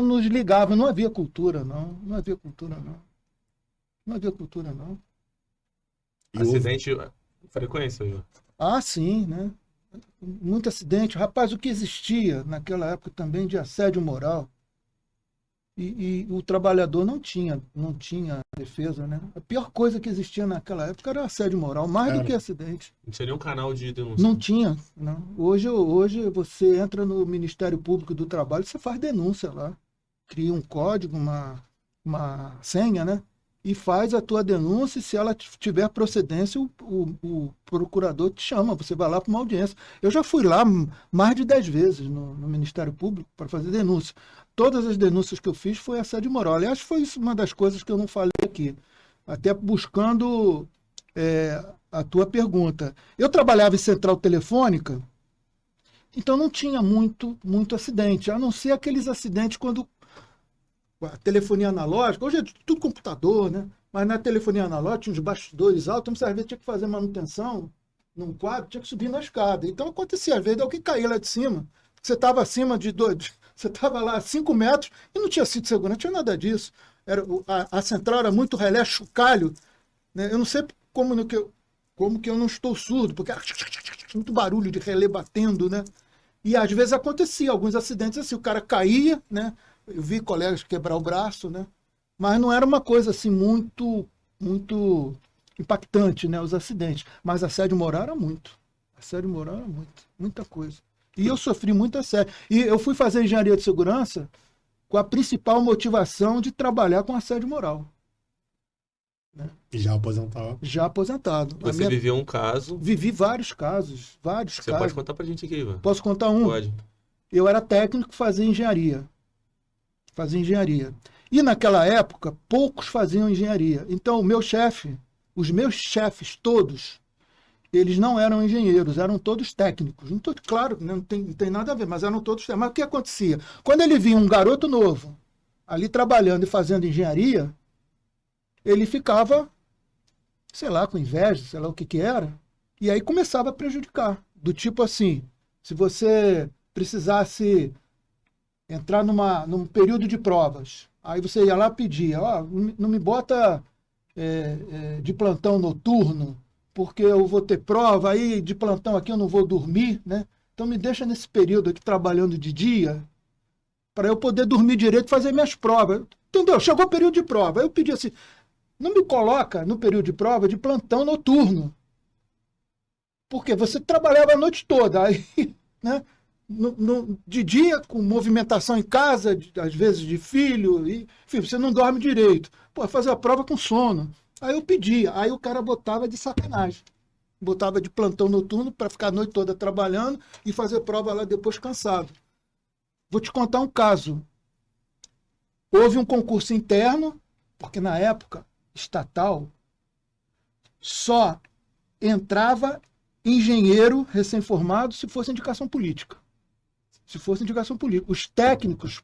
[SPEAKER 3] nos ligávamos, não havia cultura, não. Não havia cultura, não. Não havia cultura, não.
[SPEAKER 1] Acidente, frequência, viu?
[SPEAKER 3] Sim, né? Muito acidente. Rapaz, o que existia naquela época também de assédio moral. E o trabalhador não tinha defesa, né? A pior coisa que existia naquela época era assédio moral, mais do que acidente.
[SPEAKER 1] Não tinha nenhum canal de denúncia.
[SPEAKER 3] Não tinha, não. Hoje você entra no Ministério Público do Trabalho, você faz denúncia lá. Cria um código, uma senha, né? E faz a tua denúncia, e se ela tiver procedência, o procurador te chama, você vai lá para uma audiência. Eu já fui lá mais de 10 vezes no Ministério Público para fazer denúncia. Todas as denúncias que eu fiz foi assédio moral. Aliás, foi isso uma das coisas que eu não falei aqui. Até buscando a tua pergunta. Eu trabalhava em central telefônica, então não tinha muito acidente, a não ser aqueles acidentes quando a telefonia analógica, hoje é tudo computador, né? Mas na telefonia analógica tinha uns bastidores altos, então às vezes tinha que fazer manutenção num quadro, tinha que subir na escada. Então acontecia, às vezes alguém caía lá de cima, você estava acima você estava lá a 5 metros e não tinha cinto de segurança, não tinha nada disso. A central era muito relé, chocalho, né? Eu não sei como que eu não estou surdo, porque era muito barulho de relé batendo, né? E às vezes acontecia alguns acidentes assim, o cara caía, né? Eu vi colegas quebrar o braço, né? Mas não era uma coisa assim muito impactante, né? Os acidentes. Mas assédio moral era muito. Assédio moral era muita coisa. E eu sofri muito assédio. E eu fui fazer engenharia de segurança com a principal motivação de trabalhar com assédio moral. Né?
[SPEAKER 2] E já aposentado?
[SPEAKER 3] Já aposentado.
[SPEAKER 1] Você viveu um caso?
[SPEAKER 3] Vivi vários casos. Você
[SPEAKER 1] pode contar pra gente aqui, Ivan?
[SPEAKER 3] Posso contar um?
[SPEAKER 1] Pode.
[SPEAKER 3] Eu era técnico que fazia engenharia. E naquela época, poucos faziam engenharia. Então, os meus chefes todos, eles não eram engenheiros, eram todos técnicos. Claro, não tem nada a ver, mas eram todos técnicos. Mas o que acontecia? Quando ele via um garoto novo ali trabalhando e fazendo engenharia, ele ficava, sei lá, com inveja, sei lá o que era, e aí começava a prejudicar. Do tipo assim, se você precisasse entrar num período de provas, aí você ia lá e pedia, não me bota de plantão noturno, porque eu vou ter prova, aí de plantão aqui eu não vou dormir, né? Então me deixa nesse período aqui trabalhando de dia, para eu poder dormir direito e fazer minhas provas. Entendeu? Chegou o período de prova. Aí eu pedi assim, não me coloca no período de prova de plantão noturno. Porque você trabalhava a noite toda. Aí, né? De dia, com movimentação em casa, às vezes de filho, e, enfim, você não dorme direito. Pô, fazer a prova com sono. Aí eu pedia, aí o cara botava de sacanagem. Botava de plantão noturno para ficar a noite toda trabalhando e fazer prova lá depois cansado. Vou te contar um caso. Houve um concurso interno, porque na época, estatal, só entrava engenheiro recém-formado se fosse indicação política. Se fosse indicação política. Os técnicos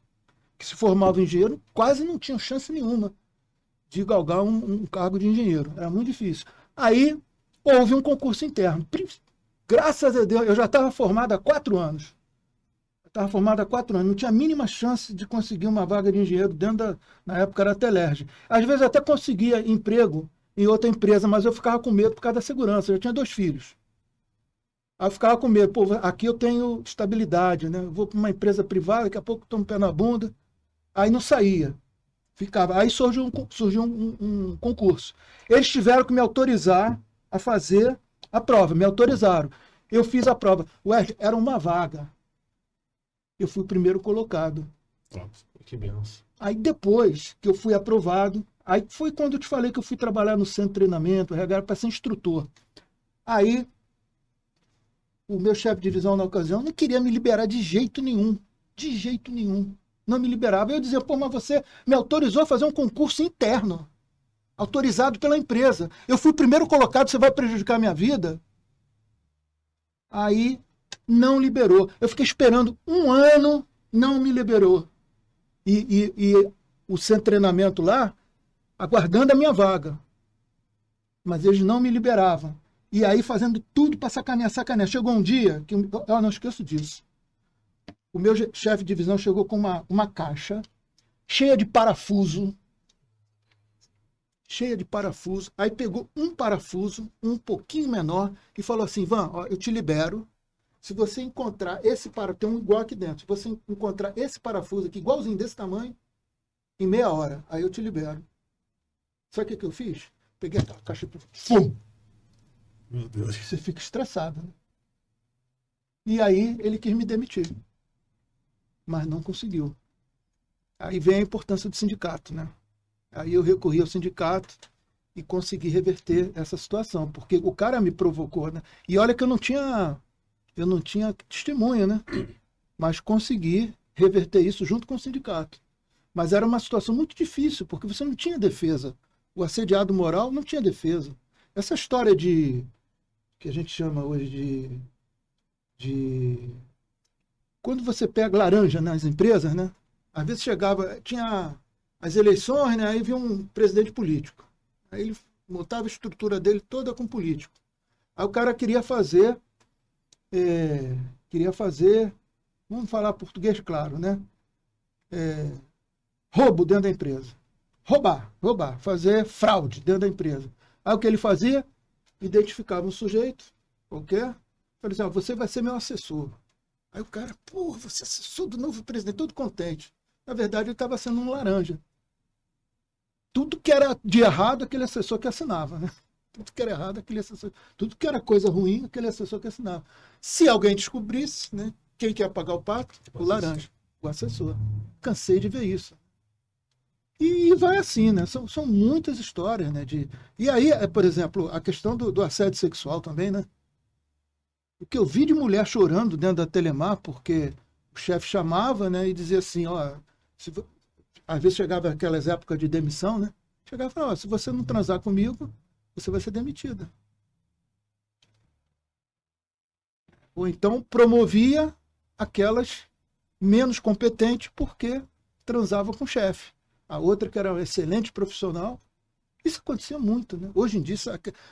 [SPEAKER 3] que se formavam em engenheiro quase não tinham chance nenhuma de galgar um cargo de engenheiro. Era muito difícil. Aí houve um concurso interno. Graças a Deus, eu já estava formado há 4 anos. Não tinha a mínima chance de conseguir uma vaga de engenheiro na época era a Telerge. Às vezes até conseguia emprego em outra empresa, mas eu ficava com medo por causa da segurança. Eu já tinha 2 filhos. Aí eu ficava com medo, pô, aqui eu tenho estabilidade, né? Eu vou para uma empresa privada, daqui a pouco tomo pé na bunda. Aí não saía. Ficava. Aí surgiu um concurso. Eles tiveram que me autorizar a fazer a prova. Me autorizaram. Eu fiz a prova. Ué, era uma vaga. Eu fui o primeiro colocado.
[SPEAKER 1] Que benção.
[SPEAKER 3] Aí depois que eu fui aprovado, aí foi quando eu te falei que eu fui trabalhar no centro de treinamento, para ser instrutor. Aí o meu chefe de divisão na ocasião não queria me liberar de jeito nenhum. De jeito nenhum. Não me liberava. Eu dizia, pô, mas você me autorizou a fazer um concurso interno. Autorizado pela empresa. Eu fui o primeiro colocado, você vai prejudicar a minha vida? Aí não liberou. Eu fiquei esperando 1 ano, não me liberou. E o centro de treinamento lá, aguardando a minha vaga. Mas eles não me liberavam. E aí fazendo tudo para sacanear. Chegou um dia, que eu não esqueço disso. O meu chefe de divisão chegou com uma caixa cheia de parafuso. Aí pegou um parafuso, um pouquinho menor, e falou assim, Ivan, ó, eu te libero. Se você encontrar esse parafuso, tem um igual aqui dentro. Se você encontrar esse parafuso aqui, igualzinho desse tamanho, em meia hora, aí eu te libero. Sabe o que eu fiz? Peguei a caixa e fum!
[SPEAKER 2] Meu Deus.
[SPEAKER 3] Você fica estressado, né? E aí ele quis me demitir. Mas não conseguiu. Aí vem a importância do sindicato, né? Aí eu recorri ao sindicato e consegui reverter essa situação, porque o cara me provocou, né? E olha que eu não tinha testemunha, né? Mas consegui reverter isso junto com o sindicato. Mas era uma situação muito difícil, porque você não tinha defesa. O assediado moral não tinha defesa. Essa história que a gente chama hoje de quando você pega laranja nas empresas, né? Às vezes tinha as eleições, né? Aí vinha um presidente político. Aí ele montava a estrutura dele toda com político. Aí o cara queria fazer, vamos falar português claro, né? Roubo dentro da empresa. Roubar, fazer fraude dentro da empresa. Aí o que ele fazia? Identificava um sujeito, qualquer, falei assim, você vai ser meu assessor. Aí o cara, pô, você é assessor do novo presidente, todo contente. Na verdade, ele estava sendo um laranja. Tudo que era de errado, aquele assessor que assinava, né? Tudo que era errado, aquele assessor. Tudo que era coisa ruim, aquele assessor que assinava. Se alguém descobrisse, né, quem quer pagar o pato? O laranja, o assessor. Cansei de ver isso. E vai assim, né? São muitas histórias, né? E aí, por exemplo, a questão do assédio sexual também, né? O que eu vi de mulher chorando dentro da Telemar, porque o chefe chamava, né, e dizia assim, ó, às vezes chegava aquelas épocas de demissão, né? Chegava e falava, ó, se você não transar comigo, você vai ser demitida. Ou então promovia aquelas menos competentes porque transava com o chefe. A outra que era um excelente profissional. Isso acontecia muito, né? Hoje em dia isso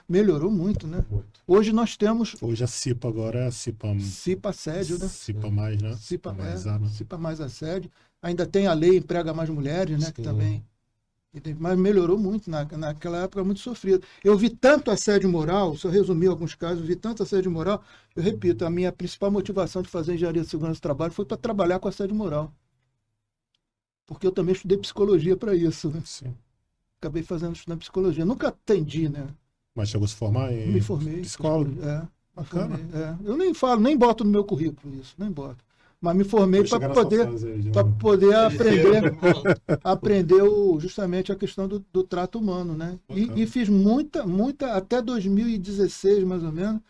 [SPEAKER 3] melhorou muito, né?
[SPEAKER 1] Muito.
[SPEAKER 3] Hoje nós temos...
[SPEAKER 2] Hoje a CIPA agora é a CIPA...
[SPEAKER 3] CIPA assédio, né?
[SPEAKER 2] CIPA mais, né?
[SPEAKER 3] CIPA
[SPEAKER 2] mais,
[SPEAKER 3] CIPA mais assédio. Ainda tem a lei Emprega Mais Mulheres, né? Que também... Mas melhorou muito, naquela época muito sofrido. Eu vi tanto assédio moral, se eu resumir alguns casos, eu vi tanto assédio moral, eu repito, a minha principal motivação de fazer engenharia de segurança do trabalho foi para trabalhar com assédio moral. porque eu também estudei psicologia para isso, né?
[SPEAKER 2] Sim.
[SPEAKER 3] Acabei estudando psicologia. Nunca atendi, né?
[SPEAKER 2] Mas chegou a se formar em
[SPEAKER 3] Me formei.
[SPEAKER 2] psicólogo?
[SPEAKER 3] Bacana.
[SPEAKER 2] Bacana.
[SPEAKER 3] Eu nem falo, nem boto no meu currículo isso, nem boto. Mas me formei
[SPEAKER 2] Vou chegar
[SPEAKER 3] para
[SPEAKER 2] nessa
[SPEAKER 3] poder,
[SPEAKER 2] fase aí de
[SPEAKER 3] para
[SPEAKER 2] novo.
[SPEAKER 3] poder aprender justamente a questão do trato humano, né?
[SPEAKER 2] Bacana.
[SPEAKER 3] E fiz muita, até 2016, mais ou menos,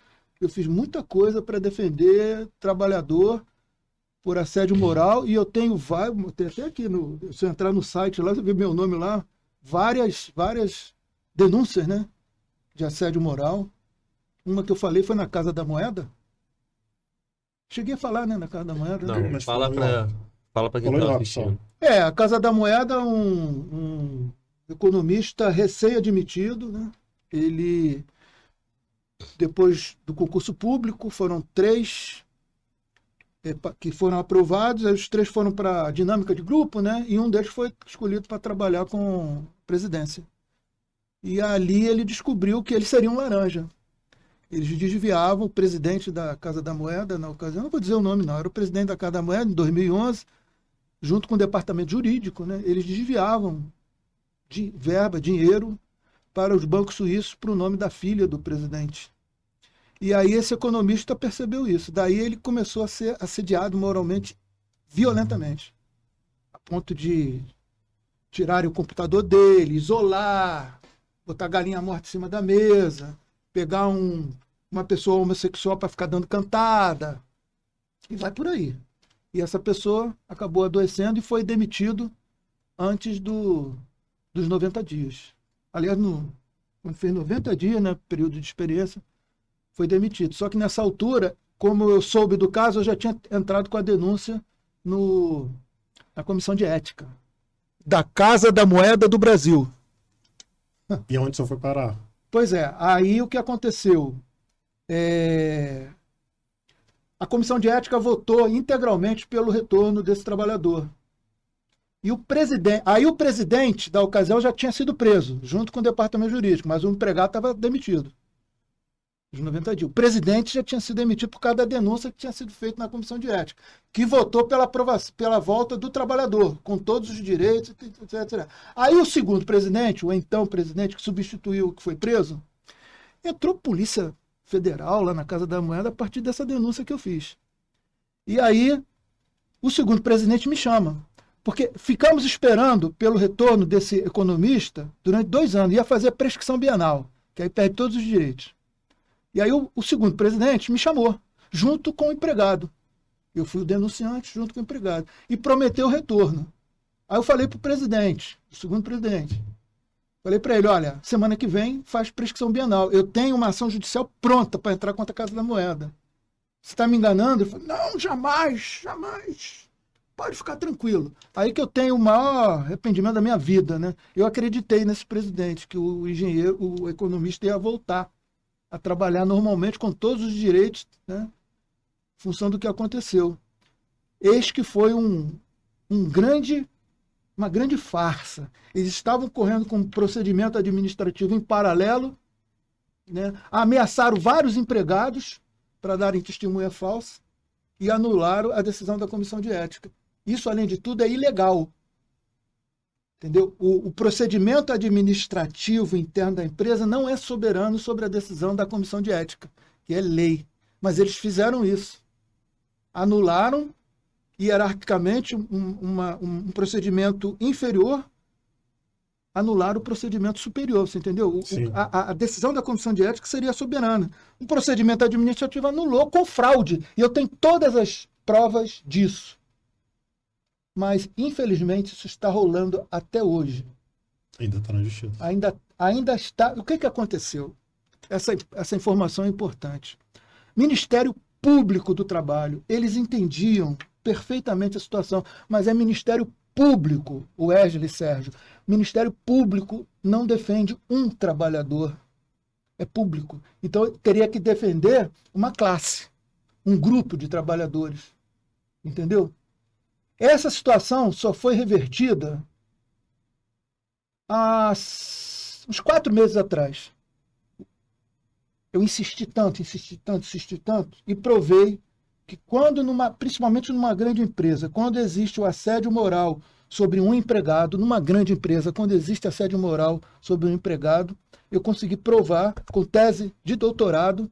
[SPEAKER 3] eu fiz muita coisa para defender trabalhador por assédio moral, e eu tenho vários, tem até aqui, se eu entrar no site lá, você vê meu nome lá, várias denúncias, né, de assédio moral. Uma que eu falei foi na Casa da Moeda. Cheguei a falar, né, na Casa da Moeda.
[SPEAKER 1] Não,
[SPEAKER 3] Né?
[SPEAKER 2] Mas
[SPEAKER 1] fala pra quem
[SPEAKER 2] falou
[SPEAKER 1] tá
[SPEAKER 2] lá,
[SPEAKER 1] assistindo.
[SPEAKER 3] A Casa da Moeda, um economista recém-admitido, né? Ele, depois do concurso público, foram 3 que foram aprovados, aí os 3 foram para a dinâmica de grupo, né? E um deles foi escolhido para trabalhar com presidência. E ali ele descobriu que eles seriam laranja. Eles desviavam o presidente da Casa da Moeda, na ocasião, não vou dizer o nome não, era o presidente da Casa da Moeda, em 2011, junto com o departamento jurídico, né? Eles desviavam de verba, dinheiro, para os bancos suíços, para o nome da filha do presidente. E aí esse economista percebeu isso. Daí ele começou a ser assediado moralmente, violentamente, a ponto de tirarem o computador dele, isolar, botar galinha morta em cima da mesa, pegar uma pessoa homossexual para ficar dando cantada, e vai por aí. E essa pessoa acabou adoecendo e foi demitido antes dos 90 dias. Aliás, quando fez 90 dias, né, período de experiência, foi demitido. Só que nessa altura, como eu soube do caso, eu já tinha entrado com a denúncia na Comissão de Ética da Casa da Moeda do Brasil.
[SPEAKER 2] E onde o senhor foi parar?
[SPEAKER 3] Pois é, aí o que aconteceu? A Comissão de Ética votou integralmente pelo retorno desse trabalhador. E o presidente da ocasião já tinha sido preso, junto com o departamento jurídico, mas o empregado estava demitido. Os 90 dias. O presidente já tinha sido demitido por causa da denúncia que tinha sido feita na Comissão de Ética, que votou pela volta do trabalhador, com todos os direitos, etc. Aí o segundo presidente, o então presidente que substituiu o que foi preso, entrou Polícia Federal lá na Casa da Moeda a partir dessa denúncia que eu fiz. E aí o segundo presidente me chama, porque ficamos esperando pelo retorno desse economista durante 2 anos, ia fazer a prescrição bienal, que aí perde todos os direitos. E aí o segundo presidente me chamou, junto com o empregado. Eu fui o denunciante junto com o empregado. E prometeu o retorno. Aí eu falei para o presidente, o segundo presidente. Falei para ele, olha, semana que vem faz prescrição bienal. Eu tenho uma ação judicial pronta para entrar contra a Casa da Moeda. Você está me enganando? Ele falou, não, jamais, jamais. Pode ficar tranquilo. Aí que eu tenho o maior arrependimento da minha vida, né? Eu acreditei nesse presidente, que o engenheiro, o economista ia voltar a trabalhar normalmente com todos os direitos, né, em função do que aconteceu. Eis que foi uma grande farsa. Eles estavam correndo com um procedimento administrativo em paralelo, né, ameaçaram vários empregados para darem testemunha falsa e anularam a decisão da Comissão de Ética. Isso, além de tudo, é ilegal. Entendeu? O procedimento administrativo interno da empresa não é soberano sobre a decisão da Comissão de Ética, que é lei. Mas eles fizeram isso. Anularam hierarquicamente um procedimento inferior, anularam o procedimento superior, você entendeu? A decisão da Comissão de Ética seria soberana. O procedimento administrativo anulou com fraude. E eu tenho todas as provas disso. Mas, infelizmente, isso está rolando até hoje.
[SPEAKER 2] Ainda está na justiça.
[SPEAKER 3] Ainda está. O que aconteceu? Essa informação é importante. Ministério Público do Trabalho, eles entendiam perfeitamente a situação, mas é Ministério Público, o Wesley Sérgio. Ministério Público não defende um trabalhador. É público. Então, teria que defender uma classe, um grupo de trabalhadores. Entendeu? Essa situação só foi revertida há uns 4 meses atrás. Eu insisti tanto, e provei que principalmente numa grande empresa, quando existe o assédio moral sobre um empregado numa grande empresa, quando existe assédio moral sobre um empregado, eu consegui provar, com tese de doutorado,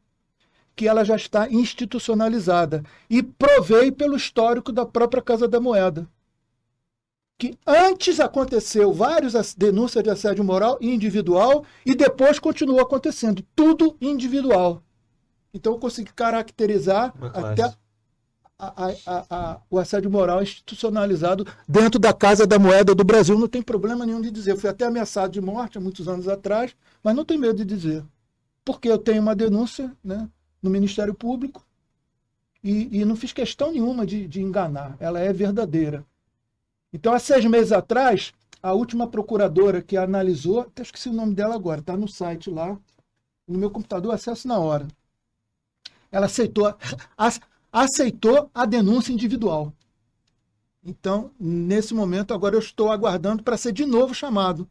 [SPEAKER 3] que ela já está institucionalizada. E provei pelo histórico da própria Casa da Moeda, que antes aconteceu várias denúncias de assédio moral individual e depois continuou acontecendo, tudo individual. Então eu consegui caracterizar até o assédio moral institucionalizado dentro da Casa da Moeda do Brasil. Não tem problema nenhum de dizer. Eu fui até ameaçado de morte há muitos anos atrás, mas não tenho medo de dizer. Porque eu tenho uma denúncia, né, no Ministério Público e não fiz questão nenhuma de enganar. Ela é verdadeira. Então, há 6 meses atrás, a última procuradora que analisou, até esqueci o nome dela agora, está no site lá, no meu computador, acesso na hora. Ela aceitou a denúncia individual. Então, nesse momento, agora eu estou aguardando para ser de novo chamado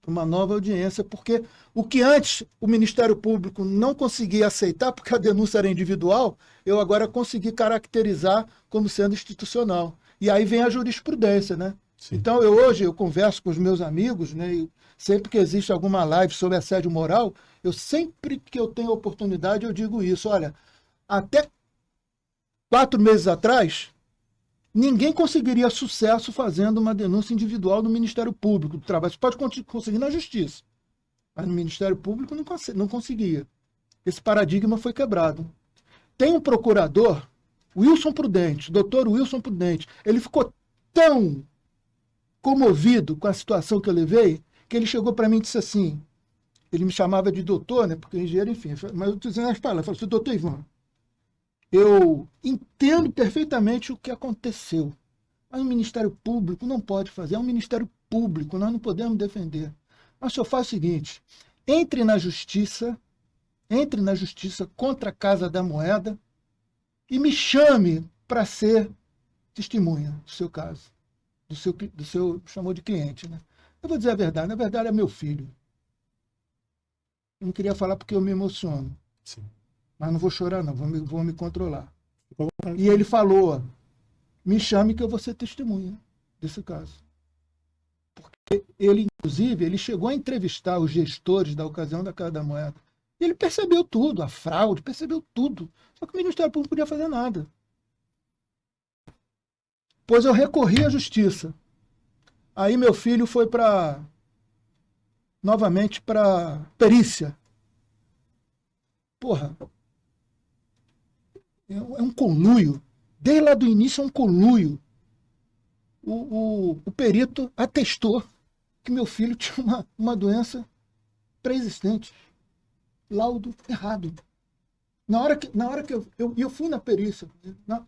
[SPEAKER 3] para uma nova audiência, porque o que antes o Ministério Público não conseguia aceitar, porque a denúncia era individual, eu agora consegui caracterizar como sendo institucional. E aí vem a jurisprudência, né?
[SPEAKER 2] Sim.
[SPEAKER 3] Então, hoje eu converso com os meus amigos, né? E sempre que existe alguma live sobre assédio moral, sempre que eu tenho oportunidade, eu digo isso. Olha, até 4 meses atrás, ninguém conseguiria sucesso fazendo uma denúncia individual no Ministério Público do Trabalho. Você pode conseguir na Justiça, mas no Ministério Público não conseguia. Esse paradigma foi quebrado. Tem um procurador, Wilson Prudente, doutor Wilson Prudente, ele ficou tão comovido com a situação que eu levei, que ele chegou para mim e disse assim, ele me chamava de doutor, né, porque engenheiro, enfim, mas eu estou dizendo as palavras, eu falei assim, doutor Ivan, eu entendo perfeitamente o que aconteceu, mas o Ministério Público não pode fazer, é um Ministério Público, nós não podemos defender. Mas o senhor faz o seguinte, entre na justiça contra a Casa da Moeda e me chame para ser testemunha do seu caso, do seu chamou de cliente, né? Eu vou dizer a verdade, na verdade é meu filho. Eu não queria falar porque eu me emociono.
[SPEAKER 2] Sim.
[SPEAKER 3] Mas não vou chorar não, vou me controlar. E ele falou, me chame que eu vou ser testemunha desse caso. Porque ele, inclusive, ele chegou a entrevistar os gestores da ocasião da Casa da Moeda. E ele percebeu tudo, a fraude, percebeu tudo. Só que o Ministério Público não podia fazer nada. Pois eu recorri à justiça. Aí meu filho foi novamente para perícia. Porra, é um conluio. Desde lá do início é um conluio. O perito atestou que meu filho tinha uma doença pré-existente. Laudo errado. Na hora que eu fui na perícia,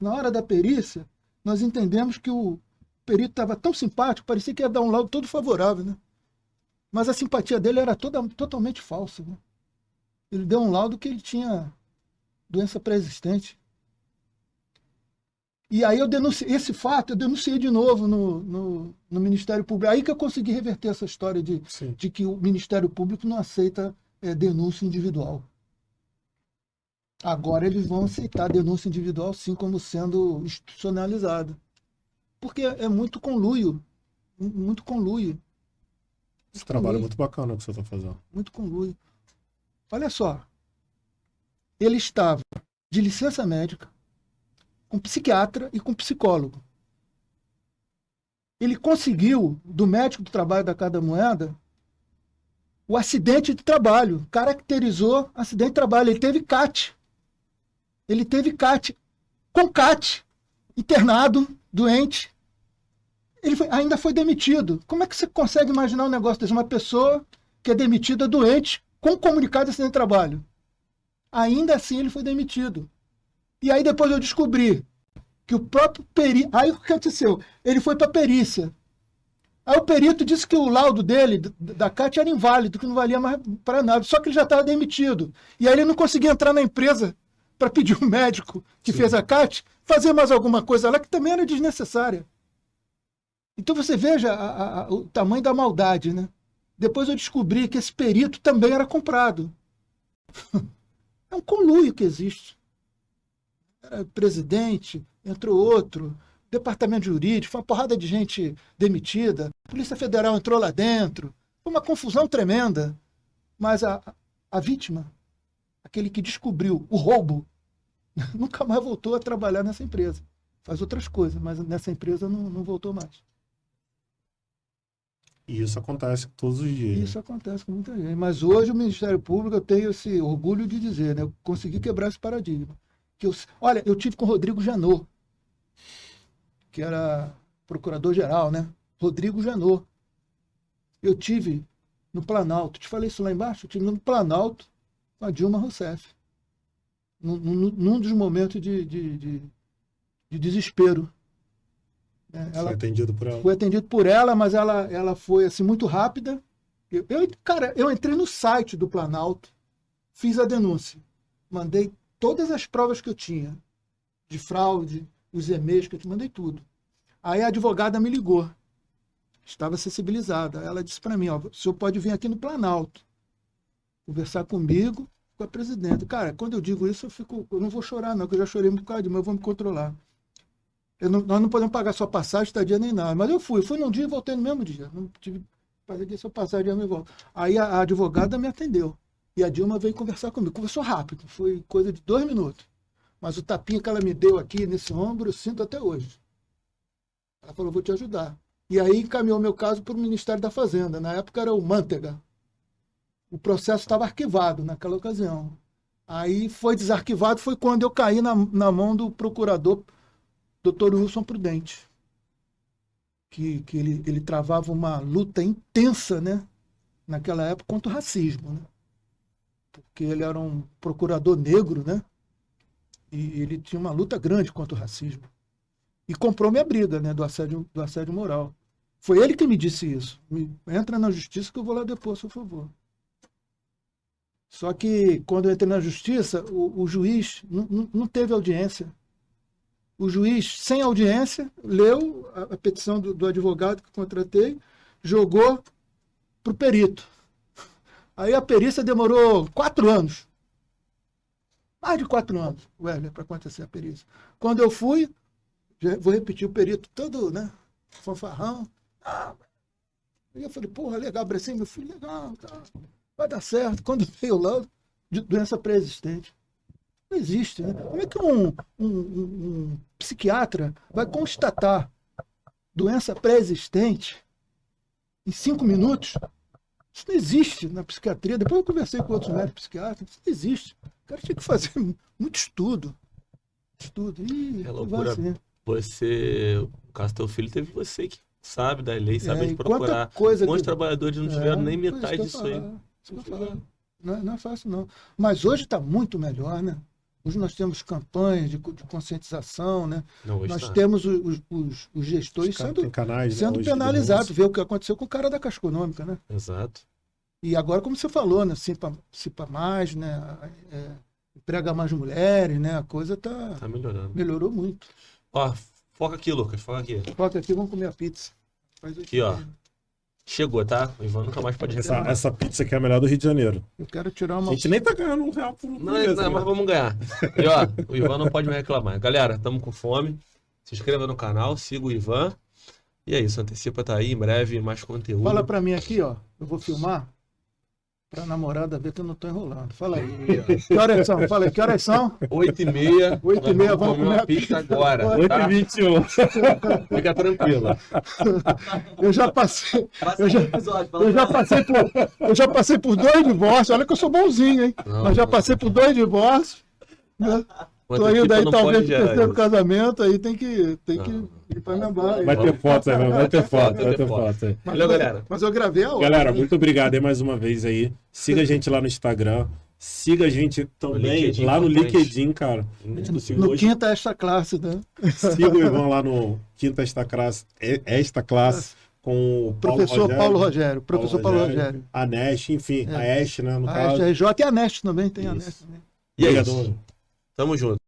[SPEAKER 3] na hora da perícia, nós entendemos que o perito estava tão simpático, parecia que ia dar um laudo todo favorável, né? Mas a simpatia dele era totalmente falsa, né? Ele deu um laudo que ele tinha doença pré-existente. E aí esse fato eu denunciei de novo no Ministério Público. Aí que eu consegui reverter essa história de que o Ministério Público não aceita denúncia individual. Agora eles vão aceitar a denúncia individual, sim, como sendo institucionalizada. Porque é muito conluio. Muito conluio.
[SPEAKER 2] Esse trabalho é muito bacana que você está fazendo.
[SPEAKER 3] Muito conluio. Olha só. Ele estava de licença médica, com psiquiatra e com psicólogo. Ele conseguiu, do médico do trabalho da Casa da Moeda, o acidente de trabalho. Caracterizou acidente de trabalho. Ele teve CAT. Com CAT, internado, doente. Ele ainda foi demitido. Como é que você consegue imaginar um negócio desse? Uma pessoa que é demitida doente com comunicado de acidente de trabalho. Ainda assim ele foi demitido. E aí depois eu descobri que o próprio perito... Aí o que aconteceu? Ele foi para a perícia. Aí o perito disse que o laudo dele, da CAT, era inválido, que não valia mais para nada. Só que ele já estava demitido. E aí ele não conseguia entrar na empresa para pedir o médico que fez a CAT fazer mais alguma coisa lá que também era desnecessária. Então você veja o tamanho da maldade, né? Depois eu descobri que esse perito também era comprado. É um conluio que existe. Era presidente, entrou outro, departamento jurídico, foi uma porrada de gente demitida, a Polícia Federal entrou lá dentro, foi uma confusão tremenda. Mas a vítima, aquele que descobriu o roubo, nunca mais voltou a trabalhar nessa empresa. Faz outras coisas, mas nessa empresa não voltou mais.
[SPEAKER 2] E isso acontece todos os dias.
[SPEAKER 3] Isso acontece com muita gente. Mas hoje o Ministério Público, eu tenho esse orgulho de dizer, né? Eu consegui quebrar esse paradigma. Olha, eu tive com o Rodrigo Janot, que era procurador-geral, né? Rodrigo Janot. Eu tive no Planalto, te falei isso lá embaixo, eu tive no Planalto com a Dilma Rousseff. Num dos momentos de desespero.
[SPEAKER 2] Ela foi atendido por ela.
[SPEAKER 3] Foi atendido por ela, mas ela foi assim, muito rápida. Eu entrei no site do Planalto, fiz a denúncia, mandei todas as provas que eu tinha, de fraude, os e-mails que eu te mandei tudo. Aí a advogada me ligou, estava sensibilizada. Ela disse para mim, ó, o senhor pode vir aqui no Planalto, conversar comigo, com a presidenta. Cara, quando eu digo isso, eu não vou chorar não, porque eu já chorei um bocado, mas eu vou me controlar. Nós não podemos pagar sua passagem, estadia nem nada. Mas eu fui num dia e voltei no mesmo dia. Não tive que fazer sua passagem, eu me volto. Aí a advogada me atendeu. E a Dilma veio conversar comigo. Conversou rápido, foi coisa de 2 minutos. Mas o tapinha que ela me deu aqui nesse ombro, eu sinto até hoje. Ela falou, vou te ajudar. E aí encaminhou meu caso para o Ministério da Fazenda. Na época era o Mantega. O processo estava arquivado naquela ocasião. Aí foi desarquivado, foi quando eu caí na mão do procurador Dr. Wilson Prudente, que ele travava uma luta intensa, né, naquela época contra o racismo, né, porque ele era um procurador negro, né, e ele tinha uma luta grande contra o racismo. E comprou minha briga, né, do assédio moral. Foi ele que me disse isso. Entra na justiça que eu vou lá depois, por favor. Só que quando eu entrei na justiça, o juiz não teve audiência. O juiz, sem audiência, leu a petição do advogado que contratei, jogou para o perito. Aí a perícia demorou 4 anos. Mais de 4 anos, Wesley, para acontecer a perícia. Quando eu fui, vou repetir, o perito todo, né, fanfarrão. Aí eu falei, porra, legal, Brecim, meu filho, legal, tá, vai dar certo. Quando veio lá, de doença pré-existente. Não existe, né? Como é que um psiquiatra vai constatar doença pré-existente em 5 minutos? Isso não existe na psiquiatria. Depois eu conversei com outros médicos psiquiatras. Isso não existe. O cara tinha que fazer muito estudo. Ih,
[SPEAKER 1] É loucura.
[SPEAKER 3] assim.
[SPEAKER 1] O caso do teu filho teve você que sabe da lei, sabe de procurar.
[SPEAKER 3] Quantos
[SPEAKER 1] trabalhadores não tiveram nem metade disso aí.
[SPEAKER 3] Não é fácil, não. Mas hoje está muito melhor, né? Hoje nós temos campanhas de conscientização, né? Nós temos os gestores sendo penalizados. Vê o que aconteceu com o cara da Caixa Econômica, né?
[SPEAKER 1] Exato.
[SPEAKER 3] E agora, como você falou, né? Cipa mais, né? Emprega mais mulheres, né? A coisa tá
[SPEAKER 1] melhorando.
[SPEAKER 3] Melhorou muito.
[SPEAKER 1] Ó, foca aqui, Lucas, foca aqui.
[SPEAKER 3] Foca aqui, vamos comer a pizza. Faz
[SPEAKER 1] aqui, ó. Chegou, tá? O Ivan nunca mais pode reclamar.
[SPEAKER 2] Essa pizza aqui é a melhor do Rio de Janeiro.
[SPEAKER 3] Eu quero tirar uma...
[SPEAKER 2] A gente nem tá ganhando R$1 por mês.
[SPEAKER 1] Não, mas vamos ganhar. E ó, o Ivan não pode mais reclamar. Galera, estamos com fome. Se inscreva no canal, siga o Ivan. E é isso, Antecipa tá aí, em breve, mais conteúdo.
[SPEAKER 3] Fala pra mim aqui, ó. Eu vou filmar pra namorada ver que eu não tô enrolando. Fala aí. Que horas são? Fala aí, que horas são?
[SPEAKER 1] 8h30.
[SPEAKER 3] 8h30, vamos
[SPEAKER 1] comer uma pizza agora.
[SPEAKER 2] 8h21.
[SPEAKER 1] Fica tranquila.
[SPEAKER 3] Eu já passei por 2 divórcios. Olha que eu sou bonzinho, hein? Mas já passei por 2 divórcios. Né? Tô indo aí, talvez, pro 3º casamento, aí tem que ir pra minha barra.
[SPEAKER 2] Vai ter foto, vai ter foto.
[SPEAKER 1] Valeu, galera.
[SPEAKER 3] Mas eu gravei a hora.
[SPEAKER 2] Galera, muito obrigado aí mais uma vez aí. Siga a gente lá no Instagram. Siga a gente também lá no LinkedIn, cara.
[SPEAKER 3] No Quinta Esta Classe, né?
[SPEAKER 2] Siga o Ivan lá no Quinta Esta Classe. Com o
[SPEAKER 3] professor Paulo Rogério. Professor Paulo Rogério.
[SPEAKER 2] A Nest, enfim. A Est, né? No
[SPEAKER 3] a
[SPEAKER 2] caso.
[SPEAKER 3] RJ e a Nest também, tem a Nest também.
[SPEAKER 1] E é isso. Tamo junto.